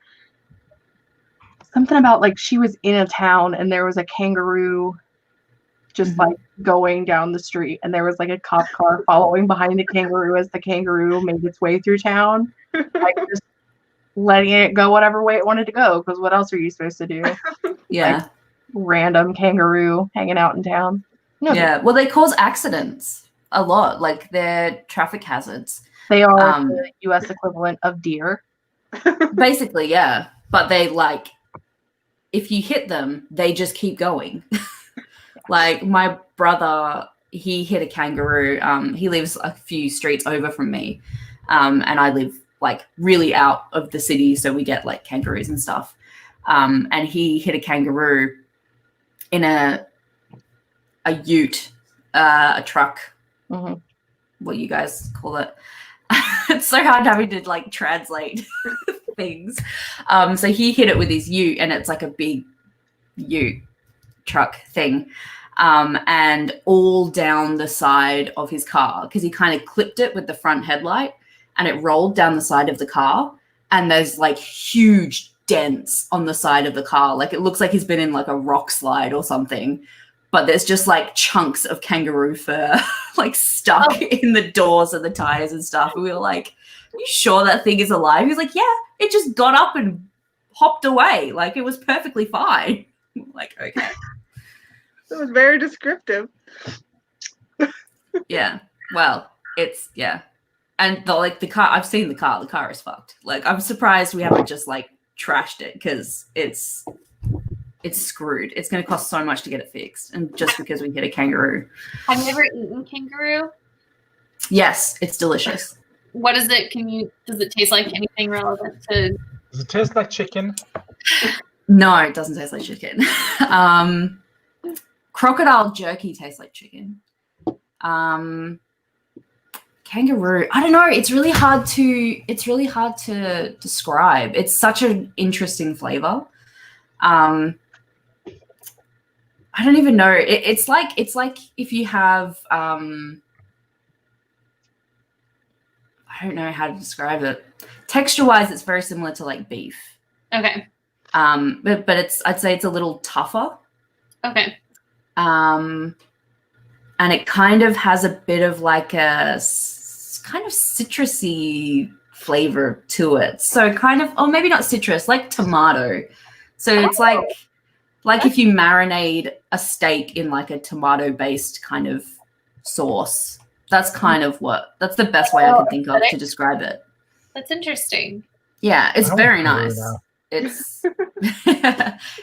Speaker 1: something about like she was in a town and there was a kangaroo just like going down the street, and there was like a cop car following behind the kangaroo as the kangaroo made its way through town, like just letting it go whatever way it wanted to go, because what else are you supposed to do?
Speaker 7: Yeah.
Speaker 1: Like, random kangaroo hanging out in town. No,
Speaker 7: Yeah. Well, they cause accidents a lot. Like, they're traffic hazards.
Speaker 1: they are the U.S. equivalent of deer.
Speaker 7: Basically, yeah. But they like, if you hit them, they just keep going. Like, my brother, he hit a kangaroo. He lives a few streets over from me. And I live like really out of the city, so we get like kangaroos and stuff. And he hit a kangaroo in a ute, a truck, what you guys call it. It's so hard having to like translate things. So he hit it with his ute, and it's like a big ute truck thing. And all down the side of his car, because he kind of clipped it with the front headlight, and it rolled down the side of the car, and there's like huge dents on the side of the car. Like, it looks like he's been in like a rock slide or something, but there's just like chunks of kangaroo fur like stuck in the doors and the tires and stuff. And we were like, are you sure that thing is alive? He was like, yeah, it just got up and hopped away. Like, it was perfectly fine. Like, okay.
Speaker 4: That was very descriptive.
Speaker 7: Yeah. Well, it's, yeah. And the car, I've seen the car is fucked. Like, I'm surprised we haven't just like trashed it, because it's screwed. It's going to cost so much to get it fixed. And just because we hit a kangaroo.
Speaker 3: Have you ever eaten kangaroo?
Speaker 7: Yes, it's delicious.
Speaker 3: What is it? Does it taste like anything relevant to?
Speaker 2: Does it taste like chicken?
Speaker 7: No, it doesn't taste like chicken. Crocodile jerky tastes like chicken. Kangaroo, I don't know. It's really hard to describe. It's such an interesting flavor. I don't even know. It's like if you have I don't know how to describe it. Texture-wise, it's very similar to like beef.
Speaker 3: Okay.
Speaker 7: But I'd say it's a little tougher.
Speaker 3: Okay.
Speaker 7: And it kind of has a bit of like a kind of citrusy flavor to it. So kind of, or maybe not citrus, like tomato. So it's like if you marinate a steak in like a tomato-based kind of sauce. That's kind of that's the best way I can think of to describe it.
Speaker 3: That's interesting.
Speaker 7: Yeah, it's very nice.
Speaker 2: Now.
Speaker 7: It's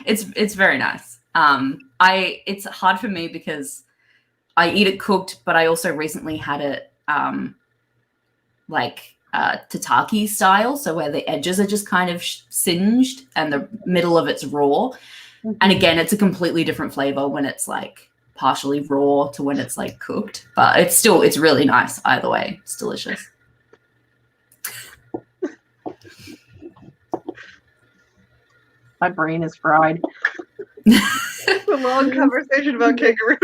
Speaker 7: it's very nice. It's hard for me because I eat it cooked, but I also recently had it tataki style, so where the edges are just kind of singed and the middle of it's raw. And again, it's a completely different flavor when it's like partially raw to when it's like cooked, but it's really nice either way. It's delicious.
Speaker 1: My brain is fried.
Speaker 4: It's a long conversation about kangaroo.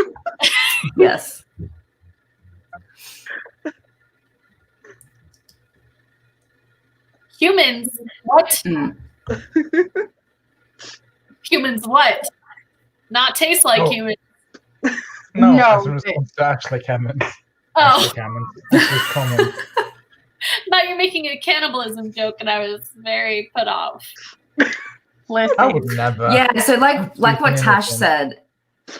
Speaker 7: Yes.
Speaker 3: Humans, what? Humans, what? Not taste like
Speaker 2: Oh.
Speaker 3: human.
Speaker 2: No,
Speaker 1: No,
Speaker 2: as a response to Ashley Hammond.
Speaker 3: Oh,
Speaker 2: Ashley Hammond. Ashley's comment.
Speaker 3: now you're making a cannibalism joke, and I was very put off.
Speaker 1: Listen,
Speaker 2: I would never.
Speaker 7: Yeah, so like what
Speaker 2: Anything.
Speaker 7: Tash said,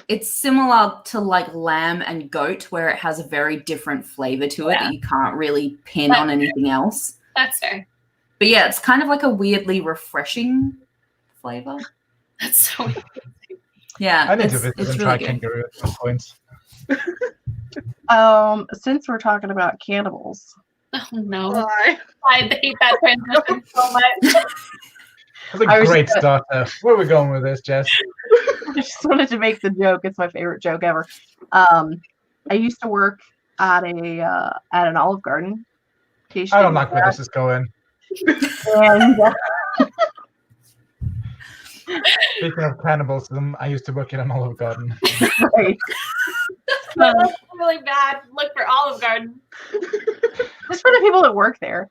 Speaker 7: it's similar to like lamb and goat, where it has a very different flavor to it that you can't really pin on anything else.
Speaker 3: That's fair.
Speaker 7: But yeah, it's kind of like a weirdly refreshing flavor.
Speaker 3: That's so weird.
Speaker 7: Yeah,
Speaker 2: I need to
Speaker 7: it's
Speaker 2: visit and
Speaker 7: really
Speaker 2: try
Speaker 7: good.
Speaker 2: kangaroo at some point.
Speaker 1: since we're talking about cannibals,
Speaker 3: Oh no.
Speaker 4: Why?
Speaker 3: I hate that transition so much.
Speaker 2: That's a
Speaker 1: I was-
Speaker 2: great starter. Where are we going with this, Jess?
Speaker 1: I just wanted to make the joke. It's my favorite joke ever. I used to work at an Olive Garden.
Speaker 2: I don't like where this is going.
Speaker 1: And
Speaker 2: Speaking of cannibalism, I used to work in an Olive Garden.
Speaker 1: right,
Speaker 3: That's really bad. Look for Olive Garden.
Speaker 1: just for the people that work there.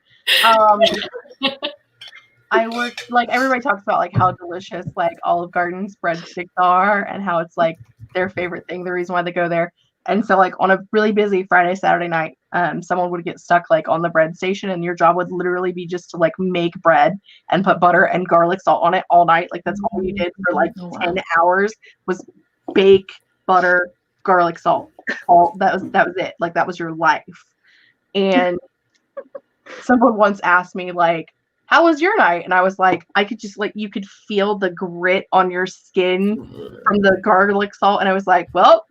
Speaker 1: I worked, like, everybody talks about like how delicious like Olive Garden's breadsticks are and how it's like their favorite thing, the reason why they go there. And so like on a really busy Friday, Saturday night, someone would get stuck like on the bread station, and your job would literally be just to like make bread and put butter and garlic salt on it all night. Like that's all you did for like 10 hours was bake, butter, garlic salt. All that was it. Like that was your life. And someone once asked me like, how was your night? And I was like, I could just like, you could feel the grit on your skin from the garlic salt. And I was like, well,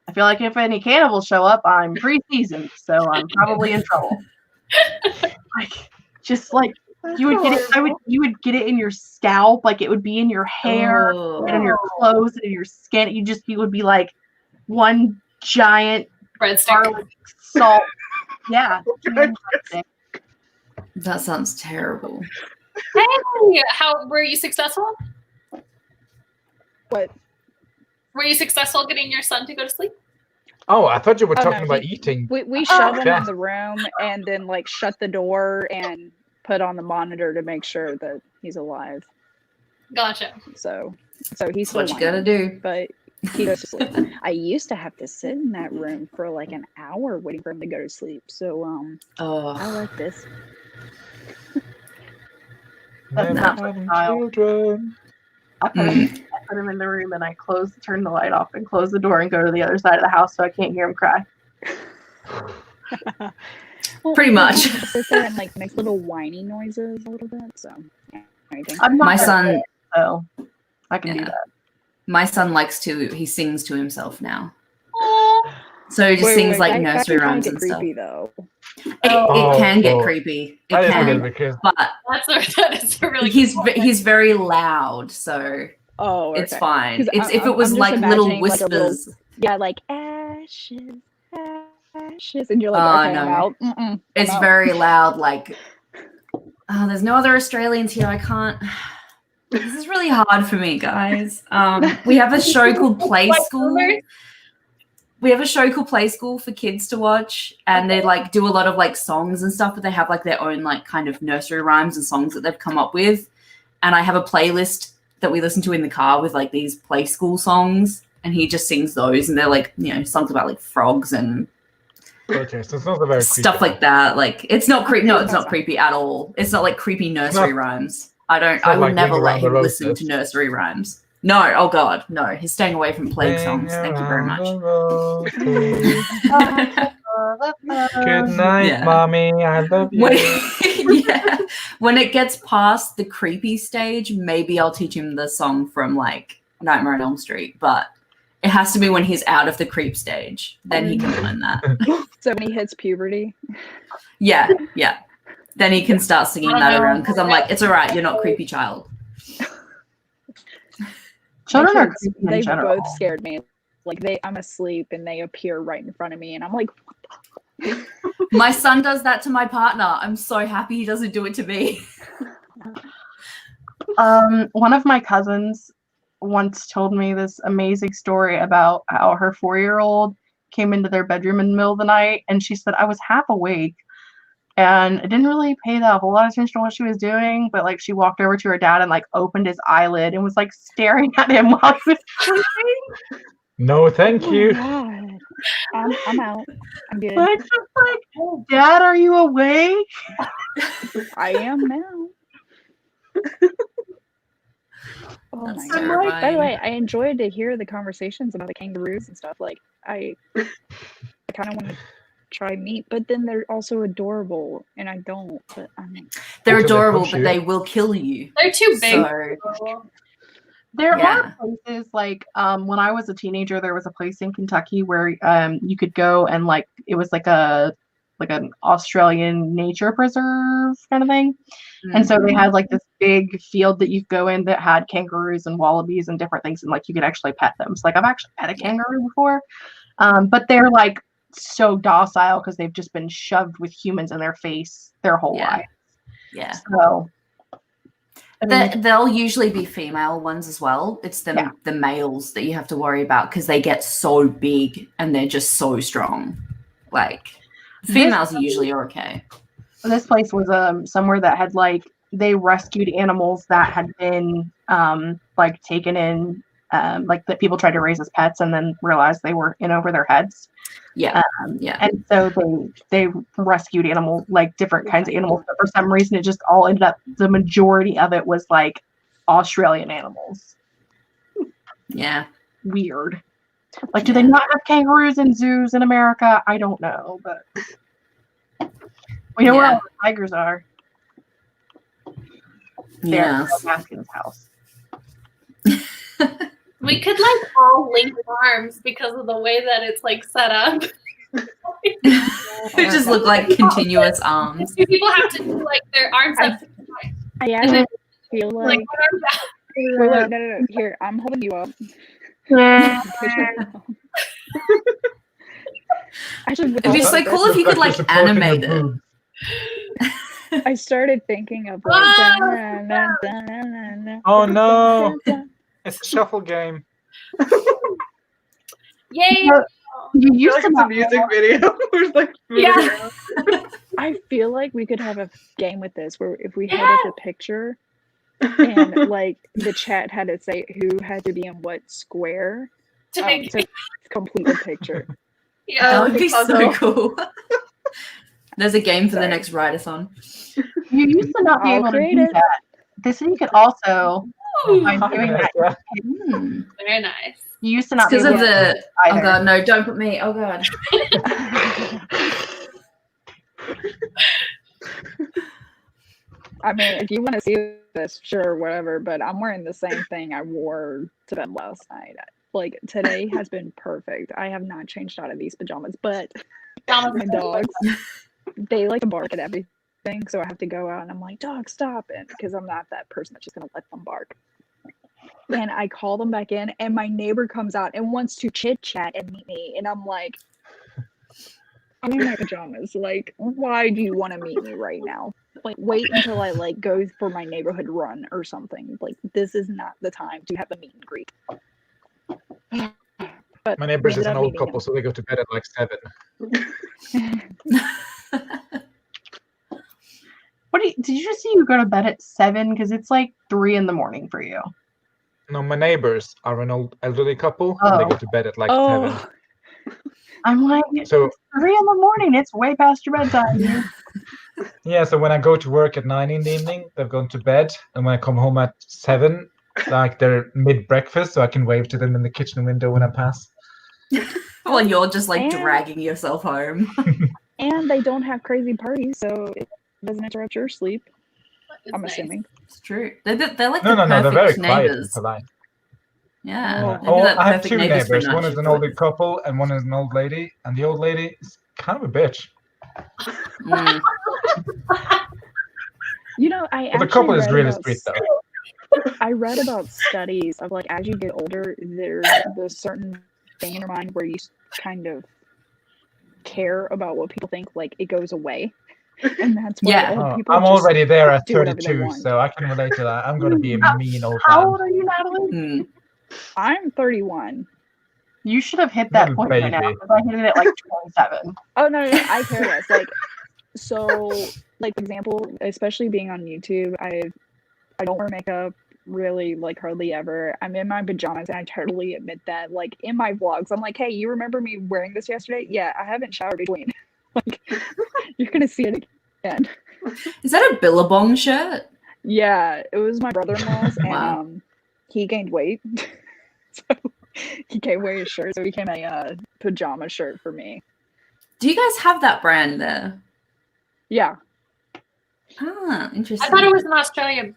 Speaker 1: I feel like if any cannibals show up, I'm pre-seasoned, so I'm probably in trouble. Like, just like you would get it, you would get it in your scalp, like it would be in your hair
Speaker 7: Oh.
Speaker 1: and in your clothes and in your skin. You would be like one giant
Speaker 3: Breadstick.
Speaker 1: garlic salt. Yeah.
Speaker 7: That sounds terrible.
Speaker 3: Hey, how were you successful?
Speaker 5: What?
Speaker 3: Were you successful getting your son to go to sleep?
Speaker 2: Oh, I thought you were
Speaker 5: Oh,
Speaker 2: talking
Speaker 5: no,
Speaker 2: about
Speaker 5: he-
Speaker 2: eating.
Speaker 5: We shove him
Speaker 2: okay.
Speaker 5: in the room and then like shut the door and put on the monitor to make sure that he's alive.
Speaker 3: Gotcha.
Speaker 5: So he's
Speaker 7: That's what
Speaker 5: still
Speaker 7: you gotta
Speaker 5: whining,
Speaker 7: do.
Speaker 5: but he goes to sleep. I used to have to sit in that room for like an hour waiting for him to go to sleep. So I
Speaker 7: Oh,
Speaker 5: like this.
Speaker 2: Never
Speaker 1: not
Speaker 2: having
Speaker 1: style.
Speaker 2: children.
Speaker 1: I put him in the room and I turn the light off and close the door and go to the other side of the house so I can't hear him cry.
Speaker 5: Well,
Speaker 7: Pretty
Speaker 5: he
Speaker 7: much.
Speaker 5: sits there and like makes little whiny noises a little bit. So anything.
Speaker 1: I'm not
Speaker 7: My
Speaker 1: that
Speaker 7: son-
Speaker 1: big, so I can do
Speaker 7: Yeah.
Speaker 1: that.
Speaker 7: my son he sings to himself now.
Speaker 3: Oh,
Speaker 7: So he just
Speaker 5: Wait,
Speaker 7: sings
Speaker 5: wait,
Speaker 7: like
Speaker 5: I
Speaker 7: nursery
Speaker 5: find
Speaker 7: rhymes
Speaker 5: it
Speaker 7: and stuff.
Speaker 5: creepy though.
Speaker 7: It can get
Speaker 2: Oh.
Speaker 7: creepy. It
Speaker 2: I just
Speaker 7: can.
Speaker 2: forget because
Speaker 7: But
Speaker 3: that is a really
Speaker 7: he's very loud, so
Speaker 5: Oh,
Speaker 7: it's
Speaker 5: okay.
Speaker 7: fine.
Speaker 5: 'Cause
Speaker 7: It's if
Speaker 5: I'm
Speaker 7: it was
Speaker 5: just
Speaker 7: like little
Speaker 5: imagining, like, a little-
Speaker 7: whispers.
Speaker 5: Yeah, like ashes, ashes, and you're like,
Speaker 7: Oh,
Speaker 5: okay, I'm
Speaker 7: no.
Speaker 5: out. I'm
Speaker 7: It's
Speaker 5: out.
Speaker 7: very loud, like there's no other Australians here. I can't. This is really hard for me, guys. We have a show called Play
Speaker 3: White
Speaker 7: School.
Speaker 3: boomers?
Speaker 7: We have a show called Play School for kids to watch, and they like do a lot of like songs and stuff, but they have like their own like kind of nursery rhymes and songs that they've come up with. And I have a playlist that we listen to in the car with like these Play School songs, and he just sings those, and they're like, you know, songs about like frogs and
Speaker 2: okay, so it's not a very
Speaker 7: stuff
Speaker 2: creepy.
Speaker 7: like that. Like it's not creepy. No, it's not creepy at all. It's not like creepy nursery rhymes. I
Speaker 2: not
Speaker 7: would
Speaker 2: like
Speaker 7: never
Speaker 2: Ring
Speaker 7: let
Speaker 2: Around the
Speaker 7: him listen
Speaker 2: Roses.
Speaker 7: to nursery rhymes. No, oh god, no. He's staying away from plague songs. Thank you very much.
Speaker 2: Good night,
Speaker 7: Yeah.
Speaker 2: mommy. I love you.
Speaker 7: Yeah. When it gets past the creepy stage, maybe I'll teach him the song from like Nightmare on Elm Street, but it has to be when he's out of the creep stage. Then he can learn that.
Speaker 5: So when he hits puberty,
Speaker 7: Yeah, yeah. Then he can start singing
Speaker 3: I don't
Speaker 7: that
Speaker 3: know.
Speaker 7: around because I'm like, it's all right, you're not creepy child.
Speaker 1: Children
Speaker 5: my
Speaker 1: are
Speaker 5: kids,
Speaker 1: creepy in
Speaker 5: they've
Speaker 1: general.
Speaker 5: both scared me. Like I'm asleep and they appear right in front of me, and I'm like,
Speaker 7: My son does that to my partner. I'm so happy he doesn't do it to me.
Speaker 1: One of my cousins once told me this amazing story about how her 4-year-old came into their bedroom in the middle of the night, and she said, I was half awake and I didn't really pay that whole lot of attention to what she was doing, but like she walked over to her dad and like opened his eyelid and was like staring at him while he was sleeping.
Speaker 2: No, thank
Speaker 5: Oh
Speaker 2: you.
Speaker 5: God. I'm out. I'm good.
Speaker 1: Like, just like, oh, Dad, are you awake?
Speaker 5: I am now. Oh
Speaker 7: That's
Speaker 5: my
Speaker 7: so
Speaker 5: God. By the
Speaker 7: fine.
Speaker 5: way, I enjoyed to hear the conversations about the kangaroos and stuff. Like, I kind of want to try meat, but then they're also adorable, and I don't. But
Speaker 7: They're
Speaker 2: Until they
Speaker 7: adorable,
Speaker 2: push
Speaker 7: but
Speaker 2: you.
Speaker 7: they will kill you.
Speaker 3: They're too big.
Speaker 7: So,
Speaker 1: There
Speaker 7: Yeah.
Speaker 1: are places like when I was a teenager, there was a place in Kentucky where you could go and like it was like an Australian nature preserve kind of thing. And so they had like this big field that you could go in that had kangaroos and wallabies and different things, and like you could actually pet them. So like I've actually pet a kangaroo before, but they're like so docile because they've just been shoved with humans in their face their whole
Speaker 7: Yeah.
Speaker 1: life.
Speaker 7: yeah.
Speaker 1: So I mean,
Speaker 7: They'll usually be female ones as well. It's the males that you have to worry about because they get so big and they're just so strong. Like females usually are okay.
Speaker 1: this place was somewhere that had like they rescued animals that had been like taken in like that people tried to raise as pets and then realized they were in over their heads.
Speaker 7: Yeah. Yeah.
Speaker 1: And so they rescued animals, like different kinds of animals, but for some reason it just all ended up, the majority of it was like Australian animals.
Speaker 7: Yeah.
Speaker 1: Weird. Like, do they not have kangaroos in zoos in America? I don't know, but we know where all the tigers are. They're
Speaker 7: Yes.
Speaker 1: at Haskins' house.
Speaker 3: We could like all link arms because of the way that it's like set up.
Speaker 7: They just look like continuous arms.
Speaker 3: People have to do like their arms up.
Speaker 5: I actually feel
Speaker 3: Like,
Speaker 5: like.
Speaker 3: what arms out?
Speaker 5: Wait, no. Here, I'm holding you up. Actually,
Speaker 7: It'd be so cool if you could like animate it.
Speaker 5: I started thinking of like.
Speaker 2: Oh no! It's a shuffle game.
Speaker 3: Yay!
Speaker 1: You
Speaker 4: I
Speaker 1: used
Speaker 4: feel like
Speaker 1: to
Speaker 4: it's a
Speaker 1: not
Speaker 4: music video. We're like moving
Speaker 3: Yeah.
Speaker 4: around.
Speaker 5: I feel like we could have a game with this where if we had like a picture and like the chat had to say who had to be in what square
Speaker 3: To make
Speaker 5: to complete the picture.
Speaker 3: yeah.
Speaker 7: That would be so
Speaker 4: puzzle.
Speaker 7: cool. There's a game for the
Speaker 5: Sorry.
Speaker 7: next Write-a-thon.
Speaker 1: You used to not be
Speaker 5: I'll
Speaker 1: able to
Speaker 5: create
Speaker 1: do
Speaker 5: it.
Speaker 1: that. This you could also by doing that.
Speaker 7: Hmm.
Speaker 3: Very nice.
Speaker 1: You used to not be
Speaker 7: Because
Speaker 1: able
Speaker 7: of
Speaker 1: to
Speaker 7: the
Speaker 1: either.
Speaker 7: oh god, no, don't put me. Oh god.
Speaker 5: I mean, if you want to see this, sure, whatever. But I'm wearing the same thing I wore to bed last night. Like today has been perfect. I have not changed out of these pajamas, but my dogs, they like to bark at everything, so I have to go out and I'm like, dog, stop it, because I'm not that person that's just gonna let them bark. And I call them back in, and my neighbor comes out and wants to chit chat and meet me, and I'm like, I'm in my pajamas. Like, why do you want to meet me right now? Like, wait until I like go for my neighborhood run or something. Like, this is not the time to have a meet and greet. But
Speaker 2: My neighbors
Speaker 5: we
Speaker 2: is
Speaker 5: ended
Speaker 2: an
Speaker 5: up
Speaker 2: old
Speaker 5: meeting
Speaker 2: couple, so they go to bed at like 7.
Speaker 1: Did you just say you go to bed at 7? Because it's like 3 in the morning for you.
Speaker 2: No, my neighbors are an old elderly couple, and they
Speaker 1: Oh.
Speaker 2: go to bed at like 7.
Speaker 5: Oh,
Speaker 1: I'm like,
Speaker 2: So
Speaker 1: it's 3 in the morning. It's way past your bedtime.
Speaker 2: yeah, so when I go to work at 9 in the evening, they've gone to bed, and when I come home at 7, like they're mid-breakfast, so I can wave to them in the kitchen window when I pass.
Speaker 7: Well, you're just like
Speaker 5: And-
Speaker 7: dragging yourself home.
Speaker 5: and they don't have crazy parties, so it doesn't interrupt your sleep.
Speaker 3: It's
Speaker 5: I'm
Speaker 3: nice.
Speaker 5: assuming.
Speaker 7: It's true. They're like
Speaker 2: No,
Speaker 7: the
Speaker 2: they're very
Speaker 7: perfect
Speaker 2: quiet and
Speaker 7: neighbors.
Speaker 2: polite.
Speaker 7: Yeah.
Speaker 5: Oh.
Speaker 7: they'd be
Speaker 2: Oh,
Speaker 7: like
Speaker 2: I have
Speaker 7: perfect
Speaker 2: 2
Speaker 7: neighbors for
Speaker 2: neighbors. One
Speaker 7: night
Speaker 2: is an
Speaker 7: shift
Speaker 2: older
Speaker 7: work.
Speaker 2: couple, and one is an old lady. And the old lady is kind of a bitch.
Speaker 7: Mm.
Speaker 5: You know, I
Speaker 2: But the
Speaker 5: actually
Speaker 2: couple is
Speaker 5: read
Speaker 2: really
Speaker 5: about
Speaker 2: sweet, though.
Speaker 5: I read about studies of like as you get older, there's this certain thing in your mind where you kind of care about what people think. Like it goes away, and that's why
Speaker 7: Yeah.
Speaker 5: old
Speaker 2: Oh,
Speaker 5: people
Speaker 2: I'm
Speaker 5: just
Speaker 2: already there at
Speaker 5: do whatever they
Speaker 2: 32,
Speaker 5: want.
Speaker 2: so I can relate to that. I'm going to be a mean old
Speaker 1: How
Speaker 2: man.
Speaker 1: old are you, Natalie?
Speaker 7: Mm.
Speaker 5: I'm 31.
Speaker 1: You should have hit that
Speaker 2: Little
Speaker 1: point by now.
Speaker 2: baby.
Speaker 1: Because I hit it at like 27.
Speaker 5: Oh no, I care less. Like So, like, for example, especially being on YouTube, I don't wear makeup really, like, hardly ever. I'm in my pajamas, and I totally admit that. Like, in my vlogs, I'm like, hey, you remember me wearing this yesterday? Yeah, I haven't showered between. Like, you're gonna see it again.
Speaker 7: Is that a Billabong shirt?
Speaker 5: Yeah, it was my brother-in-law's,
Speaker 7: Wow.
Speaker 5: and he gained weight. So he can't wear his shirt, so he became a pajama shirt for me.
Speaker 7: Do you guys have that brand there?
Speaker 5: Yeah.
Speaker 7: Ah, interesting.
Speaker 3: I thought it was in Australia.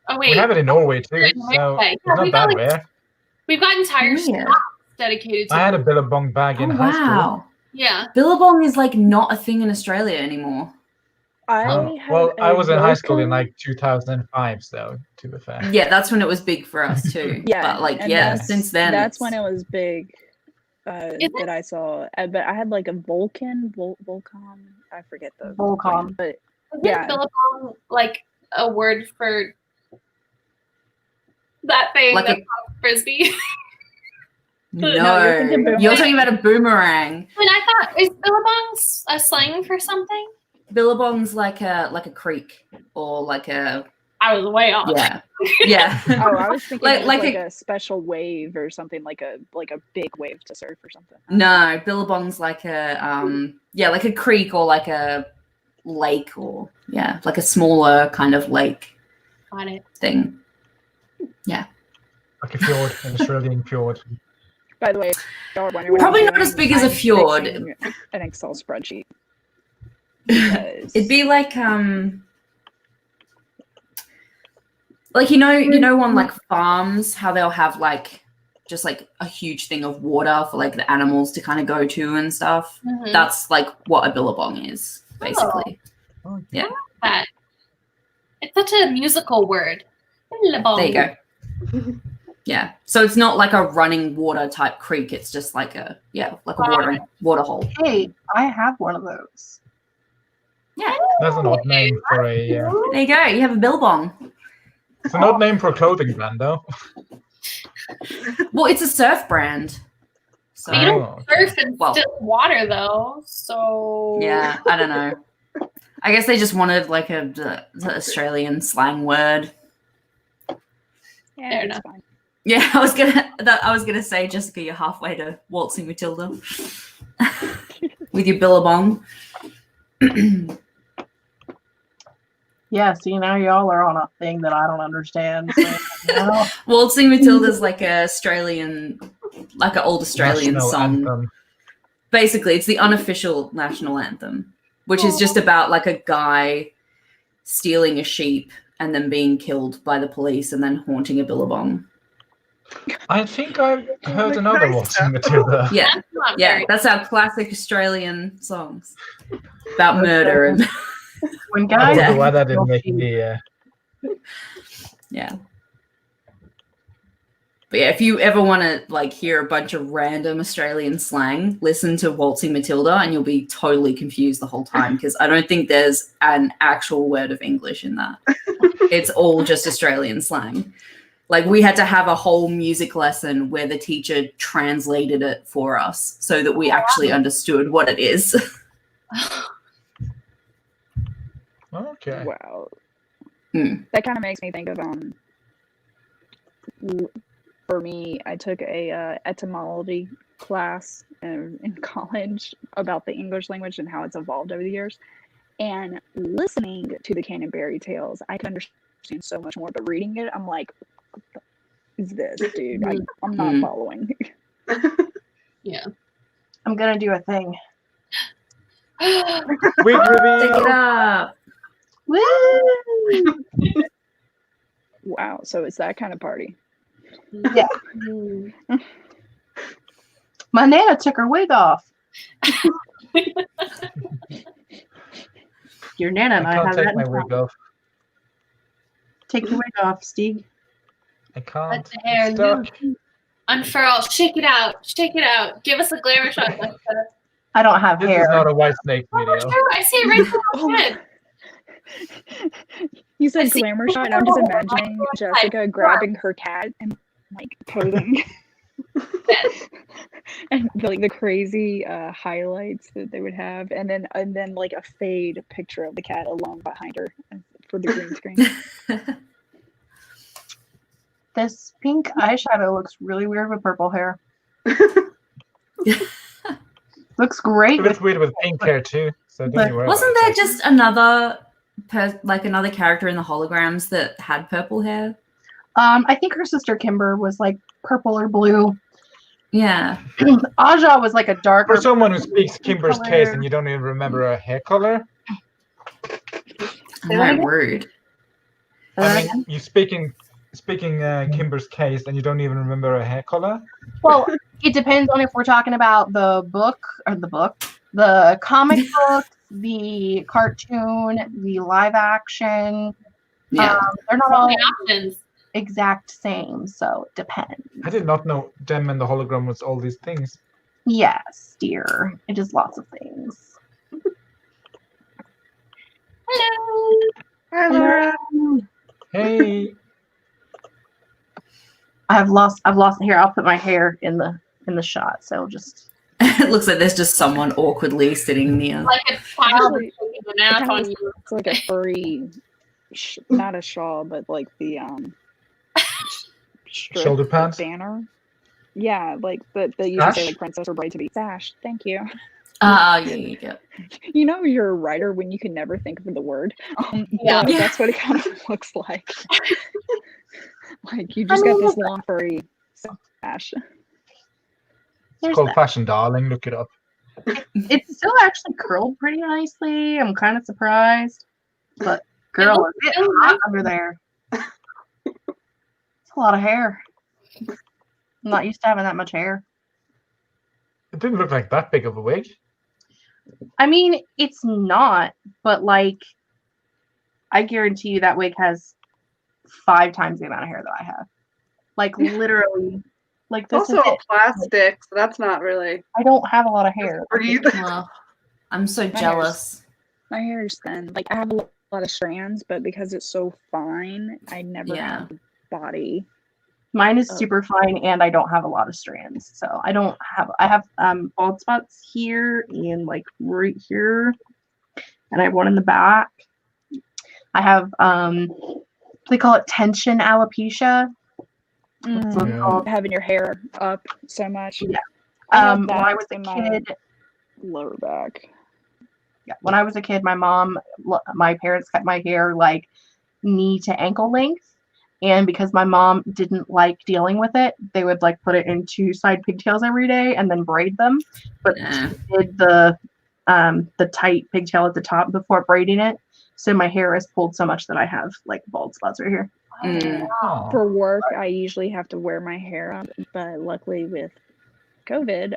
Speaker 3: Oh wait,
Speaker 2: We have it in Norway too,
Speaker 3: Yeah,
Speaker 2: so
Speaker 3: yeah,
Speaker 2: it's not
Speaker 3: we've got,
Speaker 2: that
Speaker 3: like,
Speaker 2: rare.
Speaker 3: we've got entire
Speaker 7: Weird.
Speaker 3: shops dedicated to.
Speaker 2: I had a Billabong bag
Speaker 7: Oh,
Speaker 2: in high school.
Speaker 7: wow.
Speaker 3: Yeah.
Speaker 7: Billabong is like not a thing in Australia anymore.
Speaker 2: Oh, well, I was in high school in like 2005, so to be fair.
Speaker 7: Yeah, that's when it was big for us too.
Speaker 5: Yeah,
Speaker 7: But like,
Speaker 5: and
Speaker 7: yeah,
Speaker 5: that's-
Speaker 7: since then.
Speaker 5: That's
Speaker 7: it's-
Speaker 5: when it was big. That I saw, but I had like a Vulcan, Volcom. I forget the
Speaker 1: Volcom.
Speaker 5: brand, but
Speaker 3: Isn't
Speaker 5: Yeah.
Speaker 3: Billabong like a word for that thing
Speaker 7: Like
Speaker 3: that
Speaker 7: a-
Speaker 3: pops frisbee?
Speaker 5: No, you're thinking
Speaker 7: No, you're talking about a boomerang.
Speaker 3: I mean, I thought, is Billabong a slang for something?
Speaker 7: Billabong's like a creek or like a
Speaker 3: I was way off.
Speaker 7: yeah. Yeah.
Speaker 5: oh, I was thinking
Speaker 7: Like-
Speaker 5: it was
Speaker 7: like
Speaker 5: like
Speaker 7: a-
Speaker 5: a special wave or something, like a big wave to surf or something.
Speaker 7: No, Billabong's like a like a creek or like a lake or like a smaller kind of lake
Speaker 3: Got it.
Speaker 7: thing.
Speaker 2: Like a fjord, an Australian fjord.
Speaker 5: By the way, y'all are wondering what
Speaker 7: Probably
Speaker 5: I'm
Speaker 7: not
Speaker 5: doing,
Speaker 7: as big as a
Speaker 5: I'm
Speaker 7: fjord.
Speaker 5: fixing an Excel spreadsheet. Because-
Speaker 7: It'd be like you know on like farms how they'll have like just like a huge thing of water for like the animals to kind of go to and stuff.
Speaker 3: Mhm.
Speaker 7: That's like what a billabong is basically. Yeah.
Speaker 3: That. It's such a musical word. Billabong.
Speaker 7: There you go. Yeah. So it's not like a running water type creek. It's just like a water hole.
Speaker 1: Hey, I have one of those.
Speaker 7: Yeah.
Speaker 2: That's an odd name for a.
Speaker 7: There you go. You have a billabong.
Speaker 2: It's an odd name for a clothing brand, though.
Speaker 7: Well, it's a surf brand. So
Speaker 3: You don't surf in
Speaker 7: Well-
Speaker 3: still water though, so
Speaker 7: yeah, I don't know. I guess they just wanted like the Australian slang word.
Speaker 5: yeah,
Speaker 3: Fair
Speaker 5: it's
Speaker 3: enough.
Speaker 5: fine.
Speaker 7: Yeah, I was gonna say, Jessica, you're halfway to waltzing Matilda with your billabong.
Speaker 1: Yeah, see, now y'all are on a thing that I don't understand. So, you know.
Speaker 7: Waltzing Matilda's like an old Australian
Speaker 2: National
Speaker 7: song.
Speaker 2: anthem.
Speaker 7: Basically, it's the unofficial national anthem, which is just about like a guy stealing a sheep and then being killed by the police and then haunting a billabong.
Speaker 2: I think I've heard
Speaker 4: my
Speaker 2: another
Speaker 4: Christ.
Speaker 2: Waltzing Matilda.
Speaker 7: Yeah,
Speaker 3: that's not
Speaker 7: yeah,
Speaker 3: very
Speaker 7: that's our classic Australian songs about murder and
Speaker 1: When
Speaker 2: I
Speaker 1: guys,
Speaker 2: wonder why that didn't make the.
Speaker 7: yeah. But yeah, if you ever want to like hear a bunch of random Australian slang, listen to Waltzing Matilda and you'll be totally confused the whole time because I don't think there's an actual word of English in that. It's all just Australian slang. Like we had to have a whole music lesson where the teacher translated it for us so that we actually understood what it is.
Speaker 2: Okay.
Speaker 5: Wow.
Speaker 7: Hmm.
Speaker 5: That kind of makes me think of for me, I took a etymology class in college about the English language and how it's evolved over the years. And listening to the Canterbury Tales, I can understand so much more. But reading it, I'm like, what the is this, dude? I'm not
Speaker 7: Mm.
Speaker 5: following.
Speaker 3: Yeah.
Speaker 1: I'm gonna do a thing.
Speaker 2: Wig
Speaker 7: Take
Speaker 2: reveal.
Speaker 7: it up.
Speaker 1: Woo!
Speaker 5: Wow. So it's that kind of party.
Speaker 1: Yeah.
Speaker 3: Mm.
Speaker 1: My Nana took her wig off. Your Nana and
Speaker 2: I
Speaker 1: I
Speaker 2: can't
Speaker 1: have
Speaker 2: take
Speaker 1: that.
Speaker 2: my
Speaker 1: in
Speaker 2: wig
Speaker 1: common.
Speaker 2: off.
Speaker 1: Take your wig off, Stig.
Speaker 2: I can't.
Speaker 3: Let the hair
Speaker 2: It's stuck.
Speaker 3: unfurl. Shake it out. Shake it out. Give us a glamour shot. Jessica.
Speaker 1: I don't have
Speaker 2: This
Speaker 1: hair.
Speaker 2: is not a white snake
Speaker 3: Oh,
Speaker 2: video.
Speaker 3: sure. I see it right there. on head.
Speaker 5: You said
Speaker 3: I see-
Speaker 5: glamour shot, and I'm just imagining Jessica grabbing her cat and like posing. And the crazy highlights that they would have, and then like a fade picture of the cat alone behind her for the green screen.
Speaker 1: This pink eyeshadow looks really weird with purple hair. Looks great
Speaker 2: It looks
Speaker 1: with
Speaker 2: weird with pink hair too. So don't you worry.
Speaker 7: Wasn't
Speaker 2: about
Speaker 7: there
Speaker 2: it.
Speaker 7: just another another character in the holograms that had purple hair?
Speaker 1: I think her sister Kimber was like purple or blue.
Speaker 7: Yeah.
Speaker 1: Aja was like a darker.
Speaker 2: For someone who speaks Kimber's
Speaker 1: color.
Speaker 2: case and you don't even remember her hair color?
Speaker 7: No, rude.
Speaker 2: I mean, you speaking Kimber's case and you don't even remember her hair color?
Speaker 1: Well, it depends on if we're talking about the comic book, the cartoon, the live action.
Speaker 7: Yeah.
Speaker 1: They're not all
Speaker 3: options.
Speaker 1: exact same, so it depends.
Speaker 2: I did not know them and the hologram was all these things.
Speaker 1: Yes, dear. It is lots of things.
Speaker 3: Hello.
Speaker 4: Hi, Laura.
Speaker 2: Hey,
Speaker 1: I've lost here. I'll put my hair in the shot, so just
Speaker 7: It looks like there's just someone awkwardly sitting near.
Speaker 3: Like a child
Speaker 5: Actually,
Speaker 3: taking a nap on you.
Speaker 5: It's like a furry, not a shawl, but like the strip
Speaker 2: Shoulder pads?
Speaker 5: banner. Yeah, like the you
Speaker 2: Sash?
Speaker 5: say like princess or bride to be. Sash. Thank you.
Speaker 7: Yeah.
Speaker 5: You know you're a writer when you can never think of the word.
Speaker 3: Yeah.
Speaker 5: Yeah, that's what it kind of looks like. Like you just got this long furry sash.
Speaker 2: it's
Speaker 1: there's
Speaker 2: called
Speaker 1: that.
Speaker 2: Fashion Darling. Look it up.
Speaker 1: It's still actually curled pretty nicely. I'm kind of surprised, but girl,
Speaker 3: looks
Speaker 1: it's
Speaker 3: so
Speaker 1: hot
Speaker 3: nice.
Speaker 1: under there. It's a lot of hair. I'm not used to having that much hair.
Speaker 2: It didn't look like that big of a wig.
Speaker 1: I mean, it's not, but like, I guarantee you that wig has 5 times the amount of hair that I have. Like literally, like
Speaker 4: It's
Speaker 1: this
Speaker 4: also
Speaker 1: is
Speaker 4: a
Speaker 1: it.
Speaker 4: plastic, so that's not really.
Speaker 1: I don't have a lot of hair.
Speaker 4: Breathe.
Speaker 7: Well, I'm so
Speaker 5: hair's-
Speaker 7: jealous.
Speaker 5: My hair is thin. Like I have a lot of strands, but because it's so fine, I never
Speaker 7: Yeah.
Speaker 5: have the body.
Speaker 1: Mine is
Speaker 5: Oh.
Speaker 1: super fine, and I don't have a lot of strands. So I have bald spots here and like right here, and I have one in the back. I have they call it tension alopecia. That's what it's
Speaker 2: Yeah.
Speaker 1: called.
Speaker 5: Having your hair up so much.
Speaker 1: Yeah.
Speaker 5: I have
Speaker 1: When I
Speaker 5: that
Speaker 1: was a
Speaker 5: in my
Speaker 1: kid,
Speaker 5: lower back.
Speaker 1: yeah, when I was a kid, my parents cut my hair like knee to ankle length. And because my mom didn't like dealing with it, they would like put it in 2 side pigtails every day and then braid them. But
Speaker 7: Yeah.
Speaker 1: she did the tight pigtail at the top before braiding it. So my hair is pulled so much that I have like bald spots right here.
Speaker 7: Mm.
Speaker 2: Oh.
Speaker 5: For work, I usually have to wear my hair up, but luckily with COVID,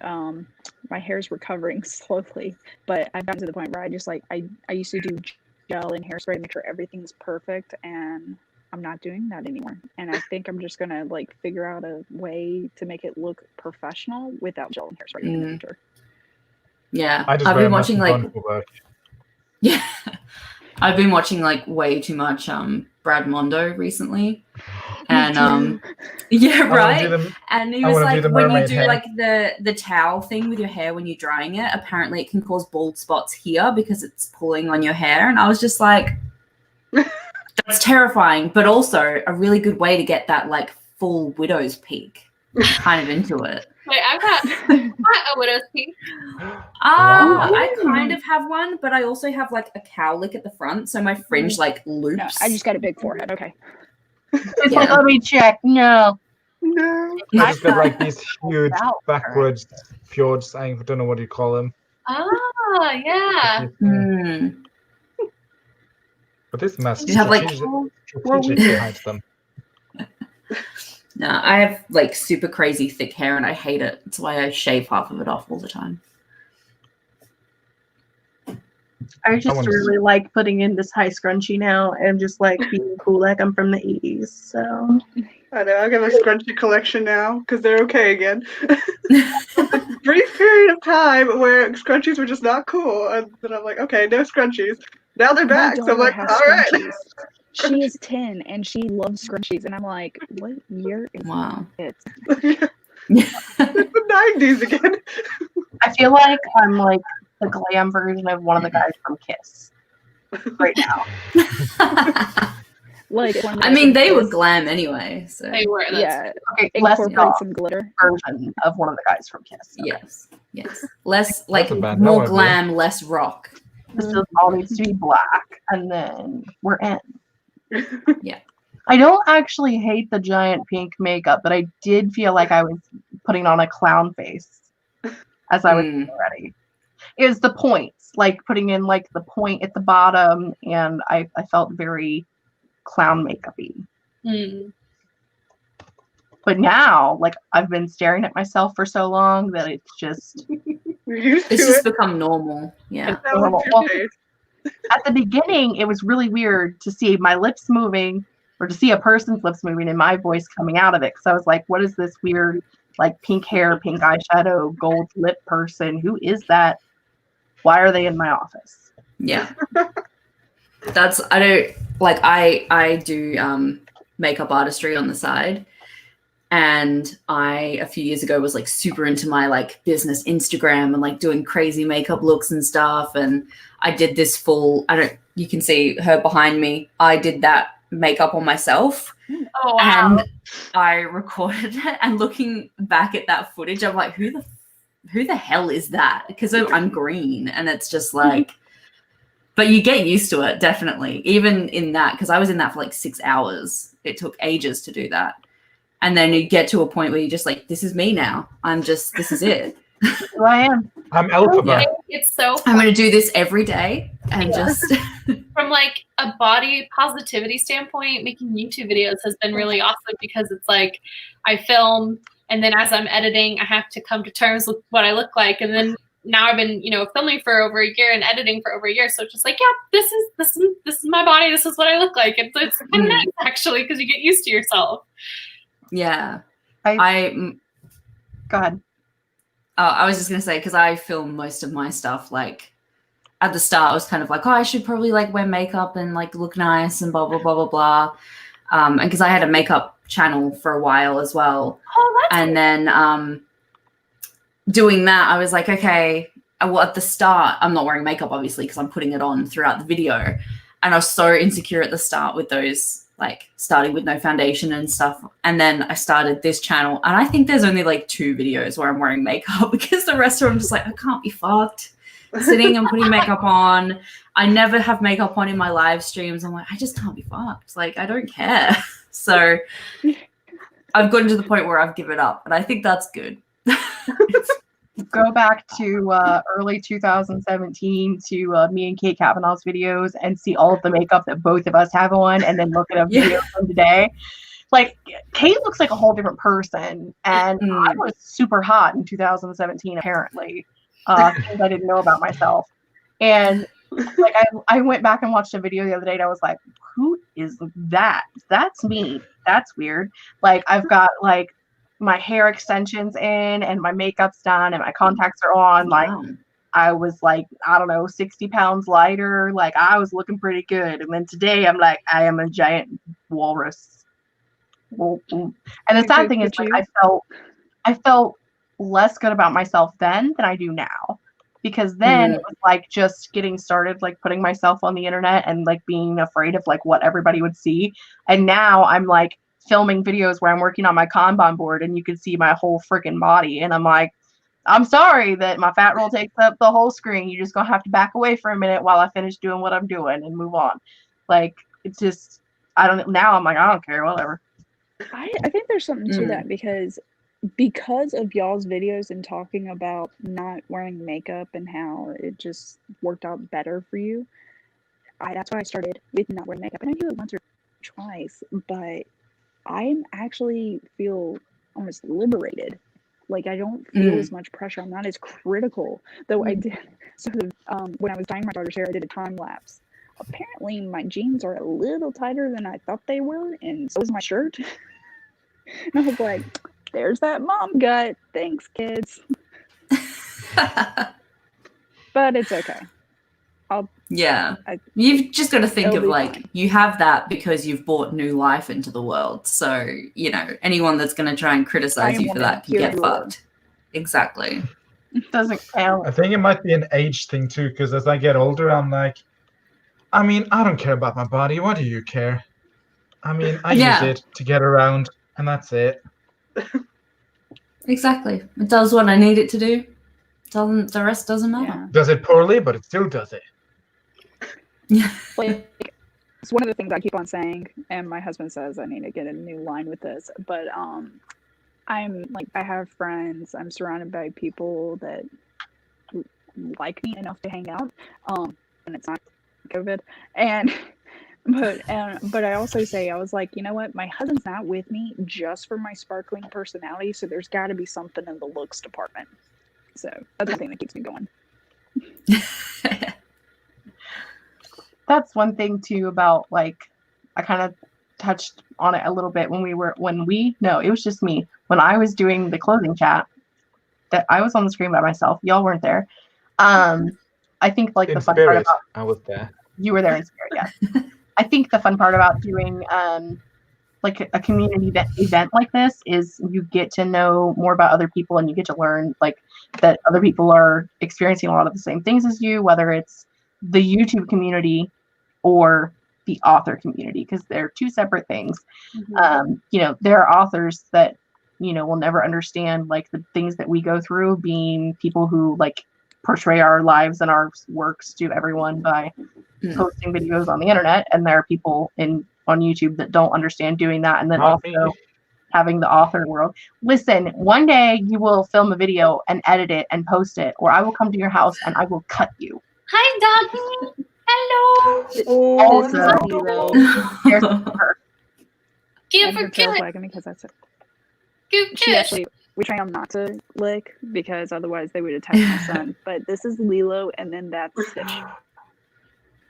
Speaker 5: my hair's recovering slowly. But I've gotten to the point where I just like I used to do gel and hairspray to make sure everything's perfect, and I'm not doing that anymore. And I think I'm just gonna like figure out a way to make it look professional without gel and hairspray in the future.
Speaker 7: Yeah.
Speaker 2: I just
Speaker 7: I've
Speaker 2: wear
Speaker 7: been
Speaker 2: a
Speaker 7: watching
Speaker 2: messy bun
Speaker 7: like
Speaker 2: for work.
Speaker 7: yeah. I've been watching like way too much Brad Mondo recently. And yeah,
Speaker 2: I wanna
Speaker 7: right.
Speaker 2: do the-
Speaker 7: And he
Speaker 2: I
Speaker 7: was
Speaker 2: wanna do
Speaker 7: like,
Speaker 2: the
Speaker 7: when you
Speaker 2: mermaid
Speaker 7: do
Speaker 2: hair.
Speaker 7: like the towel thing with your hair when you're drying it, apparently it can cause bald spots here because it's pulling on your hair. And I was just like, that's terrifying, but also a really good way to get that like full widow's peak kind of into it.
Speaker 3: Wait, I've got a widow's peak.
Speaker 7: I kind of have one, but I also have like a cowlick at the front, so my fringe like loops.
Speaker 5: No, I just got a big forehead. Okay.
Speaker 1: It's
Speaker 7: Yeah.
Speaker 1: like, let me check. No.
Speaker 4: No.
Speaker 2: I just got like these huge
Speaker 1: Out.
Speaker 2: backwards fjords. I don't know what you call them.
Speaker 3: Ah, yeah.
Speaker 7: Hmm.
Speaker 2: But this mess
Speaker 7: You have, like-
Speaker 2: strategically hides them.
Speaker 7: No, I have like super crazy thick hair and I hate it. That's why I shave half of it off all the time.
Speaker 1: I just
Speaker 2: one's-
Speaker 1: really like putting in this high scrunchie now and just like being cool like I'm from the 80s. So
Speaker 4: I know. I got a scrunchie collection now because they're okay again. Brief period of time where scrunchies were just not cool, and then I'm like, okay, no scrunchies. Now they're
Speaker 5: My
Speaker 4: back, so I'm
Speaker 5: daughter
Speaker 4: like,
Speaker 5: has
Speaker 4: all right.
Speaker 5: scrunchies. She is 10 and she loves scrunchies, and I'm like, what year is
Speaker 7: Wow.
Speaker 5: it?
Speaker 4: The 90s again.
Speaker 1: I feel like I'm like the glam version of one of the guys from Kiss right now.
Speaker 5: Like, one of the
Speaker 7: I mean, they were
Speaker 5: guys-
Speaker 7: glam anyway. So
Speaker 3: They were. That's
Speaker 5: Yeah,
Speaker 1: Okay, less
Speaker 5: incorporate
Speaker 1: dog
Speaker 5: some glitter.
Speaker 1: version of one of the guys from Kiss. Okay.
Speaker 7: yes. Less like
Speaker 2: a bad
Speaker 7: more
Speaker 2: idea.
Speaker 7: glam, less rock.
Speaker 1: This is all needs to be black, and then we're in.
Speaker 7: Yeah.
Speaker 1: I don't actually hate the giant pink makeup, but I did feel like I was putting on a clown face as I was getting ready. It was the points, like putting in like the point at the bottom, and I felt very clown makeup-y.
Speaker 3: Mm.
Speaker 1: But now, like, I've been staring at myself for so long that it's just
Speaker 4: We're used to
Speaker 7: It's just
Speaker 4: it.
Speaker 7: become normal. Yeah.
Speaker 4: That was your
Speaker 1: Well,
Speaker 4: face.
Speaker 1: at the beginning, it was really weird to see my lips moving or to see a person's lips moving and my voice coming out of it. Because I was like, what is this weird, like, pink hair, pink eyeshadow, gold lip person? Who is that? Why are they in my office?
Speaker 7: Yeah. I do makeup artistry on the side. And I, a few years ago, was like super into my like business Instagram and like doing crazy makeup looks and stuff. And I did this full, you can see her behind me. I did that makeup on myself.
Speaker 3: Oh wow.
Speaker 7: And I recorded it, and looking back at that footage, I'm like, who the hell is that? Because I'm green, and it's just like, but you get used to it, definitely. Even in that, because I was in that for like 6 hours. It took ages to do that. And then you get to a point where you're just like, this is me now. This is it.
Speaker 1: Who I am.
Speaker 2: I'm Alphabet.
Speaker 7: Yeah.
Speaker 3: It's so
Speaker 7: I'm going to do this every day and just.
Speaker 3: from like a body positivity standpoint, making YouTube videos has been really awesome because it's like I film and then as I'm editing, I have to come to terms with what I look like. And then now I've been, filming for over a year and editing for over a year. So it's just like, yeah, this is my body. This is what I look like. It's kind of nice actually because you get used to yourself.
Speaker 7: Yeah.
Speaker 1: Go ahead.
Speaker 7: I was just going to say, because I film most of my stuff, like at the start, I was kind of like, oh, I should probably like wear makeup and like look nice and blah, blah, blah, blah, blah. And because I had a makeup channel for a while as well.
Speaker 3: Oh, that's
Speaker 7: And then doing that, I was like, okay, well, at the start, I'm not wearing makeup, obviously, because I'm putting it on throughout the video. And I was so insecure at the start with those, like starting with no foundation and stuff. And then I started this channel, and I think there's only like 2 videos where I'm wearing makeup because the rest of them just like, I can't be fucked sitting and putting makeup on. I never have makeup on in my live streams. I'm like, I just can't be fucked. Like, I don't care. So I've gotten to the point where I've given up, and I think that's good.
Speaker 1: Go back to early 2017 to me and Kate Kavanaugh's videos and see all of the makeup that both of us have on, and then look at a video from today. Like, Kate looks like a whole different person, and I was super hot in 2017 apparently. Things I didn't know about myself. And like I went back and watched a video the other day, and I was like, who is that? That's me. That's weird. Like, I've got like my hair extensions in and my makeup's done and my contacts are on. Like, I was like, I don't know, 60 pounds lighter. Like, I was looking pretty good. And then today I'm like, I am a giant walrus. And the sad thing is, like, I felt less good about myself then than I do now. Because then it was like just getting started, like putting myself on the internet and like being afraid of like what everybody would see. And now I'm like filming videos where I'm working on my Kanban board and you can see my whole freaking body. And I'm like, I'm sorry that my fat roll takes up the whole screen. You're just going to have to back away for a minute while I finish doing what I'm doing and move on. Like, it's just, now I'm like, I don't care, whatever.
Speaker 5: I think there's something to that because of y'all's videos and talking about not wearing makeup and how it just worked out better for you. That's why I started with not wearing makeup. And I do it once or twice, but I actually feel almost liberated. Like, I don't feel as much pressure. I'm not as critical, though I did. So when I was dyeing my daughter's hair, I did a time lapse. Apparently, my jeans are a little tighter than I thought they were, and so is my shirt. And I was like, there's that mom gut. Thanks, kids. But it's okay.
Speaker 7: Yeah.
Speaker 5: I-
Speaker 7: You've just got to think
Speaker 5: It'll
Speaker 7: of
Speaker 5: be
Speaker 7: like,
Speaker 5: fine.
Speaker 7: you have that because you've brought new life into the world. So, you know, anyone that's going to try and criticize
Speaker 5: am
Speaker 7: you for
Speaker 5: woman,
Speaker 7: that can
Speaker 5: hear
Speaker 7: get
Speaker 5: the roar.
Speaker 7: fucked. Exactly.
Speaker 1: Doesn't count.
Speaker 2: I think it might be an age thing too, because as I get older, I'm like, I mean, I don't care about my body. What do you care? I mean, I
Speaker 7: Yeah.
Speaker 2: use it to get around, and that's it.
Speaker 7: Exactly. It does what I need it to do. The rest doesn't matter.
Speaker 5: Yeah.
Speaker 2: Does it poorly, but it still does it.
Speaker 7: Yeah.
Speaker 5: Like, it's one of the things I keep on saying, and my husband says I need to get a new line with this, but I'm like, I have friends, I'm surrounded by people that like me enough to hang out, and it's not COVID, and but I also say, I was like, you know what, my husband's not with me just for my sparkling personality, so there's got to be something in the looks department. So that's the thing that keeps me going.
Speaker 1: That's one thing too about like, I kind of touched on it a little bit when it was just me when I was doing the clothing chat, that I was on the screen by myself. Y'all weren't there. I think like
Speaker 2: In
Speaker 1: the fun part
Speaker 2: spirit,
Speaker 1: about
Speaker 2: I was there.
Speaker 1: you were there in spirit, yeah. I think the fun part about doing like a community event like this is you get to know more about other people, and you get to learn like that other people are experiencing a lot of the same things as you, whether it's the YouTube community or the author community, because they're two separate things. You know, there are authors that, you know, will never understand like the things that we go through, being people who like portray our lives and our works to everyone by posting videos on the internet, and there are people on YouTube that don't understand doing that, and then
Speaker 2: Not
Speaker 1: also
Speaker 2: me.
Speaker 1: having the author world. Listen, one day you will film a video and edit it and post it, or I will come to your house and I will cut you.
Speaker 3: Hi, doggy. Hello.
Speaker 1: Also, here's her.
Speaker 3: Give
Speaker 5: And
Speaker 3: her
Speaker 5: her tail's
Speaker 3: kiss.
Speaker 5: wagging because that's it.
Speaker 3: Give
Speaker 5: She
Speaker 3: kiss.
Speaker 5: actually, we try not to lick because otherwise they would attack my son. But this is Lilo, and then that's Stitch.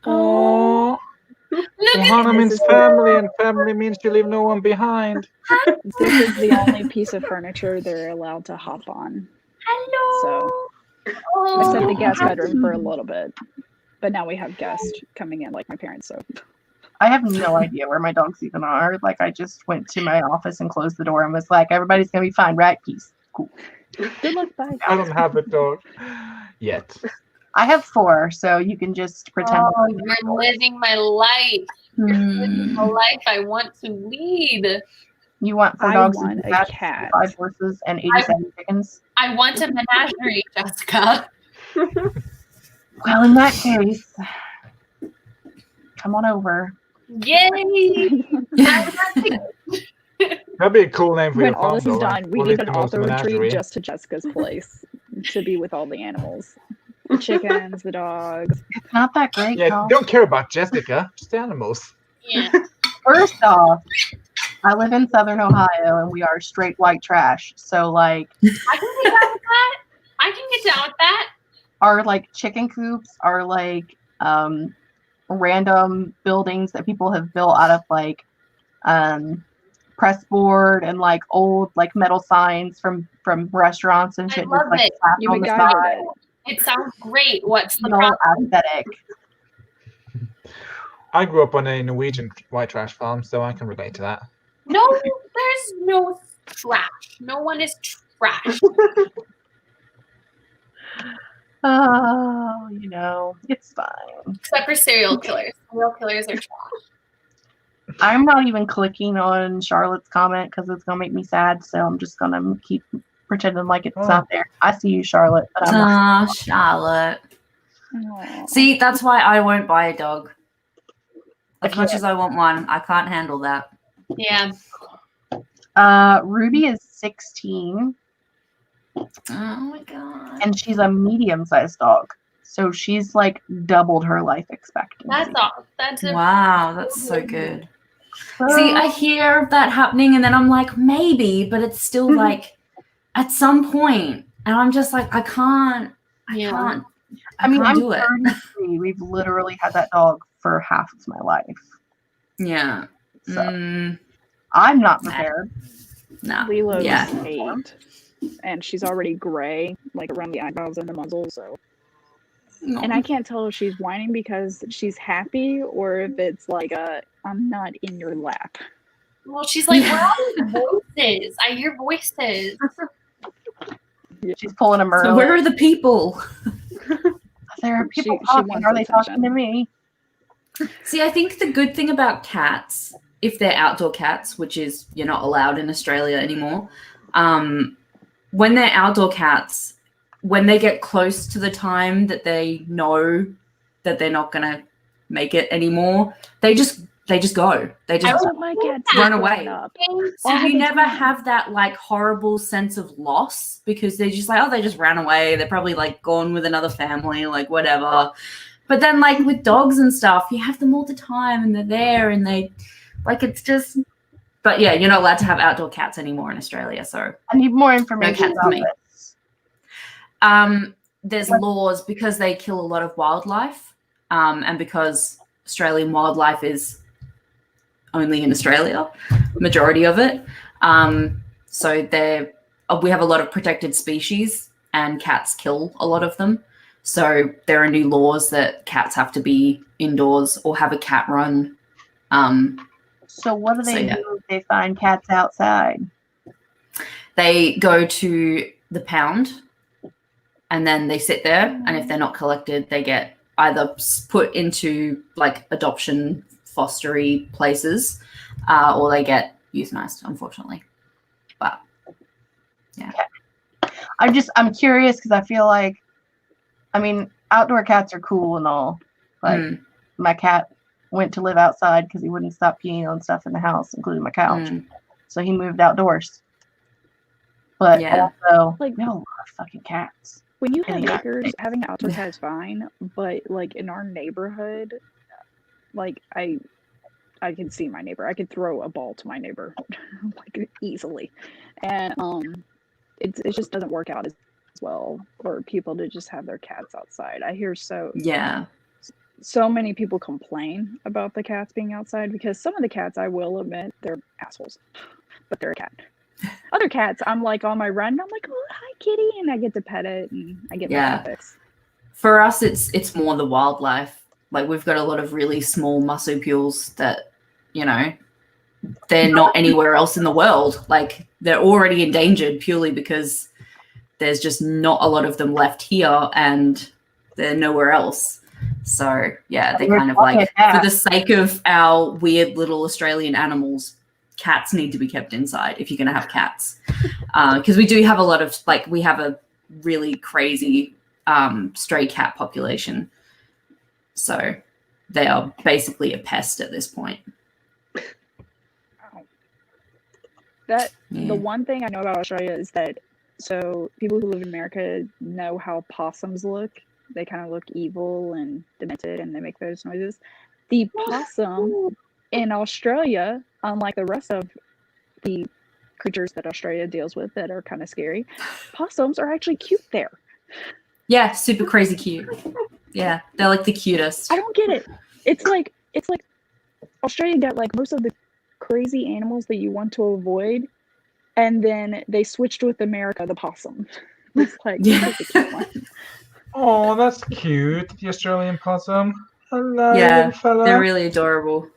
Speaker 2: Oh,
Speaker 3: Look
Speaker 2: Ohana
Speaker 3: at
Speaker 2: means
Speaker 5: this.
Speaker 2: family, and family means you leave no one behind.
Speaker 5: This is the only piece of furniture they're allowed to hop on.
Speaker 3: hello.
Speaker 5: So
Speaker 3: Oh,
Speaker 5: I set the guest bedroom for a little bit, but now we have guests coming in, like my parents. So
Speaker 1: I have no idea where my dogs even are. Like, I just went to my office and closed the door and was like, everybody's gonna be fine, right? Peace. Cool.
Speaker 5: good luck, bye.
Speaker 2: I don't have a dog yet.
Speaker 1: I have 4, so you can just pretend.
Speaker 3: Oh, you're living my life. Living the
Speaker 7: Hmm.
Speaker 3: life I want to lead.
Speaker 1: You want 4
Speaker 5: I
Speaker 1: dogs,
Speaker 5: want
Speaker 1: and
Speaker 5: a
Speaker 1: cats,
Speaker 5: cat.
Speaker 1: 5 horses, and 87 chickens.
Speaker 3: I want a menagerie, Jessica.
Speaker 1: Well, in that case, come on over.
Speaker 3: Yay!
Speaker 2: That'd be a cool name for
Speaker 5: When
Speaker 2: your
Speaker 5: all
Speaker 2: farm,
Speaker 5: this is
Speaker 2: though,
Speaker 5: done,
Speaker 2: right?
Speaker 5: we
Speaker 2: We'll
Speaker 5: need
Speaker 2: leave
Speaker 5: an
Speaker 2: the most
Speaker 5: author
Speaker 2: menagerie.
Speaker 5: retreat just to Jessica's place to be with all the animals. The chickens, the dogs.
Speaker 1: It's not that great,
Speaker 2: Yeah,
Speaker 1: y'all.
Speaker 2: don't care about Jessica, just the animals.
Speaker 3: Yeah.
Speaker 1: First off, I live in Southern Ohio, and we are straight white trash. So, like,
Speaker 3: I can get down with that. I can get down with that.
Speaker 1: our like chicken coops are like random buildings that people have built out of like press board and like old like metal signs from restaurants and
Speaker 3: I
Speaker 1: shit.
Speaker 3: love
Speaker 1: just, like,
Speaker 3: it.
Speaker 1: slapped
Speaker 5: You
Speaker 1: on the
Speaker 5: MacGyvered
Speaker 1: side.
Speaker 5: it.
Speaker 3: It sounds great. What's the
Speaker 1: You know,
Speaker 3: problem?
Speaker 1: aesthetic.
Speaker 2: I grew up on a Norwegian white trash farm, so I can relate to that.
Speaker 3: No, there's no trash. No one is trash.
Speaker 1: Oh, you know, it's fine.
Speaker 3: Except for serial killers. Serial killers are trash.
Speaker 1: I'm not even clicking on Charlotte's comment because it's gonna make me sad. So I'm just gonna keep pretending like it's not there. I see you, Charlotte, but I'm not.
Speaker 7: Ah, Charlotte.
Speaker 5: Aw.
Speaker 7: See, that's why I won't buy a dog. As
Speaker 1: I
Speaker 7: much
Speaker 1: can't.
Speaker 7: as I want one, I can't handle that.
Speaker 3: Yeah.
Speaker 1: Ruby is 16
Speaker 7: Oh my god.
Speaker 1: and she's a medium-sized dog. So she's like doubled her life expectancy.
Speaker 3: That's all. That's a
Speaker 7: Wow, that's so good.
Speaker 1: So,
Speaker 7: See, I hear of that happening and then I'm like, maybe, but it's still like at some point, and I'm just like, I can't
Speaker 1: I
Speaker 7: I
Speaker 1: mean,
Speaker 7: can't
Speaker 1: I'm
Speaker 7: do it.
Speaker 1: 33. We've literally had that dog for half of my life.
Speaker 7: Yeah.
Speaker 1: So
Speaker 7: Mm,
Speaker 1: I'm not prepared.
Speaker 7: no.
Speaker 5: Lilo's
Speaker 7: Yeah.
Speaker 5: 8, and she's already gray, like around the eyebrows and the muzzle. So And I can't tell if she's whining because she's happy or if it's like I'm not in your lap.
Speaker 3: Well, she's like, where are your voices? I hear voices.
Speaker 1: She's pulling a Merlin.
Speaker 7: So where are the people?
Speaker 1: There are people
Speaker 5: She
Speaker 1: talking.
Speaker 5: wants
Speaker 1: Are they
Speaker 5: attention.
Speaker 1: talking to me?
Speaker 7: See, I think the good thing about cats, if they're outdoor cats, which is you're not allowed in Australia anymore, when they're outdoor cats, when they get close to the time that they know that they're not going to make it anymore, they just go. They just
Speaker 5: My cats
Speaker 7: run
Speaker 5: is
Speaker 7: away.
Speaker 5: growing up.
Speaker 7: So
Speaker 5: all
Speaker 7: you
Speaker 5: the
Speaker 7: never
Speaker 5: time.
Speaker 7: have that like horrible sense of loss because they're just like, oh, they just ran away. They're probably like gone with another family, like whatever. But then like with dogs and stuff, you have them all the time and they're there and they like it's just. But yeah, you're not allowed to have outdoor cats anymore in Australia. So
Speaker 1: I need more information
Speaker 7: cats
Speaker 1: about
Speaker 7: for me.
Speaker 1: this.
Speaker 7: there's laws because they kill a lot of wildlife, and because Australian wildlife is only in Australia, majority of it. So we have a lot of protected species and cats kill a lot of them. So there are new laws that cats have to be indoors or have a cat run.
Speaker 1: So what do they do if they find cats outside?
Speaker 7: They go to the pound and then they sit there, and if they're not collected, they get either put into like adoption fostery places, or they get euthanized, unfortunately. But yeah.
Speaker 1: Okay. I'm curious because I feel like, I mean, outdoor cats are cool and all. Like my cat went to live outside because he wouldn't stop peeing on stuff in the house, including my couch. So he moved outdoors. But also,
Speaker 5: like,
Speaker 1: we have a lot of fucking cats.
Speaker 5: When you have acres, having an outdoor cat is fine. But like in our neighborhood, like I can see my neighbor. I could throw a ball to my neighbor like easily, and it just doesn't work out as well for people to just have their cats outside. I hear so many people complain about the cats being outside because some of the cats, I will admit, they're assholes, but they're a cat. Other cats, I'm like on my run, I'm like, oh, hi kitty, and I get to pet it and I get my fix.
Speaker 7: For us, it's more the wildlife. Like we've got a lot of really small marsupials that, you know, they're not anywhere else in the world. Like they're already endangered purely because there's just not a lot of them left here and they're nowhere else. So yeah, they're kind of like, for the sake of our weird little Australian animals, cats need to be kept inside if you're going to have cats. Because we do have a lot of, like, we have a really crazy stray cat population. So they are basically a pest at this point.
Speaker 5: The one thing I know about Australia is that, so people who live in America know how possums look. They kind of look evil and demented and they make those noises. The possum in Australia, unlike the rest of the creatures that Australia deals with that are kind of scary, possums are actually cute there.
Speaker 7: Yeah, super crazy cute. Yeah, they're like the cutest.
Speaker 5: I don't get it. It's like Australia got like most of the crazy animals that you want to avoid, and then they switched with America, the possum. It's like that's a cute one.
Speaker 2: Oh, that's cute. The Australian possum. Hello,
Speaker 7: yeah,
Speaker 2: fella.
Speaker 7: They're really adorable.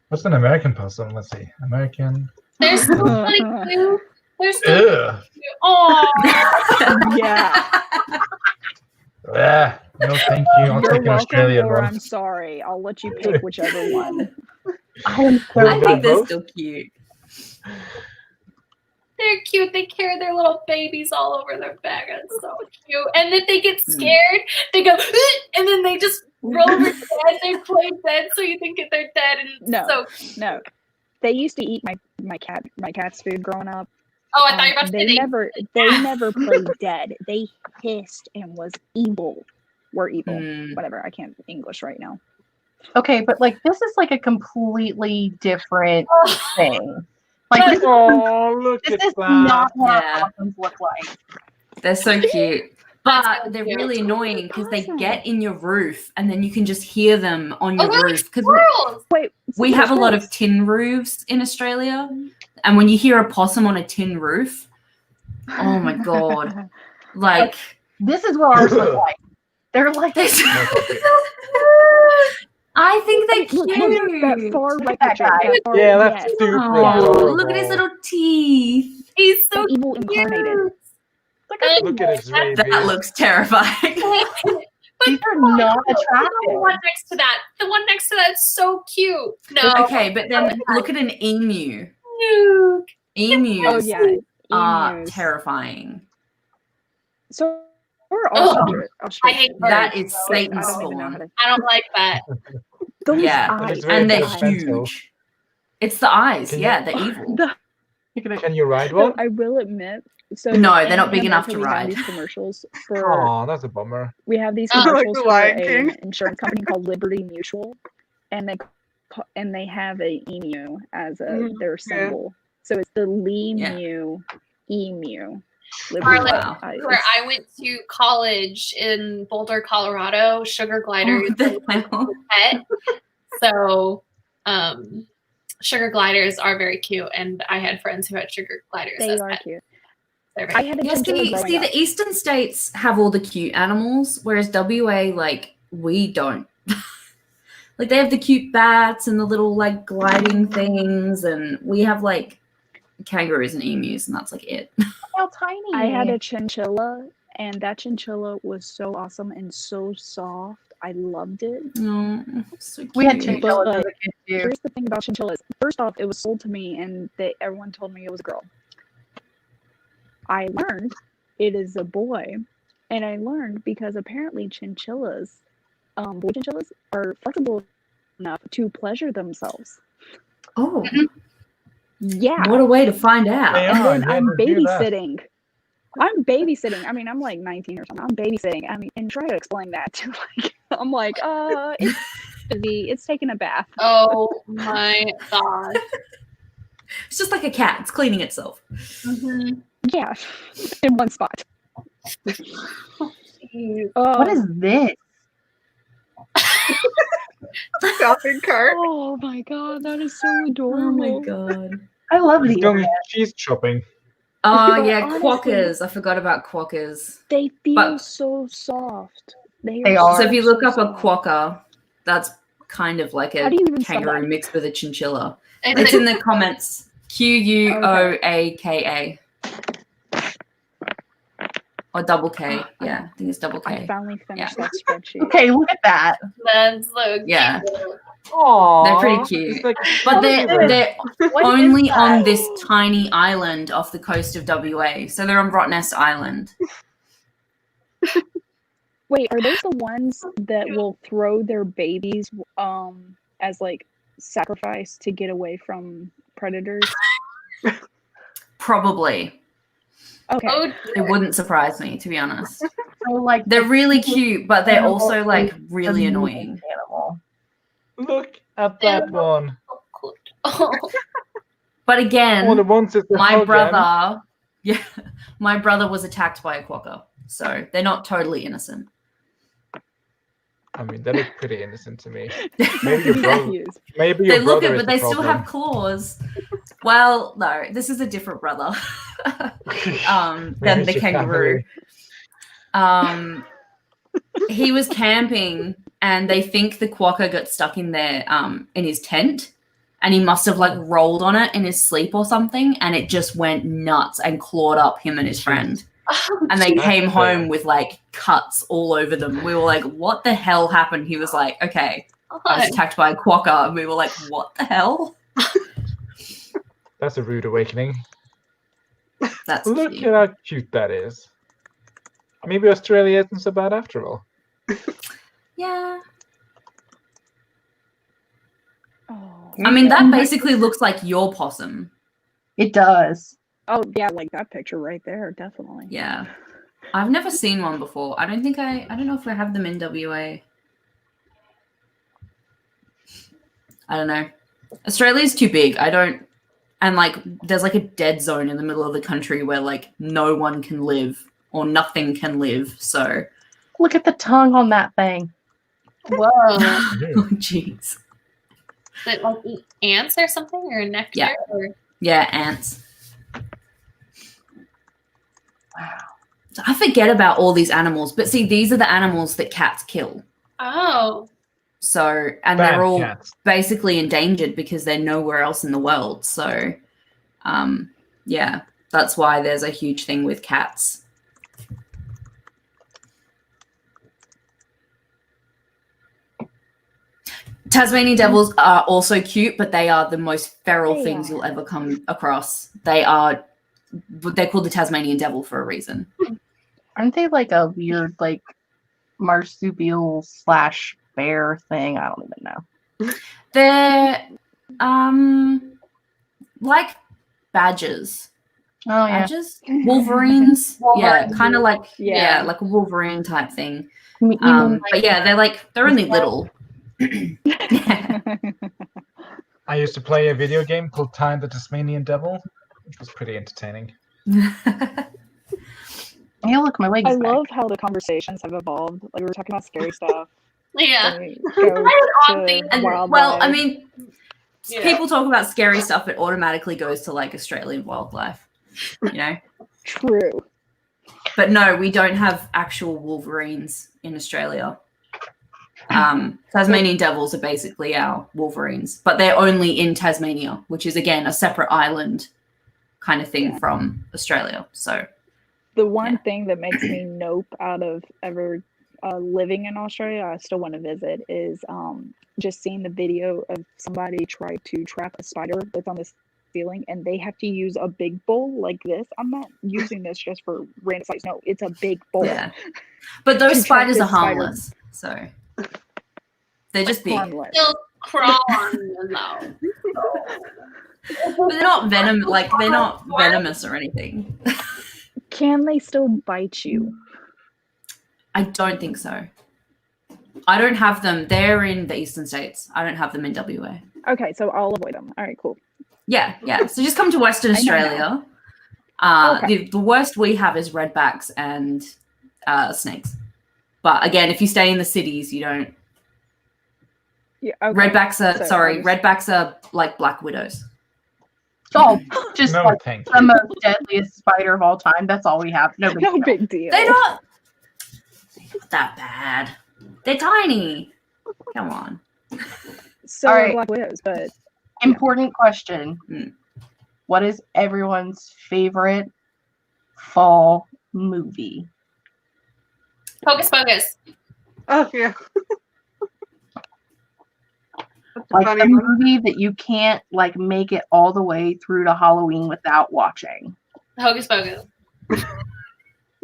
Speaker 2: What's an American possum? Let's see. American.
Speaker 3: They're so funny too. They're so cute. Oh,
Speaker 5: yeah.
Speaker 2: Yeah. No, thank you. I'll
Speaker 5: You're
Speaker 2: take an
Speaker 5: welcome,
Speaker 2: Australian
Speaker 5: or
Speaker 2: one.
Speaker 5: I'm sorry. I'll let you pick whichever one.
Speaker 7: I think they're still cute.
Speaker 3: they're cute. They carry their little babies all over their back. It's so cute. And if they get scared, they go, and then they just roll over dead. They play dead, so you think that they're dead. And
Speaker 5: No. They used to eat my cat's food growing up.
Speaker 3: Oh, I thought you were about to say
Speaker 5: they never played dead. They hissed and was evil. We're evil. Whatever. I can't English right now.
Speaker 1: Okay, but like this is like a completely different thing. Like
Speaker 2: look
Speaker 1: this
Speaker 2: at
Speaker 1: is
Speaker 2: that.
Speaker 1: not what our possums look like.
Speaker 7: They're so cute. But they're really annoying because they get in your roof and then you can just hear them on your roof. Because we have a lot of tin roofs in Australia. And when you hear a possum on a tin roof, oh my God. Like
Speaker 1: this is what ours look like. They're like
Speaker 7: I think they're
Speaker 5: Look, that
Speaker 7: cute.
Speaker 5: far
Speaker 1: Look
Speaker 5: right
Speaker 1: at that
Speaker 5: picture.
Speaker 1: guy.
Speaker 5: That far,
Speaker 2: Yeah, that's
Speaker 5: yes.
Speaker 2: super
Speaker 7: Oh,
Speaker 2: adorable.
Speaker 7: look at his little teeth.
Speaker 3: He's so
Speaker 5: The evil incarnated.
Speaker 3: cute.
Speaker 2: Look at his rabies.
Speaker 7: That looks terrifying.
Speaker 1: These are not
Speaker 3: The
Speaker 1: attractive.
Speaker 3: one next to that. The one next to that's so cute. No.
Speaker 7: Okay, but then look at an emu.
Speaker 3: No.
Speaker 7: Emus
Speaker 5: Oh yeah,
Speaker 7: are
Speaker 5: emus.
Speaker 7: terrifying.
Speaker 5: So we're
Speaker 3: Oh,
Speaker 5: ostrich.
Speaker 3: I hate
Speaker 7: That
Speaker 3: birds.
Speaker 7: is
Speaker 5: I
Speaker 7: Satan's
Speaker 5: don't even know how
Speaker 7: spawn.
Speaker 5: to.
Speaker 3: I don't like that.
Speaker 5: Those
Speaker 7: Yeah,
Speaker 5: eyes.
Speaker 7: and they're
Speaker 2: judgmental.
Speaker 7: huge. It's the eyes.
Speaker 2: Can
Speaker 7: Yeah, they're evil.
Speaker 2: Can you ride one?
Speaker 5: I will admit. So
Speaker 7: No, they're
Speaker 5: in
Speaker 7: not big enough
Speaker 5: America,
Speaker 7: to
Speaker 5: we have
Speaker 7: ride.
Speaker 5: these commercials for.
Speaker 2: Oh, that's a bummer.
Speaker 5: We have these
Speaker 3: Oh,
Speaker 4: like
Speaker 5: commercials
Speaker 4: the
Speaker 5: for
Speaker 4: Lion King.
Speaker 5: an insurance company called Liberty Mutual, and they have a emu as their symbol. So it's the emu.
Speaker 3: Scarlett,
Speaker 7: Wow.
Speaker 3: Where I went to college in Boulder, Colorado, sugar gliders
Speaker 7: What the hell?
Speaker 3: pet. So sugar gliders are very cute, and I had friends who had sugar gliders.
Speaker 5: They
Speaker 3: as
Speaker 5: are
Speaker 3: pets.
Speaker 5: cute.
Speaker 3: They're
Speaker 5: I
Speaker 3: very
Speaker 5: had a
Speaker 7: Yes,
Speaker 5: chinchilla growing
Speaker 7: see,
Speaker 5: up.
Speaker 7: the eastern states have all the cute animals, whereas WA, like, we don't. Like, they have the cute bats and the little, like, gliding things, and we have, like, kangaroos and emus, and that's, like, it.
Speaker 1: How tiny.
Speaker 5: I had a chinchilla, and that chinchilla was so awesome and so soft. I loved it.
Speaker 7: Oh, so cute.
Speaker 1: We had chinchillas
Speaker 5: But
Speaker 1: as a kid too.
Speaker 5: here's the thing about chinchillas. First off, it was sold to me, and everyone told me it was a girl. I learned it is a boy, and I learned because apparently chinchillas, boy chinchillas, are flexible enough to pleasure themselves.
Speaker 7: Oh,
Speaker 5: Yeah.
Speaker 7: what a way to find out.
Speaker 2: They
Speaker 5: And
Speaker 2: are,
Speaker 5: then
Speaker 2: yeah,
Speaker 5: I'm
Speaker 2: they do that.
Speaker 5: babysitting. I'm babysitting. I mean, I'm like 19 or something. I'm babysitting. I mean, and try to explain that to like, I'm like, it's busy. It's taking a bath.
Speaker 3: Oh my god.
Speaker 7: It's just like a cat. It's cleaning itself.
Speaker 3: Mhm.
Speaker 5: Yeah, in one spot.
Speaker 3: Jeez.
Speaker 1: What is this?
Speaker 4: Shopping cart.
Speaker 5: Oh my god, that is so
Speaker 7: Oh
Speaker 5: adorable.
Speaker 7: my god.
Speaker 1: I love the
Speaker 2: Young
Speaker 1: internet.
Speaker 2: cheese shopping.
Speaker 7: Oh
Speaker 5: But
Speaker 7: yeah,
Speaker 5: honestly-
Speaker 7: Quokkas. I forgot about Quokkas.
Speaker 5: They feel
Speaker 7: But-
Speaker 5: so soft.
Speaker 1: They are.
Speaker 7: So if you look
Speaker 5: so
Speaker 7: up a
Speaker 5: soft.
Speaker 7: Quokka, that's kind of like
Speaker 5: How
Speaker 7: a
Speaker 5: do you even spell
Speaker 7: kangaroo
Speaker 5: that?
Speaker 7: mixed with a chinchilla.
Speaker 3: It's
Speaker 7: It's
Speaker 3: a-
Speaker 7: in the comments. Quoaka. Or double K. Yeah, I think it's double
Speaker 5: I
Speaker 7: K.
Speaker 5: finally finished
Speaker 7: Yeah.
Speaker 5: that spreadsheet.
Speaker 1: Okay, look at that.
Speaker 3: that's so
Speaker 7: Yeah.
Speaker 3: cute.
Speaker 2: Aww,
Speaker 7: They're pretty cute.
Speaker 2: It's like
Speaker 7: But they're
Speaker 1: What is
Speaker 7: only
Speaker 1: that?
Speaker 7: on this tiny island off the coast of WA. So they're on Rottnest Island.
Speaker 5: Wait, are those the ones that will throw their babies as like sacrifice to get away from predators?
Speaker 7: Probably.
Speaker 5: Okay.
Speaker 3: Oh,
Speaker 7: It wouldn't surprise me, to be honest.
Speaker 1: So, like,
Speaker 7: They're really cute, but they're
Speaker 1: Animal
Speaker 7: also like
Speaker 1: is
Speaker 7: really
Speaker 1: a
Speaker 7: annoying.
Speaker 1: Animal.
Speaker 2: look at that one.
Speaker 3: so cute. Oh.
Speaker 7: But
Speaker 2: All the
Speaker 7: again,
Speaker 2: ones is the
Speaker 7: my
Speaker 2: Hogan.
Speaker 7: brother, yeah, my brother was attacked by a quokka, so they're not totally innocent.
Speaker 2: I mean, they look pretty innocent to me.
Speaker 5: Not
Speaker 2: Maybe
Speaker 5: to
Speaker 2: your
Speaker 5: be
Speaker 2: brother.
Speaker 5: confused.
Speaker 2: Maybe
Speaker 7: They
Speaker 2: your
Speaker 7: look
Speaker 2: brother
Speaker 7: it,
Speaker 2: is
Speaker 7: but they
Speaker 2: the
Speaker 7: still
Speaker 2: problem.
Speaker 7: have claws. Well, no, this is a different brother than
Speaker 2: Maybe
Speaker 7: the
Speaker 2: it's your
Speaker 7: kangaroo. He was camping, and they think the quokka got stuck in there in his tent, and he must have like rolled on it in his sleep or something, and it just went nuts and clawed up him and his friend. And they
Speaker 2: That's
Speaker 7: came
Speaker 2: fair.
Speaker 7: home with like cuts all over them. We were like, "What the hell happened?" He was like, "Okay, I was attacked by a quokka," and we were like, "What the hell?"
Speaker 2: That's a rude awakening.
Speaker 7: That's
Speaker 2: Look
Speaker 7: cute.
Speaker 2: at how cute that is. Maybe Australia isn't so bad after all.
Speaker 7: Yeah.
Speaker 5: Oh.
Speaker 7: I mean, that basically looks like your possum.
Speaker 1: It does.
Speaker 5: Oh yeah, like that picture right there, definitely.
Speaker 7: Yeah. I've never seen one before. I don't know if I have them in WA. I don't know. Australia's too big. And like there's like a dead zone in the middle of the country where like no one can live or nothing can live. So
Speaker 1: Look at the tongue on that thing.
Speaker 3: Whoa.
Speaker 7: oh jeez.
Speaker 3: Does it like eat ants or something or nectar?
Speaker 7: Yeah.
Speaker 3: Or...
Speaker 7: Yeah, ants.
Speaker 1: Wow.
Speaker 7: So I forget about all these animals, but see, these are the animals that cats kill.
Speaker 3: Oh.
Speaker 7: So, and
Speaker 2: Bad
Speaker 7: they're all
Speaker 2: cats.
Speaker 7: basically endangered because they're nowhere else in the world. So, yeah, that's why there's a huge thing with cats. Tasmanian devils are also cute, but they are the most feral things you'll ever come across. They're called the Tasmanian devil for a reason.
Speaker 1: Aren't they like a weird, like, marsupial / bear thing? I don't even know.
Speaker 7: They're like badgers.
Speaker 1: Oh, yeah.
Speaker 7: Badgers? Wolverines? Yeah,
Speaker 1: Wolverines.
Speaker 7: kind of like,
Speaker 5: Yeah.
Speaker 7: like a Wolverine type thing.
Speaker 1: You mean,
Speaker 7: But yeah, they're only little.
Speaker 2: I used to play a video game called Time the Tasmanian Devil, which was pretty entertaining.
Speaker 1: yeah, look, my legs
Speaker 5: I
Speaker 1: back.
Speaker 5: love how the conversations have evolved. Like we were talking about scary stuff.
Speaker 3: Yeah.
Speaker 5: then we go
Speaker 3: an odd thing.
Speaker 5: to
Speaker 7: And,
Speaker 5: wildlife.
Speaker 7: well, I mean,
Speaker 3: Yeah.
Speaker 7: people talk about scary stuff, it automatically goes to like Australian wildlife, you know?
Speaker 5: True.
Speaker 7: But no, we don't have actual Wolverines in Australia. Tasmanian devils are basically our Wolverines, but they're only in Tasmania, which is again a separate island kind of thing from Australia. So
Speaker 5: The one thing that makes me nope out of ever living in Australia, I still want to visit, is just seeing the video of somebody try to trap a spider that's on the ceiling, and they have to use a big bowl like this. I'm not using this just for random sites. No, it's a big bowl.
Speaker 7: yeah, but those
Speaker 5: To trap
Speaker 7: spiders
Speaker 5: this
Speaker 7: are
Speaker 5: spider.
Speaker 7: harmless, so they're just big.
Speaker 5: Harmless.
Speaker 3: Still crawl on them though.
Speaker 7: But they're not venom, like they're not venomous or anything.
Speaker 5: Can they still bite you?
Speaker 7: I don't think so. I don't have them. They're in the eastern states. I don't have them in WA.
Speaker 5: Okay, so I'll avoid them. All right, cool.
Speaker 7: Yeah, yeah. So just come to Western
Speaker 5: I know
Speaker 7: Australia.
Speaker 5: Okay.
Speaker 7: The worst we have is redbacks and snakes. But again, if you stay in the cities, you don't.
Speaker 5: Yeah, okay.
Speaker 7: Redbacks are
Speaker 5: So
Speaker 7: redbacks are like black widows.
Speaker 1: Oh, just
Speaker 2: No,
Speaker 1: like
Speaker 2: thank
Speaker 1: the
Speaker 2: you.
Speaker 1: most deadliest spider of all time. That's all we have. No big
Speaker 5: No
Speaker 1: deal.
Speaker 5: big deal.
Speaker 7: They're not that bad. They're tiny. Come on.
Speaker 5: So
Speaker 1: All
Speaker 5: are
Speaker 1: right.
Speaker 5: black widows, but
Speaker 1: Important question.
Speaker 7: Hmm.
Speaker 1: What is everyone's favorite fall movie?
Speaker 3: Hocus Pocus.
Speaker 4: Oh yeah. That's a
Speaker 1: Like
Speaker 4: funny
Speaker 1: a
Speaker 4: one.
Speaker 1: movie that you can't like make it all the way through to Halloween without watching.
Speaker 3: Hocus Pocus.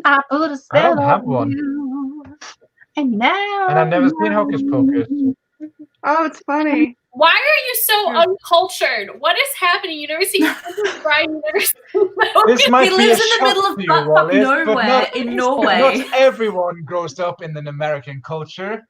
Speaker 1: I put a
Speaker 2: I
Speaker 1: spell
Speaker 2: don't have
Speaker 1: on
Speaker 2: one.
Speaker 1: you, and now
Speaker 2: And I've never seen Hocus Pocus.
Speaker 4: Oh, it's funny.
Speaker 3: Why are you so uncultured? What is happening? You never see Princess Bride, you never see
Speaker 2: This might
Speaker 7: He
Speaker 2: be
Speaker 7: lives
Speaker 2: a
Speaker 7: in the
Speaker 2: shock
Speaker 7: middle of
Speaker 2: to you,
Speaker 7: butt fuck
Speaker 2: Wallace, but
Speaker 7: nowhere
Speaker 2: not,
Speaker 7: in Norway.
Speaker 2: not everyone grows up in an American culture.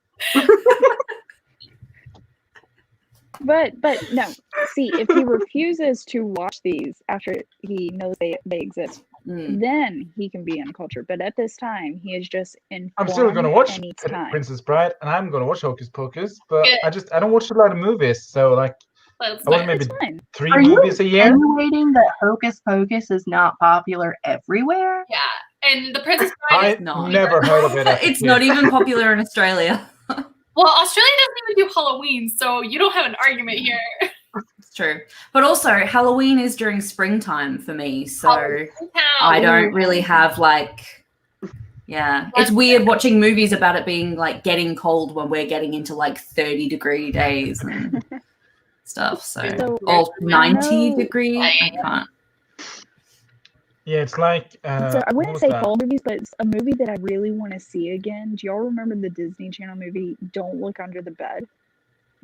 Speaker 5: But no. See, if he refuses to watch these after he knows they exist,
Speaker 7: Mm.
Speaker 5: then he can be uncultured. But at this time, he is just informed.
Speaker 2: I'm still going to watch
Speaker 5: and needs time.
Speaker 2: Princess Bride, and I'm going to watch Hocus Pocus, but
Speaker 3: Good.
Speaker 2: I don't watch a lot of movies, so like
Speaker 3: Let's
Speaker 2: I watch
Speaker 3: do it.
Speaker 2: maybe
Speaker 5: It's fine.
Speaker 2: 3
Speaker 1: Are you
Speaker 2: movies a year.
Speaker 1: insinuating that Hocus Pocus is not popular everywhere?
Speaker 3: Yeah. And the Princess Bride
Speaker 2: I
Speaker 3: is
Speaker 7: not.
Speaker 2: never heard of it. as a
Speaker 7: It's
Speaker 2: kid.
Speaker 7: not even popular in Australia.
Speaker 3: well, Australia doesn't even do Halloween, so you don't have an argument here.
Speaker 7: It's true. But also, Halloween is during springtime for me, so I
Speaker 3: Town.
Speaker 7: don't really have like, yeah. It's weird watching movies about it being like getting cold when we're getting into like 30-degree days and stuff. So,
Speaker 5: So,
Speaker 7: or
Speaker 5: I
Speaker 7: 90
Speaker 5: know-
Speaker 7: degree. I can't.
Speaker 2: Yeah, it's like.
Speaker 5: So I
Speaker 2: what
Speaker 5: wouldn't
Speaker 2: was
Speaker 5: say
Speaker 2: that?
Speaker 5: fall movies, but it's a movie that I really want to see again. Do y'all remember the Disney Channel movie Don't Look Under the Bed?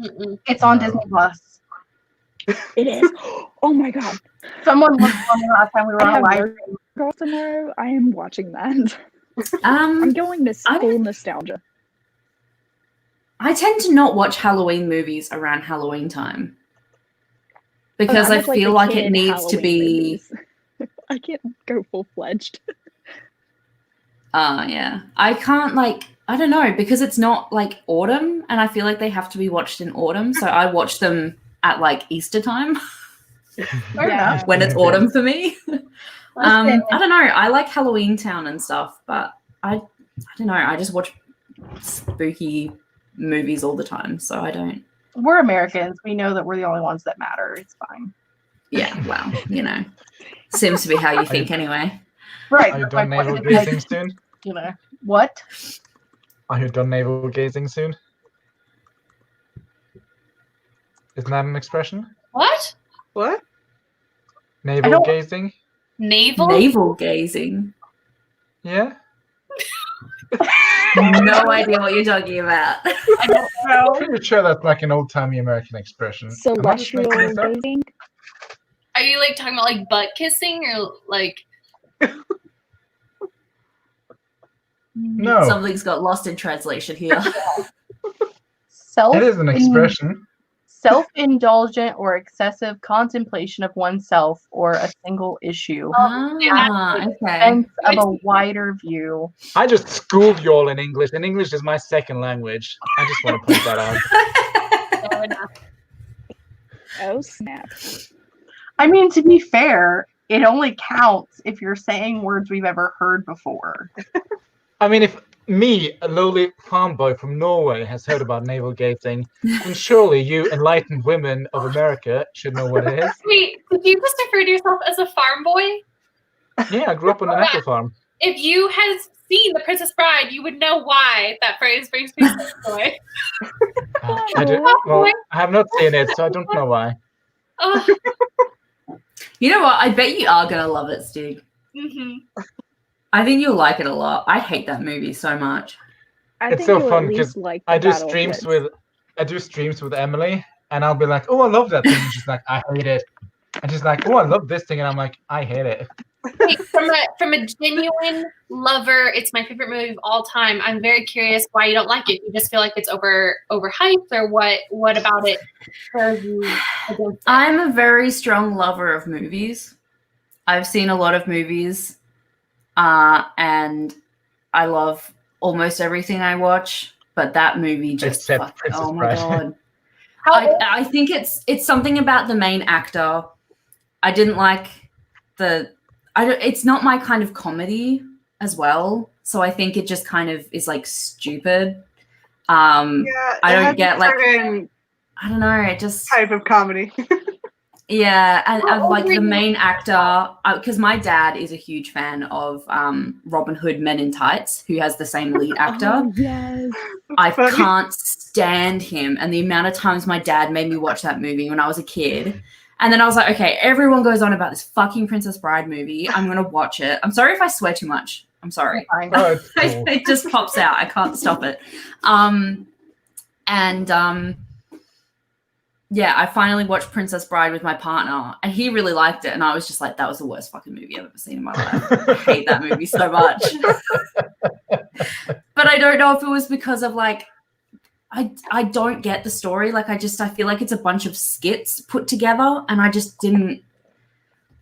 Speaker 3: Mm-mm.
Speaker 1: It's on
Speaker 2: No.
Speaker 1: Disney Plus.
Speaker 5: It is. Oh my god!
Speaker 1: Someone looked on it last time we were
Speaker 5: I
Speaker 1: on a
Speaker 5: have
Speaker 1: live.
Speaker 5: work off tomorrow. I am watching that. I'm going to
Speaker 7: I
Speaker 5: full nostalgia.
Speaker 7: I tend to not watch Halloween movies around Halloween time because
Speaker 5: I'm
Speaker 7: I
Speaker 5: just
Speaker 7: feel
Speaker 5: the
Speaker 7: like it
Speaker 5: kid
Speaker 7: needs to
Speaker 5: Halloween
Speaker 7: be.
Speaker 5: movies. I can't go full fledged.
Speaker 7: Yeah. I can't like. I don't know because it's not like autumn, and I feel like they have to be watched in autumn. So I watch them at like Easter time
Speaker 1: Fair enough.
Speaker 7: when it's autumn for me.
Speaker 1: Listen.
Speaker 7: I don't know. I like Halloween Town and stuff, but I don't know. I just watch spooky movies all the time, so I don't.
Speaker 1: We're Americans. We know that we're the only ones that matter. It's fine.
Speaker 7: Yeah, well, seems to be how you think anyway.
Speaker 1: Right.
Speaker 2: Are you
Speaker 1: but my
Speaker 2: done
Speaker 1: point
Speaker 2: navel
Speaker 1: is, like,
Speaker 2: gazing soon?
Speaker 1: What?
Speaker 2: Are you done navel gazing soon? Isn't that an expression?
Speaker 3: What?
Speaker 4: What?
Speaker 2: Navel
Speaker 1: don't-
Speaker 2: gazing?
Speaker 7: Navel gazing.
Speaker 2: Yeah.
Speaker 7: No idea what you're talking about.
Speaker 1: I don't know.
Speaker 2: Pretty sure that's like an old-timey American expression. Am I just making this up?
Speaker 5: Celestial gazing.
Speaker 3: Are you like talking about like butt kissing or like?
Speaker 2: No,
Speaker 7: Something's got lost in translation here.
Speaker 2: it is an expression.
Speaker 1: Self-indulgent or excessive contemplation of oneself or a single issue.
Speaker 7: Okay.
Speaker 1: Sense of a wider view.
Speaker 2: I just schooled you all in English, and English is my second language. I just want to point that out.
Speaker 5: Oh snap!
Speaker 1: I mean, to be fair, it only counts if you're saying words we've ever heard before.
Speaker 2: I mean, if me, a lowly farm boy from Norway, has heard about navel gazing, then surely you enlightened women of America should know what it is.
Speaker 3: Wait, did you just refer to yourself as a farm boy?
Speaker 2: Yeah, I grew up on an apple farm.
Speaker 3: If you had seen The Princess Bride, you would know why that phrase brings me such joy.
Speaker 2: I do. Well, I have not seen it, so I don't know why.
Speaker 3: Oh,
Speaker 7: You know what? I bet you are gonna love it, Stig.
Speaker 3: mhm.
Speaker 7: I think you'll like it a lot. I hate that movie so much.
Speaker 5: I
Speaker 2: It's
Speaker 5: think
Speaker 2: so
Speaker 5: you'll
Speaker 2: fun
Speaker 5: at
Speaker 2: 'cause
Speaker 5: least like the
Speaker 2: I do
Speaker 5: Battle of
Speaker 2: streams
Speaker 5: Wits.
Speaker 2: with Emily, and I'll be like, "Oh, I love that thing." And she's like, "I hate it." And she's like, "Oh, I love this thing," and I'm like, "I hate it."
Speaker 3: Wait, from a genuine lover, it's my favorite movie of all time. I'm very curious why you don't like it. You just feel like it's overhyped, or what about it spurs you against it?
Speaker 7: I'm a very strong lover of movies. I've seen a lot of movies, and I love almost everything I watch. But that movie just
Speaker 2: Except Princess
Speaker 7: oh my
Speaker 2: Bride.
Speaker 7: god!
Speaker 3: How
Speaker 7: I think it's something about the main actor. I didn't like it's not my kind of comedy as well. So I think it just kind of is like stupid.
Speaker 4: Yeah,
Speaker 7: I
Speaker 4: it
Speaker 7: don't
Speaker 4: has
Speaker 7: get
Speaker 4: a
Speaker 7: like
Speaker 4: certain
Speaker 7: I don't know. It just
Speaker 4: type of comedy.
Speaker 7: yeah, and
Speaker 3: Well,
Speaker 7: like the
Speaker 3: really-
Speaker 7: main actor, because my dad is a huge fan of Robin Hood Men in Tights, who has the same lead actor.
Speaker 5: Oh, yes.
Speaker 7: I
Speaker 4: funny.
Speaker 7: can't stand him, and the amount of times my dad made me watch that movie when I was a kid. And then I was like, okay, everyone goes on about this fucking Princess Bride movie. I'm gonna watch it. I'm sorry if I swear too much. I'm sorry.
Speaker 1: Fine.
Speaker 2: Oh, it's cool.
Speaker 7: It just pops out. I can't stop it. Yeah, I finally watched Princess Bride with my partner, and he really liked it. And I was just like, that was the worst fucking movie I've ever seen in my life. I hate that movie so much. But I don't know if it was because of like, I don't get the story. Like I feel like it's a bunch of skits put together, and I didn't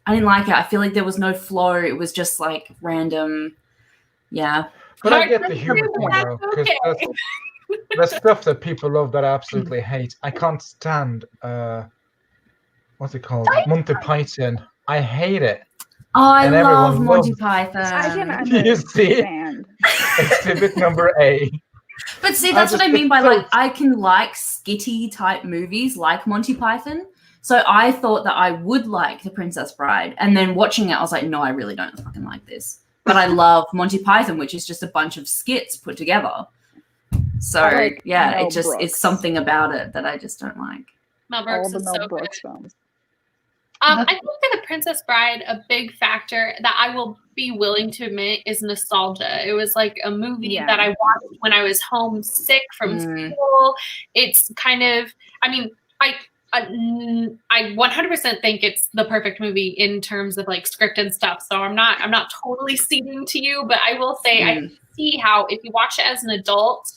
Speaker 7: like it. I feel like there was no flow. It was just like random. Yeah.
Speaker 2: But I get the humor thing
Speaker 3: That's
Speaker 2: though, because
Speaker 3: okay.
Speaker 2: there's stuff that people love that I absolutely hate. I can't stand what's it called? Monty Python. I hate it.
Speaker 7: Oh, I
Speaker 2: And
Speaker 7: love
Speaker 2: everyone
Speaker 7: Monty
Speaker 2: loves-
Speaker 5: I can
Speaker 7: Python.
Speaker 2: You see?
Speaker 5: understand.
Speaker 2: Exhibit number A.
Speaker 7: But see, that's what I
Speaker 2: just-
Speaker 7: mean by
Speaker 2: it's so-
Speaker 7: like I can like skitty type movies like Monty Python. So I thought that I would like The Princess Bride, and then watching it, I was like, no, I really don't fucking like this. But I love Monty Python, which is just a bunch of skits put together. So
Speaker 5: I like
Speaker 7: yeah,
Speaker 5: Mel
Speaker 7: it's
Speaker 5: Brooks.
Speaker 7: something about it that I just don't like.
Speaker 3: Mel
Speaker 5: All
Speaker 3: Brooks
Speaker 5: the
Speaker 3: is
Speaker 5: Mel
Speaker 3: so good.
Speaker 5: Brooks films.
Speaker 3: I think for The Princess Bride, a big factor that I will be willing to admit is nostalgia. It was like a movie
Speaker 5: Yeah.
Speaker 3: that I watched when I was homesick from
Speaker 7: Mm.
Speaker 3: school. It's kind of, I mean, I 100% think it's the perfect movie in terms of like script and stuff. So I'm not totally ceding to you, but I will say I
Speaker 7: Mm.
Speaker 3: see how if you watch it as an adult,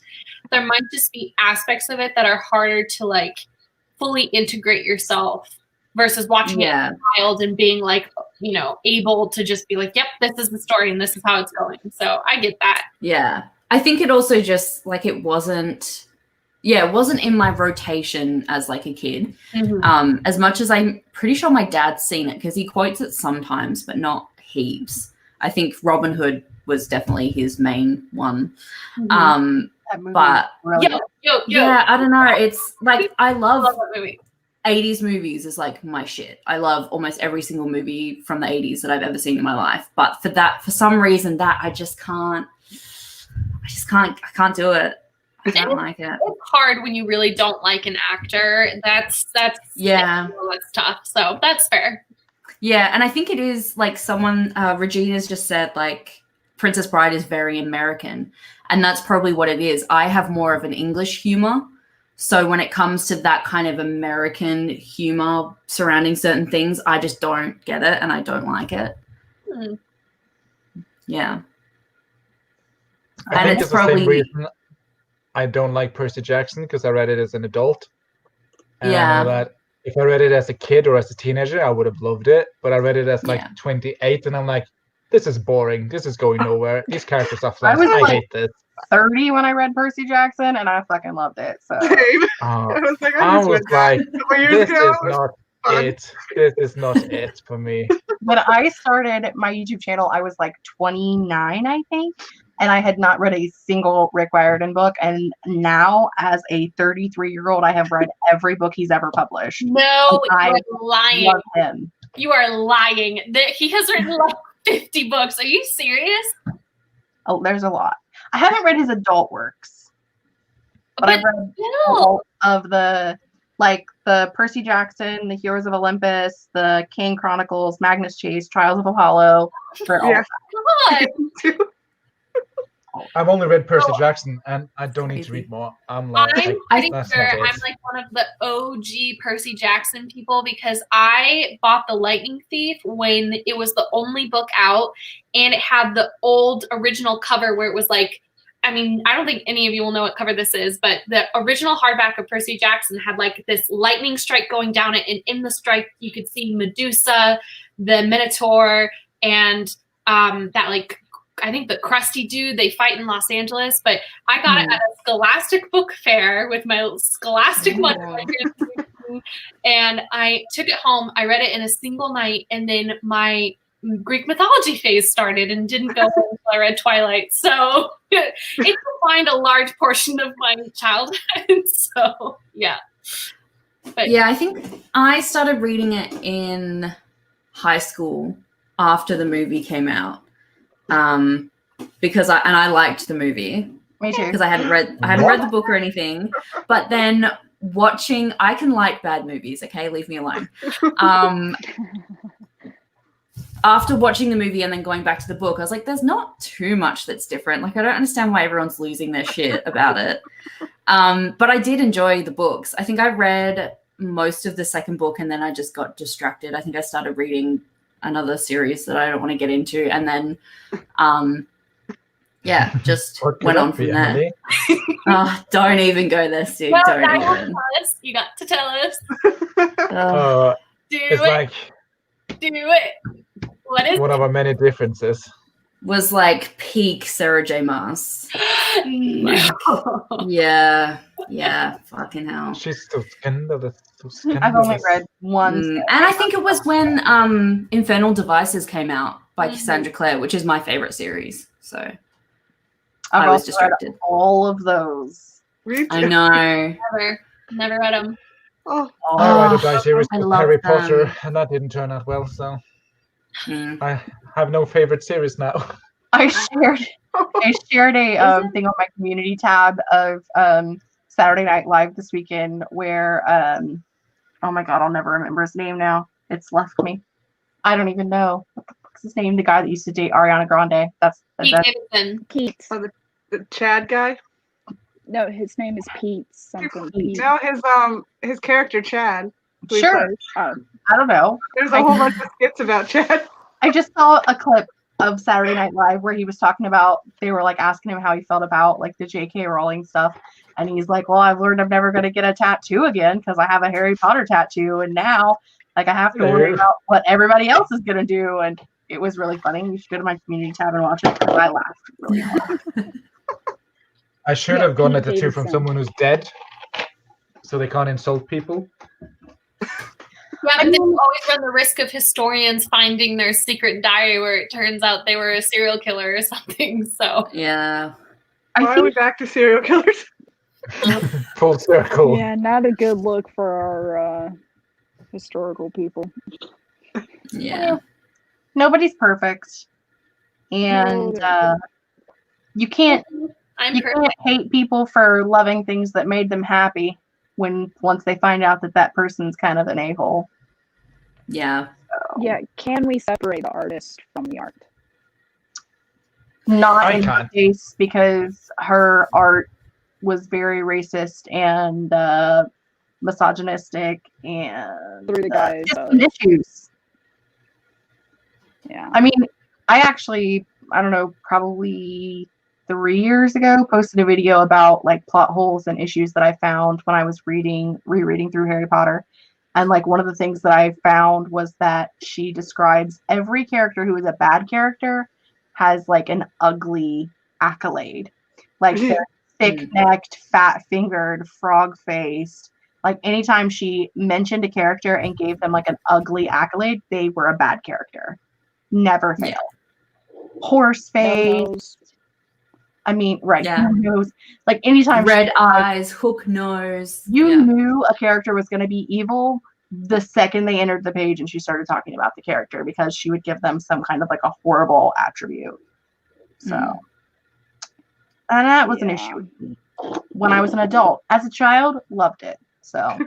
Speaker 3: there might just be aspects of it that are harder to like fully integrate yourself versus watching it as a child and being like, you know, able to just be like, yep, this is the story and this is how it's going. So I get that.
Speaker 7: Yeah. I think it also just like it wasn't in my rotation as like a kid. As much as I'm pretty sure my dad's seen it because he quotes it sometimes, but not heaps. I think Robin Hood was definitely his main one.
Speaker 1: That movie
Speaker 7: But
Speaker 1: was brilliant.
Speaker 7: yeah, I don't know. It's like I love
Speaker 3: love that movie.
Speaker 7: 80s movies is like my shit. I love almost every single movie from the 80s that I've ever seen in my life. But for some reason that I can't do it. I don't like it.
Speaker 3: It's hard when you really don't like an actor. That's that's tough. So that's fair.
Speaker 7: Yeah, and I think it is like someone Regina's just said like Princess Bride is very American, and that's probably what it is. I have more of an English humor. So when it comes to that kind of American humor surrounding certain things, I just don't get it and I don't like it. Yeah.
Speaker 2: I think it's probably the same reason I don't like Percy Jackson, because I read it as an adult. And I know that if I read it as a kid or as a teenager, I would have loved it. But I read it as like 28 and I'm like, this is boring. This is going nowhere. These characters are flat. I hate this.
Speaker 1: 30 when I read Percy Jackson, and I fucking loved it. So
Speaker 2: I was like, this is not it. This is not it for me.
Speaker 1: When I started my YouTube channel, I was like 29, I think, and I had not read a single Rick Riordan book. And now, as a 33-year-old, I have read every book he's ever published.
Speaker 3: No,
Speaker 1: I
Speaker 3: you're lying.
Speaker 1: love him.
Speaker 3: You are lying. He has written like 50 books. Are you serious?
Speaker 1: Oh, there's a lot. I haven't read his adult works, but I've read all of the Percy Jackson, the Heroes of Olympus, the Kane Chronicles, Magnus Chase, Trials of Apollo.
Speaker 2: I've only read Percy Jackson, and I don't need to read more. I'm pretty sure I'm
Speaker 3: like one of the OG Percy Jackson people, because I bought The Lightning Thief when it was the only book out, and it had the old original cover where it was like, I mean, I don't think any of you will know what cover this is, but the original hardback of Percy Jackson had like this lightning strike going down it, and in the strike you could see Medusa, the Minotaur, and that like, I think the crusty dude, they fight in Los Angeles. But I got it at a Scholastic book fair with my Scholastic money, and I took it home. I read it in a single night, and then my Greek mythology phase started and didn't go until I read Twilight. So it defined a large portion of my childhood. So yeah. But
Speaker 7: yeah, I think I started reading it in high school after the movie came out. Because I liked the movie.
Speaker 1: Me too.
Speaker 7: Because I hadn't read the book or anything. But then watching, I can like bad movies, okay? Leave me alone. After watching the movie and then going back to the book, I was like, there's not too much that's different. Like, I don't understand why everyone's losing their shit about it. But I did enjoy the books. I think I read most of the second book and then I just got distracted. I think I started reading another series that I don't want to get into. And then, just went on from there. Oh, don't even go there, Stig.
Speaker 3: Well,
Speaker 7: don't even.
Speaker 3: You got to tell us. Do it. What is
Speaker 2: one of our many differences?
Speaker 7: Was like peak Sarah J. Maas.
Speaker 3: No.
Speaker 7: Yeah, fucking hell.
Speaker 2: She's so scandalous.
Speaker 1: I've only read one.
Speaker 7: And I think it was when Infernal Devices came out by Cassandra Clare, which is my favorite series. So
Speaker 1: I
Speaker 7: was distracted.
Speaker 1: Read all of those.
Speaker 7: I know.
Speaker 3: Never read them.
Speaker 2: I read a die series
Speaker 7: I
Speaker 2: with
Speaker 7: love
Speaker 2: Harry
Speaker 7: them.
Speaker 2: Potter, and that didn't turn out well. So I have no favorite series now.
Speaker 1: I shared a thing on my community tab of Saturday Night Live this weekend where oh my god, I'll never remember his name now. It's left me. I don't even know. What the fuck's his name? The guy that used to date Ariana Grande. That's
Speaker 3: Pete.
Speaker 4: Oh, the Chad guy.
Speaker 5: No, his name is Pete. Something. Pete.
Speaker 4: No, his character Chad.
Speaker 1: Sure. I don't know.
Speaker 4: There's a whole bunch of skits about Chad.
Speaker 1: I just saw a clip of Saturday Night Live where he was talking about, they were like asking him how he felt about like the J.K. Rowling stuff. And he's like, well, I've learned I'm never going to get a tattoo again because I have a Harry Potter tattoo. And now like I have to worry about what everybody else is going to do. And it was really funny. You should go to my community tab and watch it because I laughed really hard.
Speaker 2: I should have gotten a tattoo from someone who's dead so they can't insult people.
Speaker 3: Yeah, but they always run the risk of historians finding their secret diary where it turns out they were a serial killer or something. So
Speaker 7: Yeah.
Speaker 4: Why are we back to serial killers?
Speaker 2: Full circle.
Speaker 5: Yeah, not a good look for our historical people.
Speaker 7: Yeah.
Speaker 1: Nobody's perfect, and you can't hate people for loving things that made them happy when once they find out that that person's kind of an a-hole.
Speaker 7: Yeah.
Speaker 1: So,
Speaker 5: Yeah, can we separate the artist from the art?
Speaker 1: not in her case, because her art was very racist and misogynistic and
Speaker 5: Through the guys.
Speaker 1: issues.
Speaker 5: Yeah.
Speaker 1: I mean, I actually, I don't know, probably 3 years ago, posted a video about like plot holes and issues that I found when I was rereading through Harry Potter. And like one of the things that I found was that she describes every character who is a bad character has like an ugly accolade. Like they're thick-necked, fat-fingered, frog-faced. Like anytime she mentioned a character and gave them like an ugly accolade, they were a bad character. Never failed. Horse face. I mean, right.
Speaker 7: Yeah.
Speaker 1: Nose. Like anytime
Speaker 7: red eyes, hook nose.
Speaker 1: You knew a character was going to be evil the second they entered the page and she started talking about the character, because she would give them some kind of like a horrible attribute. So, and that was an issue with me when I was an adult. As a child, loved it. So,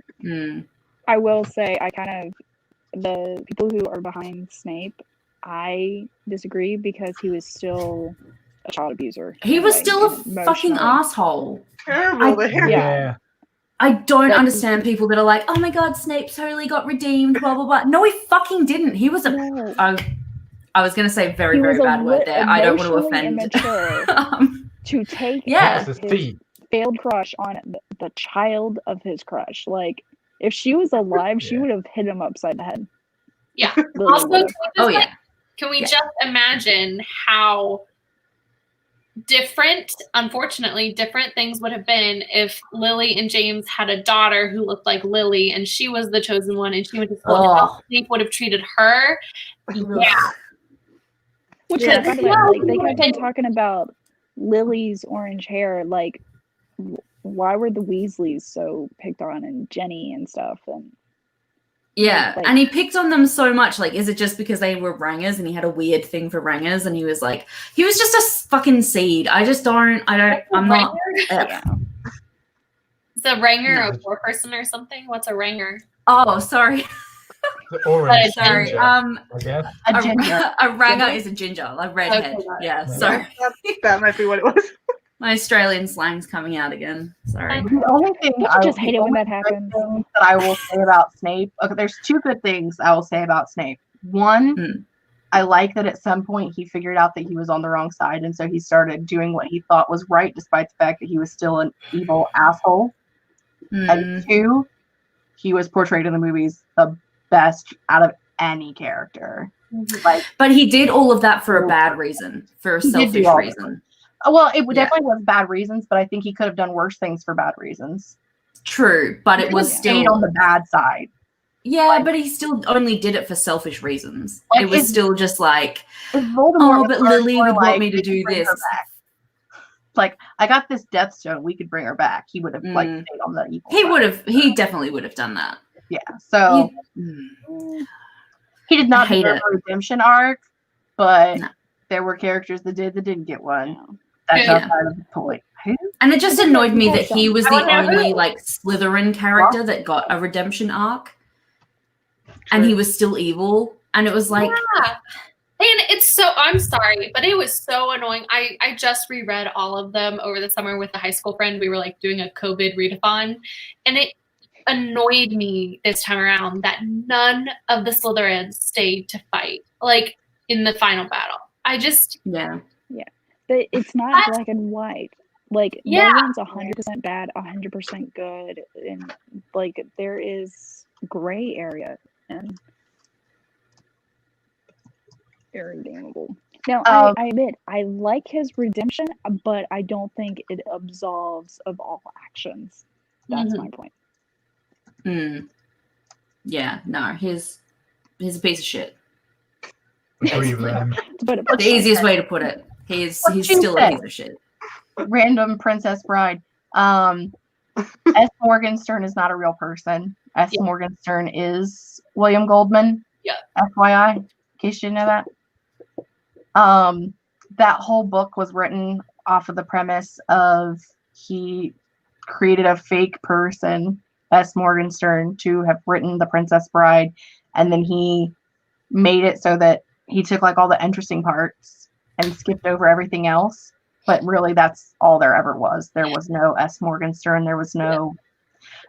Speaker 5: I will say, I kind of, the people who are behind Snape, I disagree because he was still a child abuser.
Speaker 7: He was still a fucking asshole.
Speaker 4: Terrible.
Speaker 5: Yeah.
Speaker 7: I don't understand people that are like, oh my god, Snape totally got redeemed, blah, blah, blah. No, he fucking didn't. He was I was going to say very, very bad word there. I don't want to offend.
Speaker 5: To take his failed crush on the child of his crush. Like, if she was alive, she would have hit him upside the head.
Speaker 3: Yeah.
Speaker 5: Literally
Speaker 3: Also, can we just imagine how different, unfortunately, different things would have been if Lily and James had a daughter who looked like Lily and she was the chosen one and she went to school, and how Snape would have treated her. Yeah.
Speaker 5: Which by the way, like, they kept on talking about Lily's orange hair. Like, why were the Weasleys so picked on, and Jenny and stuff? And
Speaker 7: yeah, and he picked on them so much. Like, is it just because they were rangers and he had a weird thing for rangers, and he was just a fucking seed. I'm not.
Speaker 3: Is a ranger a poor person or something? What's a ranger?
Speaker 7: Oh, sorry.
Speaker 2: The orange.
Speaker 7: Sorry.
Speaker 2: Ginger, I guess.
Speaker 7: A ranger is a ginger, like redhead. Okay, yeah, sorry.
Speaker 4: That might be what it was.
Speaker 7: My Australian slang's coming out again. Sorry.
Speaker 1: The only thing
Speaker 5: I just hate it when that happens.
Speaker 1: That I will say about Snape. Okay, there's two good things I will say about Snape. One, I like that at some point he figured out that he was on the wrong side, and so he started doing what he thought was right, despite the fact that he was still an evil asshole. And two, he was portrayed in the movies the best out of any character.
Speaker 7: But he did all of that for a bad reason, for a selfish reason.
Speaker 1: Well, it definitely was bad reasons, but I think he could have done worse things for bad reasons.
Speaker 7: True, but it was
Speaker 1: stayed on the bad side.
Speaker 7: Yeah, but he still only did it for selfish reasons. It was still just like,
Speaker 1: oh,
Speaker 7: but Lily would want me to do this.
Speaker 1: Like, I got this Death Stone, we could bring her back. He would have stayed on the evil side.
Speaker 7: He definitely would have done that.
Speaker 1: Yeah, so he did not deserve a redemption arc, but there were characters that didn't get one. That's outside of the point.
Speaker 7: And it just annoyed me that he was the only like Slytherin character that got a redemption arc, and he was still evil. And it was like,
Speaker 3: and it's so, I'm sorry, but it was so annoying. I just reread all of them over the summer with a high school friend. We were like doing a COVID readathon, and it annoyed me this time around that none of the Slytherins stayed to fight, like in the final battle. I just
Speaker 5: but it's not black and white. Like, no one's 100% bad, 100% good, and like there is gray area and irredeemable. Now, I admit I like his redemption, but I don't think it absolves of all actions. That's my point.
Speaker 7: Yeah, no, he's a piece of shit.
Speaker 2: Agree with him.
Speaker 5: But
Speaker 7: The easiest way to put it. He's still a piece of shit.
Speaker 1: Random Princess Bride. S. Morgenstern is not a real person. S.
Speaker 3: Yeah.
Speaker 1: Morgenstern is William Goldman.
Speaker 3: Yeah.
Speaker 1: FYI, in case you didn't know that. That whole book was written off of the premise of he created a fake person, S. Morgenstern, to have written The Princess Bride, and then he made it so that he took like all the interesting parts and skipped over everything else. But really, that's all there ever was. There was no S. Morgenstern. There was no...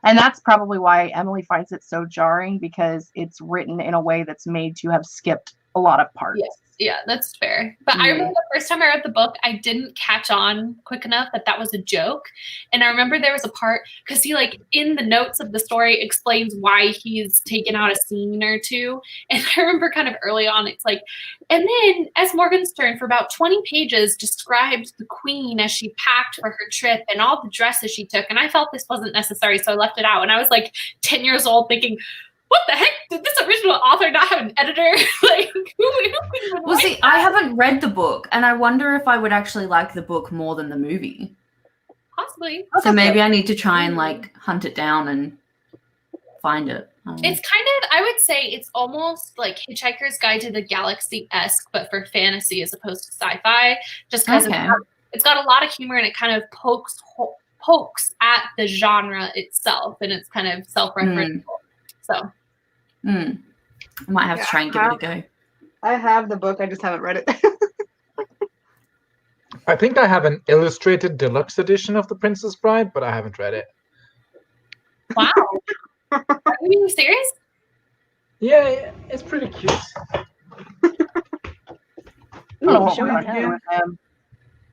Speaker 1: And that's probably why Emily finds it so jarring, because it's written in a way that's made to have skipped a lot of parts.
Speaker 3: Yes. Yeah, that's fair. But I remember the first time I read the book, I didn't catch on quick enough that was a joke. And I remember there was a part, because he, like, in the notes of the story explains why he's taken out a scene or two. And I remember kind of early on, it's like, and then S. Morgenstern for about 20 pages described the queen as she packed for her trip and all the dresses she took. And I felt this wasn't necessary, so I left it out. And I was like 10 years old thinking, what the heck? Did this original author not have an editor? Like, who even
Speaker 7: Well,
Speaker 3: write
Speaker 7: see,
Speaker 3: that?
Speaker 7: I haven't read the book, and I wonder if I would actually like the book more than the movie.
Speaker 3: Possibly.
Speaker 7: So maybe I need to try and like hunt it down and find it.
Speaker 3: It's kind of, I would say it's almost like Hitchhiker's Guide to the Galaxy-esque, but for fantasy as opposed to sci-fi, just because it's got a lot of humor and it kind of pokes at the genre itself, and it's kind of self-referential. So.
Speaker 7: I might have to try and give it a go.
Speaker 4: I have the book, I just haven't read it.
Speaker 2: I think I have an illustrated deluxe edition of The Princess Bride, but I haven't read it.
Speaker 3: Wow. Are you being serious?
Speaker 2: Yeah, it's pretty cute.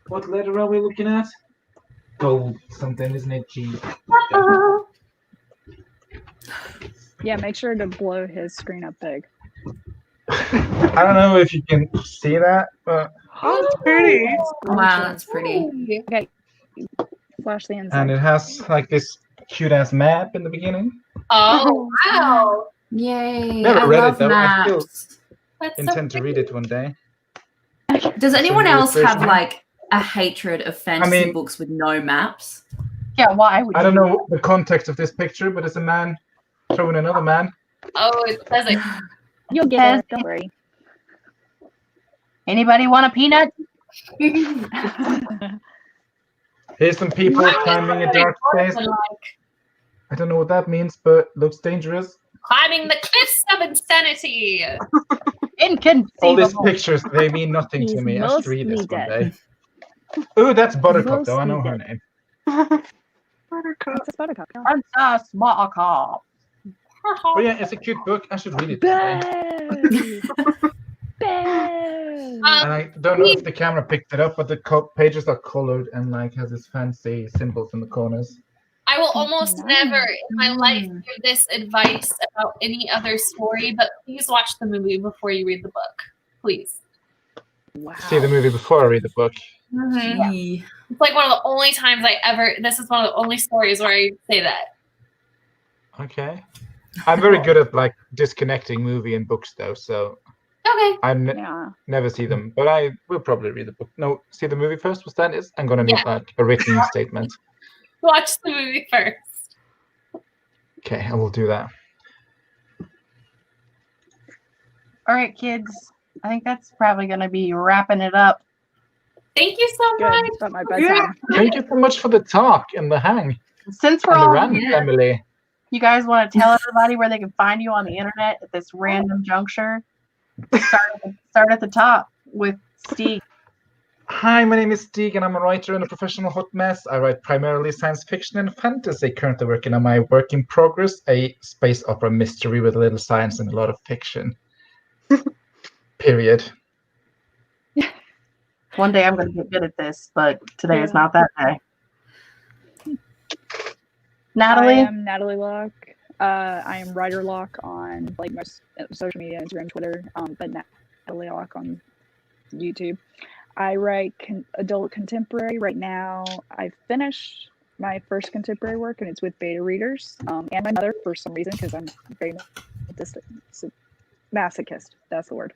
Speaker 2: What letter are we looking at? Gold something, isn't it? G.
Speaker 5: Yeah, make sure to blow his screen up big.
Speaker 2: I don't know if you can see that, but
Speaker 4: Oh, it's pretty.
Speaker 7: Wow, that's pretty.
Speaker 5: Okay, flash the inside.
Speaker 2: and it has like this cute ass map in the beginning.
Speaker 3: Oh, wow.
Speaker 7: Yay.
Speaker 2: Never
Speaker 7: I
Speaker 2: read it,
Speaker 7: love
Speaker 2: though. I still
Speaker 7: maps.
Speaker 3: That's
Speaker 2: intend to read it one day.
Speaker 7: Does anyone
Speaker 2: Some
Speaker 7: else have
Speaker 2: illustration.
Speaker 7: like a hatred of fantasy
Speaker 2: mean-
Speaker 7: books with no maps?
Speaker 1: Yeah, why would
Speaker 2: I don't
Speaker 1: you?
Speaker 2: know the context of this picture, but it's a man throwing another man.
Speaker 3: Oh, it says it.
Speaker 5: You'll get it, don't worry.
Speaker 1: Anybody want a peanut?
Speaker 2: Here's some people climbing a dark space. I don't know what that means, but looks dangerous.
Speaker 3: Climbing the cliffs of insanity.
Speaker 1: Inconceivable.
Speaker 2: All these pictures, they mean nothing to
Speaker 5: He's
Speaker 2: me. I should read this
Speaker 5: mostly
Speaker 2: one
Speaker 5: dead.
Speaker 2: day. Ooh, that's Buttercup, though. I know
Speaker 5: Mostly
Speaker 2: her
Speaker 5: dead.
Speaker 2: name.
Speaker 4: Buttercup.
Speaker 5: It's a Buttercup. Yeah.
Speaker 1: Princess Buttercup.
Speaker 2: Oh yeah, it's a cute book. I should read it today. And I don't know if the camera picked it up, but the pages are colored and like has this fancy symbols in the corners.
Speaker 3: I will almost never in my life give this advice about any other story, but please watch the movie before you read the book. Please.
Speaker 5: Wow.
Speaker 2: See the movie before I read the book.
Speaker 7: Gee.
Speaker 3: It's like one of the only times this is one of the only stories where I say that.
Speaker 2: Okay. I'm very good at like disconnecting movie and books though, so
Speaker 3: Okay.
Speaker 2: I
Speaker 5: Yeah.
Speaker 2: never see them. But I will probably read the book. No, see the movie first. What that is? I'm gonna need
Speaker 3: Yeah.
Speaker 2: like a written statement.
Speaker 3: Watch the movie first.
Speaker 2: Okay, I will do that.
Speaker 1: All right, kids. I think that's probably going to be wrapping it up.
Speaker 3: Thank you so
Speaker 5: Good.
Speaker 3: much.
Speaker 5: It's about my bedtime.
Speaker 2: Thank you so much for the talk and the hang
Speaker 1: Since we're
Speaker 2: and the
Speaker 1: all
Speaker 2: run,
Speaker 1: here,
Speaker 2: Emily.
Speaker 1: you guys want to tell everybody where they can find you on the internet at this random juncture? Start at the top with Steve.
Speaker 2: Hi, my name is Stig, and I'm a writer and a professional hot mess. I write primarily science fiction and fantasy. Currently working on my work in progress, a space opera mystery with a little science and a lot of fiction. Period.
Speaker 1: One day I'm going to get good at this, but today is not that day. Natalie?
Speaker 5: I am Natalie Locke. I am Writer Locke on like most social media, Instagram, Twitter, but Natalie Locke on YouTube. I write adult contemporary right now. I finished my first contemporary work, and it's with beta readers and my mother for some reason because I'm very masochist. That's the word.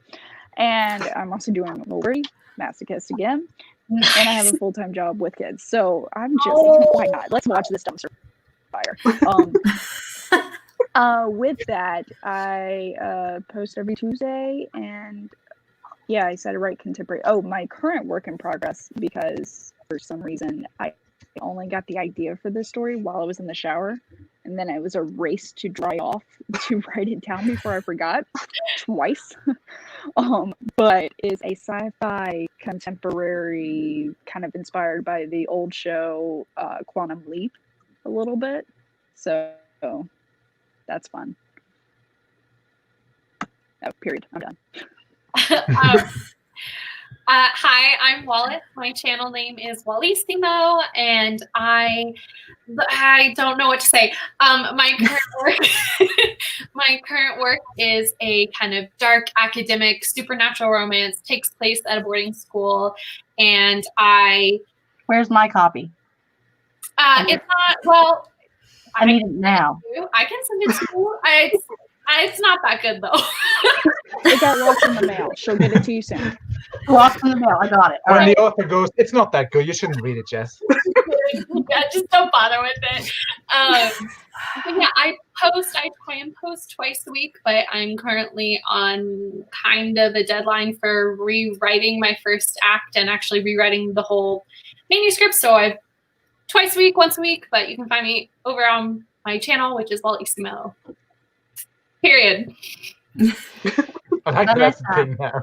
Speaker 5: And I'm also doing Lori, masochist again. And I have a full-time job with kids. So I'm just, why not? Let's watch this dumpster fire. With that, I post every Tuesday, and yeah, I said to write contemporary. Oh, my current work in progress, because for some reason I only got the idea for this story while I was in the shower, and then it was a race to dry off to write it down before I forgot twice. But it's a sci-fi contemporary, kind of inspired by the old show Quantum Leap a little bit. So that's fun. Oh, period. I'm done.
Speaker 3: Hi, I'm Wallace. My channel name is Wallissimo, and I don't know what to say. My current work is a kind of dark academic supernatural romance. Takes place at a boarding school, and
Speaker 1: Where's my copy?
Speaker 3: it's not well.
Speaker 1: I need it now.
Speaker 3: I can send it to you. It's not that good though.
Speaker 5: It got lost in the mail. She'll get it to you soon.
Speaker 1: Lost in the mail. I got it. All
Speaker 2: When
Speaker 1: right.
Speaker 2: the author goes, it's not that good. You shouldn't read it, Jess.
Speaker 3: Yeah, just don't bother with it. But yeah, I try and post twice a week, but I'm currently on kind of a deadline for rewriting my first act and actually rewriting the whole manuscript. So I've twice a week, once a week, but you can find me over on my channel, which is Wallissimo. Period.
Speaker 2: I like that's the thing now.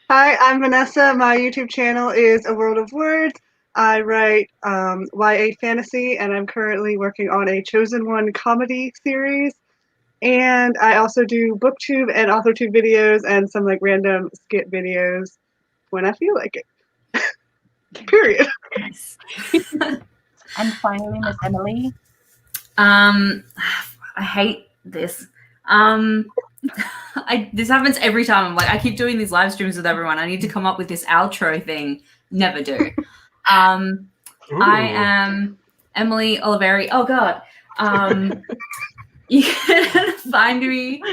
Speaker 4: Hi, I'm Vanessa. My YouTube channel is A World of Words. I write YA fantasy, and I'm currently working on a Chosen One comedy series. And I also do booktube and authortube videos and some like random skit videos when I feel like it. Period.
Speaker 7: Nice.
Speaker 1: And finally, Miss Emily.
Speaker 7: I hate this. This happens every time. I'm like, I keep doing these live streams with everyone. I need to come up with this outro thing. Never do. I am Emily Oliveri. Oh God. You can find me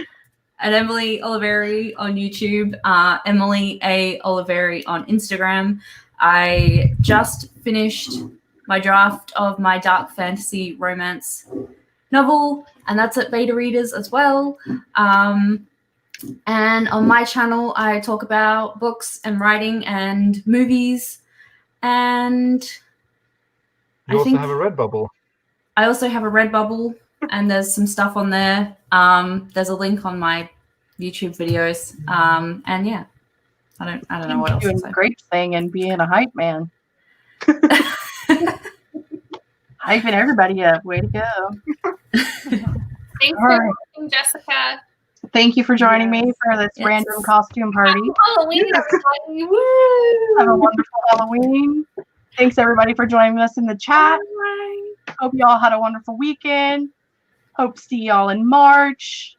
Speaker 7: at Emily Oliveri on YouTube. Emily A. Oliveri on Instagram. I just finished my draft of my dark fantasy romance novel, and that's at beta readers as well. And on my channel, I talk about books and writing and movies. And
Speaker 2: You also have a Redbubble.
Speaker 7: I also have a Redbubble, and there's some stuff on there. There's a link on my YouTube videos. And yeah, I don't know what else to
Speaker 1: Doing
Speaker 7: say.
Speaker 1: a great thing and being a hype man. Hyping everybody up. Way to go.
Speaker 3: Thanks
Speaker 1: All right.
Speaker 3: for watching, Jessica.
Speaker 1: Thank you for joining me for this
Speaker 7: Yes.
Speaker 1: random costume party.
Speaker 3: Halloween, everybody. Woo!
Speaker 1: Have a wonderful Halloween. Thanks everybody for joining us in the chat.
Speaker 3: Bye.
Speaker 1: Hope you all had a wonderful weekend. Hope to see y'all in March.